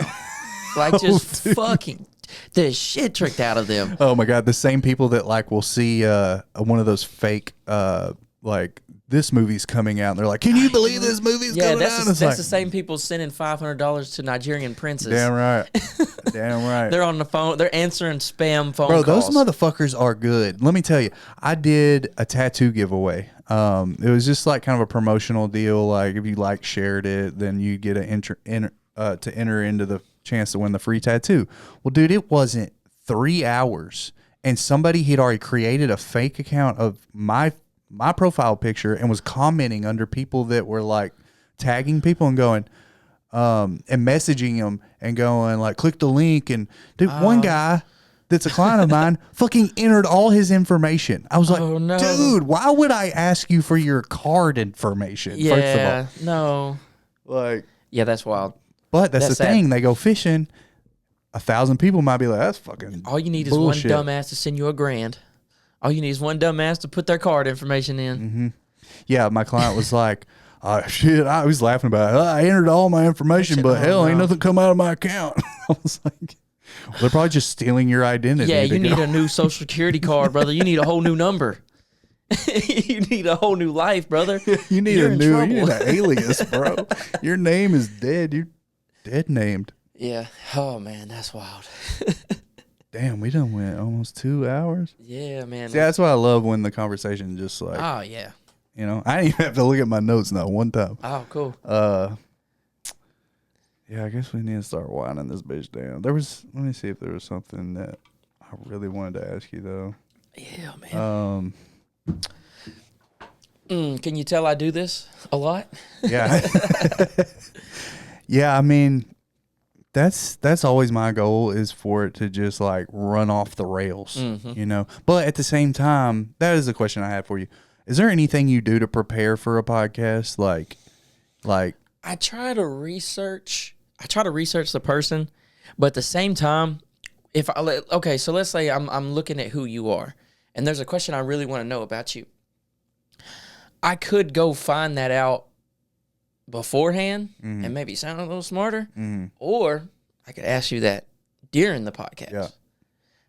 Like, just fucking the shit tricked out of them. Oh my God, the same people that like will see one of those fake like this movie's coming out and they're like, can you believe this movie's coming out? That's the same people sending $500 to Nigerian princes. Damn right. Damn right. They're on the phone. They're answering spam phone Bro, calls. those motherfuckers are good. Let me tell you, I did a tattoo giveaway. It was just like kind of a promotional deal. Like if you like shared it, then you get to enter into the chance to win the free tattoo. Well, dude, it wasn't 3 hours, and somebody had already created a fake account of my profile picture and was commenting under people that were like tagging people and going and messaging them and going like, click the link. And dude, one guy that's a client of mine fucking entered all his information. I was like, Oh, no. dude, why would I ask you for your card information? First Yeah, of no. all, like, Yeah, that's wild. but that's the sad. thing. They go fishing. 1,000 people might be like, that's fucking All you need is bullshit. one dumbass to send you $1,000. All you need is one dumbass to put their card information in. Mm-hmm. Yeah, my client was like, shit, I was laughing about it. I entered all my information, but hell, ain't nothing come out of my account. I was like, well, they're probably just stealing your identity. Yeah, to you get need all- a new social security card, brother. You need a whole new number. You need a whole new life, brother. You need You're a in new, trouble. you need an alias, bro. Your name is dead. You're dead named. Yeah. Oh, man, that's wild. Damn, we done went almost 2 hours. Yeah, man. See, that's why I love when the conversation just like, Oh, yeah. you know, I didn't even have to look at my notes not one time. Oh, cool. Yeah, I guess we need to start winding this bitch down. Let me see if there was something that I really wanted to ask you though. Yeah, man. Can you tell I do this a lot? Yeah. Yeah, I mean, that's always my goal, is for it to just like run off the rails, you know. But at the same time, that is the question I have for you. Is there anything you do to prepare for a podcast? Like I try to research the person, but at the same time, so let's say I'm looking at who you are, and there's a question I really want to know about you. I could go find that out beforehand and maybe sound a little smarter, or I could ask you that during the podcast. Yeah.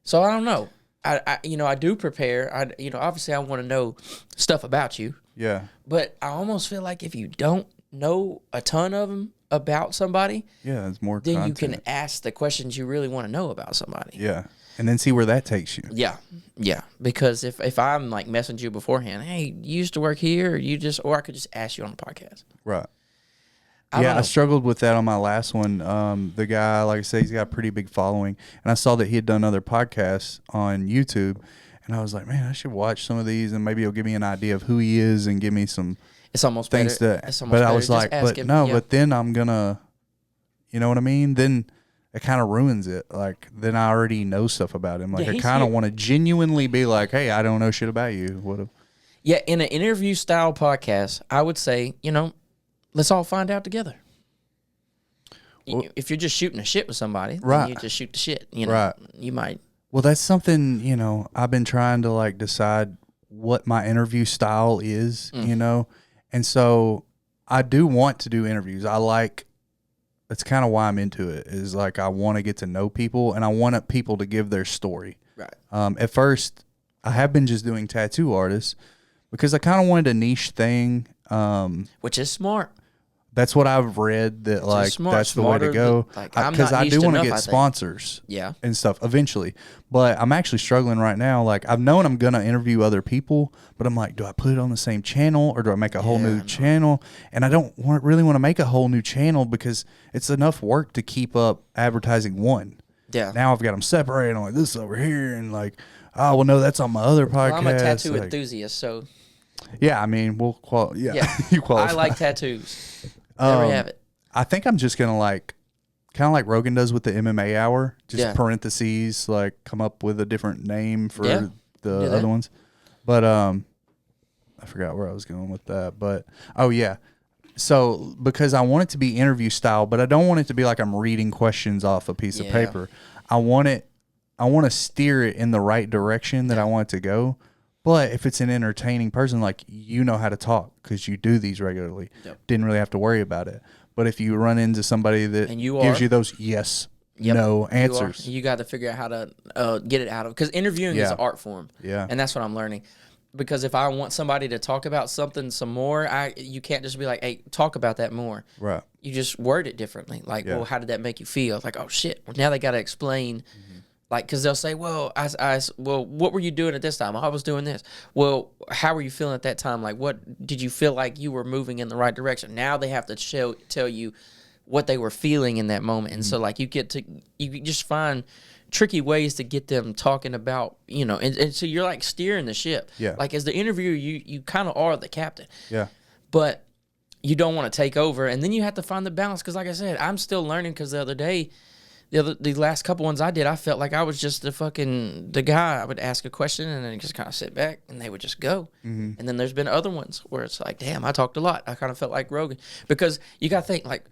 So I don't know. I do prepare. Obviously I want to know stuff about you. Yeah. But I almost feel like if you don't know a ton of them about somebody, Yeah, it's more then content. you can ask the questions you really want to know about somebody. Yeah. And then see where that takes you. Yeah. Yeah. Because if I'm like messaging you beforehand, hey, you used to work here, or I could just ask you on the podcast. Right. I I struggled with that on my last one. The guy, like I say, he's got a pretty big following, and I saw that he had done other podcasts on YouTube, and I was like, man, I should watch some of these, and maybe he'll give me an idea of who he is and give me some It's almost things better. but I was like, but no, yeah. but then I'm gonna, you know what I mean? Then it kind of ruins it. Like, then I already know stuff about him. Like, Yeah, I he's kind of here. want to genuinely be like, hey, I don't know shit about you. What? Yeah, in an interview style podcast, I would say, let's all find out together. If you're just shooting the shit with somebody, then Right. you just shoot the shit. Right. You might. Well, that's something, I've been trying to like decide what my interview style is, and so I do want to do interviews. That's kind of why I'm into it, is like I want to get to know people, and I want people to give their story. Right. At first, I have been just doing tattoo artists because I kind of wanted a niche thing. Which is smart. That's what I've read, that like that's the way to go. I'm Because not I do want to niched enough, I get think. sponsors. Yeah. And stuff eventually. But I'm actually struggling right now. Like, I've known I'm going to interview other people, but I'm like, do I put it on the same channel, or do I make a whole new channel? And I don't really want to make a whole new channel because it's enough work to keep up advertising one. Yeah. Now I've got them separated. I'm like, this is over here. And like, oh, well, no, that's on my other podcast. Well, I'm a tattoo like, enthusiast, so yeah, I mean, yeah. you qualify. I like tattoos. There we have it. I think I'm just going to kind of like Rogan does with the MMA hour, just parentheses, like come up with a different name for the other ones. But I forgot where I was going with that. But, oh, yeah. So because I want it to be interview style, but I don't want it to be like I'm reading questions off a piece of paper. I want to steer it in the right direction that I want it to go. But if it's an entertaining person, like, how to talk because you do these regularly, didn't really have to worry about it. But if you run into somebody that gives you those no answers, you got to figure out how to get it out of, because interviewing is an art form. Yeah. And that's what I'm learning. Because if I want somebody to talk about something some more, you can't just be like, hey, talk about that more. Right. You just word it differently. Like, well, how did that make you feel? Like, oh, shit. Well, now they got to explain. Like, because they'll say, well, well, what were you doing at this time? I was doing this. Well, how were you feeling at that time? Like, what did you feel like you were moving in the right direction? Now they have to tell you what they were feeling in that moment. And so, like, you just find tricky ways to get them talking about, and so you're like steering the ship. Yeah. Like, as the interviewer, you kind of are the captain. Yeah. But you don't want to take over. And then you have to find the balance. Because, like I said, I'm still learning, because the other day, the last couple ones I did, I felt like I was just the guy. I would ask a question and then just kind of sit back and they would just go. And then there's been other ones where it's like, damn, I talked a lot. I kind of felt like Rogan, because you got to think, like,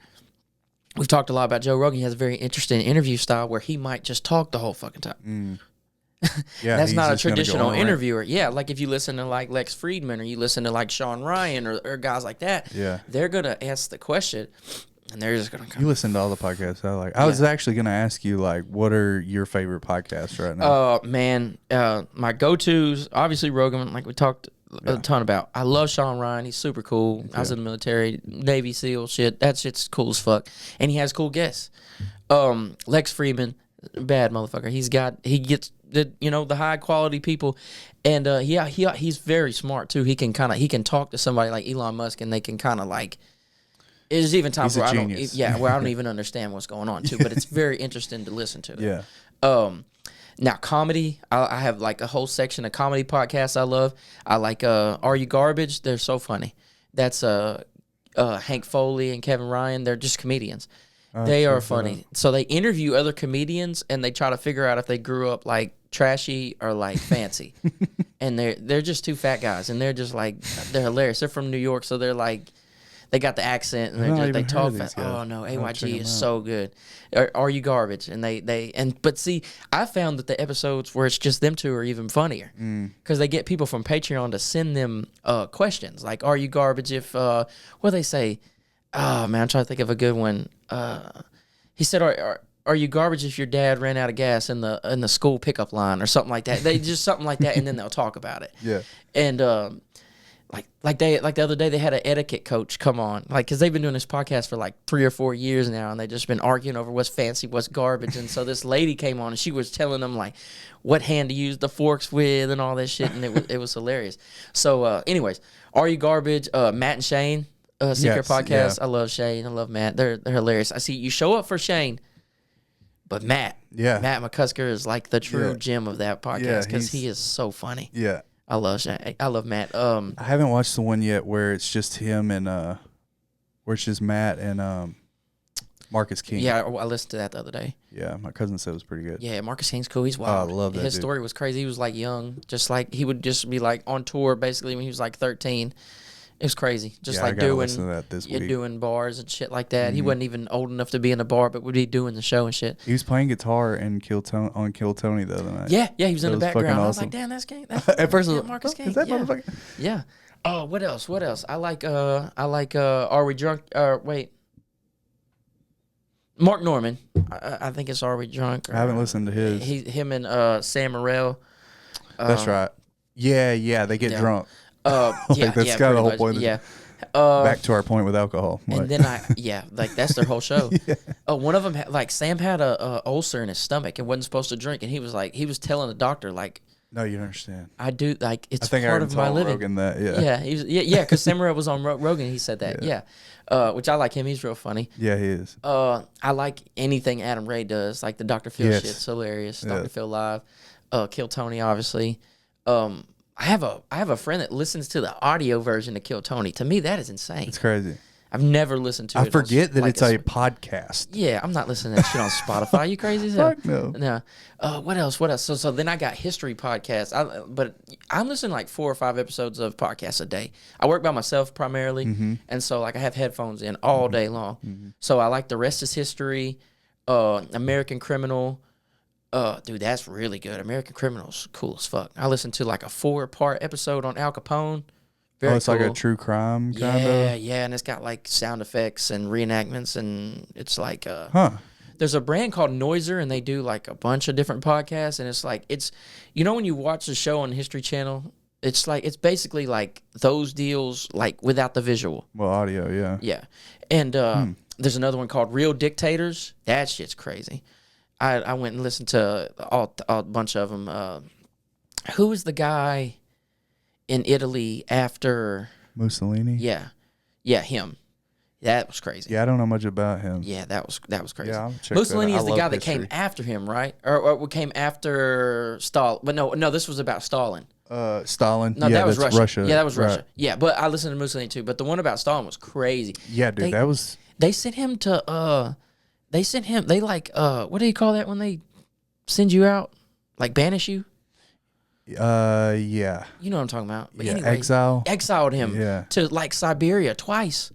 we've talked a lot about Joe Rogan. He has a very interesting interview style where he might just talk the whole fucking time. Yeah, that's not a traditional interviewer. Yeah, like if you listen to like Lex Friedman, or you listen to like Sean Ryan, or guys like that, they're going to ask the question. And they're just going to come. You listen to all the podcasts I like. I was actually going to ask you, like, what are your favorite podcasts right now? Man, my go-tos, obviously Rogan, like we talked a ton about. I love Sean Ryan. He's super cool. I was in the military, Navy SEAL shit. That shit's cool as fuck. And he has cool guests. Lex Friedman, bad motherfucker. He gets the high quality people. And he's very smart too. He can talk to somebody like Elon Musk, and they can kind of like, there's even times where I don't even understand what's going on too, but it's very interesting to listen to. Yeah. Now, comedy, I have like a whole section of comedy podcasts I love. I like Are You Garbage? They're so funny. That's Hank Foley and Kevin Ryan. They're just comedians. They are funny. So they interview other comedians and they try to figure out if they grew up like trashy or like fancy. And they're just two fat guys, and they're just like, they're hilarious. They're from New York, so they're like, they got the accent, and they talk fast. Oh no, AYG is so good. Are You Garbage? And but see, I found that the episodes where it's just them two are even funnier because they get people from Patreon to send them questions like, "Are you garbage?" If what do they say? Oh man, I'm trying to think of a good one. He said, "Are you garbage if your dad ran out of gas in the school pickup line or something like that?" They just something like that, and then they'll talk about it. Yeah, and like the other day they had an etiquette coach come on, like, because they've been doing this podcast for like 3 or 4 years now, and they just been arguing over what's fancy, what's garbage. And so this lady came on and she was telling them like what hand to use the forks with and all that shit, and it was hilarious. So anyways, Are You Garbage? Matt and Shane, Secret Podcast. Yeah. I love Shane, I love Matt. They're hilarious. I see you show up for Shane, but Matt McCusker is like the true gem of that podcast because he is so funny. Yeah. I love Shane. I love Matt. I haven't watched the one yet where it's just him and where it's just Matt and Marcus King. Yeah, I listened to that the other day. Yeah, my cousin said it was pretty good. Yeah, Marcus King's cool. He's wild. Oh, I love that. His story was crazy. He was like young, just like he would just be like on tour basically when he was like 13. It was crazy. Just like doing bars and shit like that. Mm-hmm. He wasn't even old enough to be in a bar, but would be doing the show and shit. He was playing guitar and Kill Tony the other night. Yeah, he was in the background. Awesome. I was like, damn, that's King. At first, Marcus King. Is that motherfucker? Yeah. Oh, what else? I like Are We Drunk? Wait. Mark Norman. I think it's Are We Drunk? I haven't listened to his. Him and Sam Morril. That's right. Yeah, they get drunk. That's kind of the whole point. Yeah. Back to our point with alcohol. And then like that's their whole show. One of them Sam had a ulcer in his stomach and wasn't supposed to drink, and he was telling the doctor like, no, you don't understand. I do, like, it's I think part I of my living. Rogan that, yeah. Because Sam Morril was on Rogan. He said that, which I like him. He's real funny. Yeah, he is. I like anything Adam Ray does, like the Dr. Phil shit's hilarious. Yes. Dr. Phil Live, Kill Tony, obviously. I have a friend that listens to the audio version of Kill Tony. To me, that is insane. It's crazy. I've never listened to it. I forget that it's a podcast. Yeah, I'm not listening to that shit on Spotify. You crazy as hell? Fuck no. No. What else? So then I got history podcasts. But I'm listening like 4 or 5 episodes of podcasts a day. I work by myself primarily, and so like I have headphones in all day long. So I like The Rest Is History, American Criminal. Dude, that's really good. American Criminal's cool as fuck. I listened to like a 4-part episode on Al Capone. Very it's cool. like a true crime kind of? Yeah, and it's got like sound effects and reenactments, and it's like there's a brand called Noiser, and they do like a bunch of different podcasts, and it's like when you watch the show on History Channel, it's basically like those deals like without the visual. Well, audio, yeah. Yeah. And there's another one called Real Dictators. That shit's crazy. I went and listened to a bunch of them. Who was the guy in Italy after Mussolini? Yeah, him. That was crazy. Yeah, I don't know much about him. Yeah, that was crazy. Yeah, I'll check Mussolini is the guy that history. came after him, right? Or came after Stalin. But no, this was about Stalin. Stalin. No, that was Russia. Yeah, that was Russia. Right. Yeah, but I listened to Mussolini too. But the one about Stalin was crazy. Yeah, dude, that was. They sent him to. They like. What do you call that when they send you out? Like banish you. Yeah. You know what I'm talking about. But yeah, anyway, exiled him to like Siberia twice.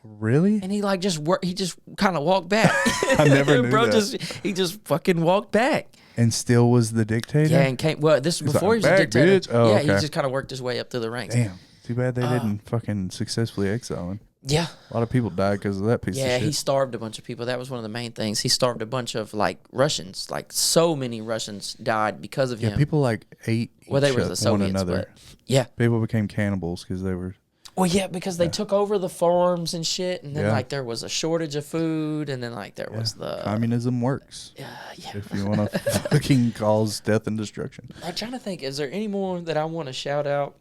Really? And he like he just kind of walked back. I never knew that. He just fucking walked back. And still was the dictator? Yeah, and came. Well, this was before he was a dictator. Bitch. Oh, yeah, he just kind of worked his way up through the ranks. Damn. Too bad they didn't fucking successfully exile him. Yeah. A lot of people died because of that piece of shit. Yeah, he starved a bunch of people. That was one of the main things. He starved a bunch of like Russians. Like so many Russians died because of him. Yeah, people like ate they were the Soviets, one another. But, yeah. People became cannibals because they were. Well, yeah, because they took over the farms and shit, and then like there was a shortage of food, and then like there was the communism works. Yeah. If you want to fucking cause death and destruction. I'm trying to think. Is there any more that I want to shout out?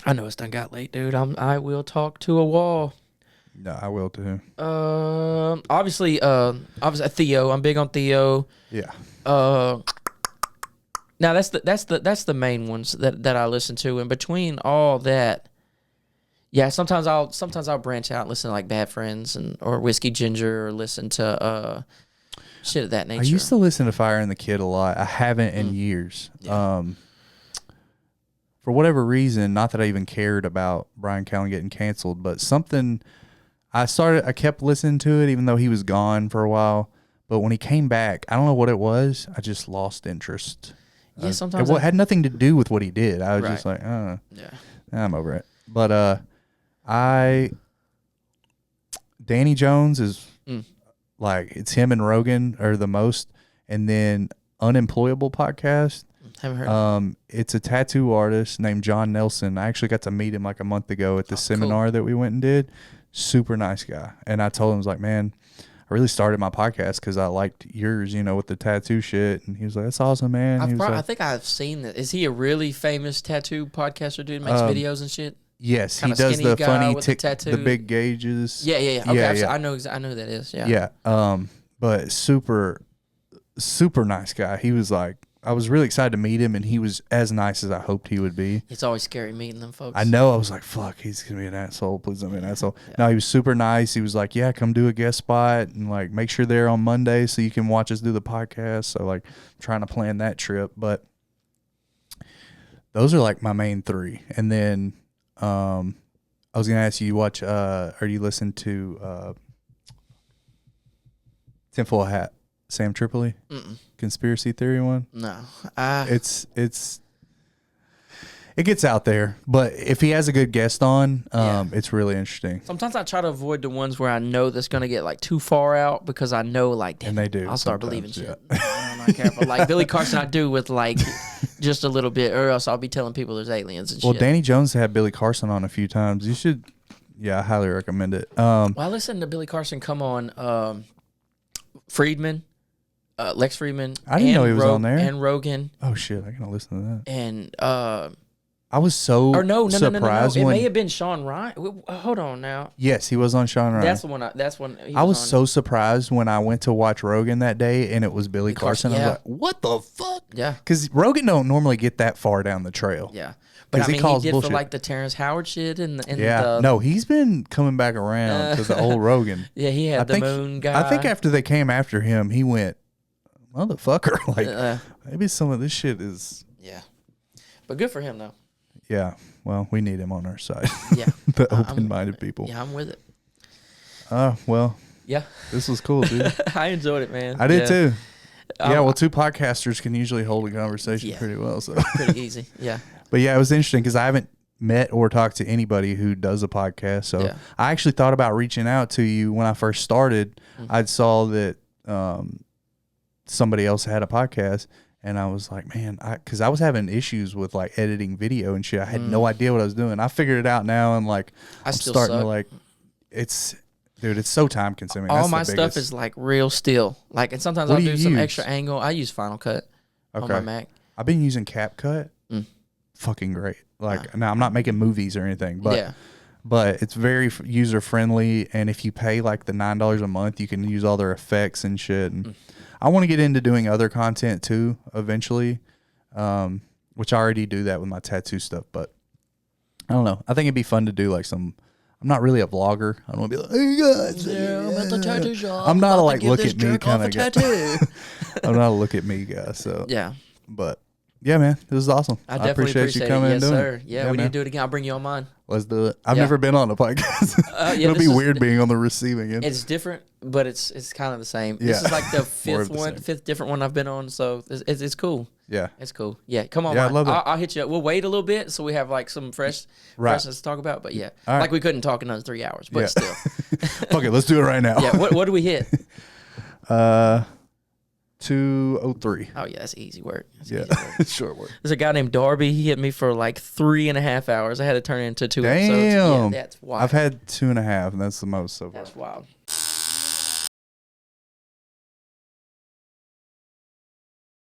I know it's done got late, dude. I will talk to a wall. No, I will too. Obviously Theo. I'm big on Theo. Yeah. Now that's the main ones that I listen to. And between all that, yeah, sometimes I'll branch out and listen to like Bad Friends or Whiskey Ginger, or listen to shit of that nature. I used to listen to Fire and the Kid a lot. I haven't in years. Yeah. For whatever reason, not that I even cared about Brian Callen getting canceled, but something I kept listening to it even though he was gone for a while. But when he came back, I don't know what it was. I just lost interest. Yeah, sometimes it had nothing to do with what he did. I was just like, yeah, I'm over it. But Danny Jones is like, it's him and Rogan are the most, and then Unemployable podcast. Haven't heard. It's a tattoo artist named John Nelson. I actually got to meet him like a month ago at the seminar that we went and did. Super nice guy. And I told him, I was like, man, I really started my podcast because I liked yours, with the tattoo shit. And he was like, that's awesome, man. I think I've seen that. Is he a really famous tattoo podcaster dude? Makes videos and shit? Yes, Kinda he does the funny the big gauges. Yeah. Okay, I know who that is. Yeah. Yeah. But super, super nice guy. He was like, I was really excited to meet him, and he was as nice as I hoped he would be. It's always scary meeting them folks. I know. I was like, fuck, he's going to be an asshole. Please don't be an asshole. Yeah. No, he was super nice. He was like, yeah, come do a guest spot, and like make sure they're on Monday so you can watch us do the podcast. So like trying to plan that trip. But those are like my main three. And then I was going to ask you watch or you listen to Tinfoil Hat, Sam Tripoli? Conspiracy theory one? No. It gets out there, but if he has a good guest on, it's really interesting. Sometimes I try to avoid the ones where I know that's going to get like too far out, because I know like, damn, and they do. I'll start believing shit. I'm not careful. Like Billy Carson, I do with like just a little bit, or else I'll be telling people there's aliens and shit. Well, Danny Jones had Billy Carson on a few times. You should, I highly recommend it. Well, I listened to Billy Carson come on Friedman. Lex Friedman. I didn't know he was on there. And Rogan. Oh shit, I gotta listen to that. And I was so surprised. It may have been Sean Ryan. Hold on now. Yes, he was on Sean Ryan. That's the one. That's when I was so surprised when I went to watch Rogan that day, and it was Billy Carson. Yeah. I was like, what the fuck? Yeah. Because Rogan don't normally get that far down the trail. Yeah. But I mean, he did bullshit for like the Terrence Howard shit no, he's been coming back around to the old Rogan. Yeah, he had the moon guy. I think after they came after him, he went, motherfucker, like maybe some of this shit is. Yeah, but good for him though. Yeah, well, we need him on our side. Yeah, the open-minded people. Yeah, I'm with it. Well, yeah, this was cool, dude. I enjoyed it, man. I did too. Yeah, well, two podcasters can usually hold a conversation pretty well, so pretty easy. Yeah, but yeah, it was interesting because I haven't met or talked to anybody who does a podcast. So I actually thought about reaching out to you when I first started. I saw that somebody else had a podcast, and I was like, man, because I was having issues with like editing video and shit. I had no idea what I was doing. I figured it out now, and like I'm starting to like, it's so time consuming. All my stuff is like real still. Like, and sometimes I'll do some extra angle. I use Final Cut on my Mac. I've been using CapCut. Fucking great. Like, now I'm not making movies or anything, but it's very user friendly. And if you pay like the $9 a month, you can use all their effects and shit. And I want to get into doing other content too eventually, which I already do that with my tattoo stuff. But I don't know. I think it'd be fun to do like some. I'm not really a vlogger. I don't want to be like, hey guys, I'm at the tattoo shop. I'm not a like look at me kind of guy. I'm not a look at me guy. So yeah, but. Yeah, man, this is awesome. I definitely appreciate you coming and doing it. Yeah, we need to do it again. I'll bring you on mine. Let's do it. I've never been on a podcast. It'll be weird being on the receiving end. It's different, but it's kind of the same. This is like the fifth different one I've been on, so it's cool. Yeah, it's cool. Yeah, come on. Yeah, I love it. I'll hit you up. We'll wait a little bit so we have like some freshness to talk about. But yeah, like we couldn't talk another 3 hours, but still. Okay, let's do it right now. Yeah, what do we hit? 2:03. Oh yeah, that's easy work. Short work. There's a guy named Darby. He hit me for like 3.5 hours. I had to turn it into 2 episodes. Damn, yeah, that's wild. I've had 2.5, and that's the most so far. That's wild.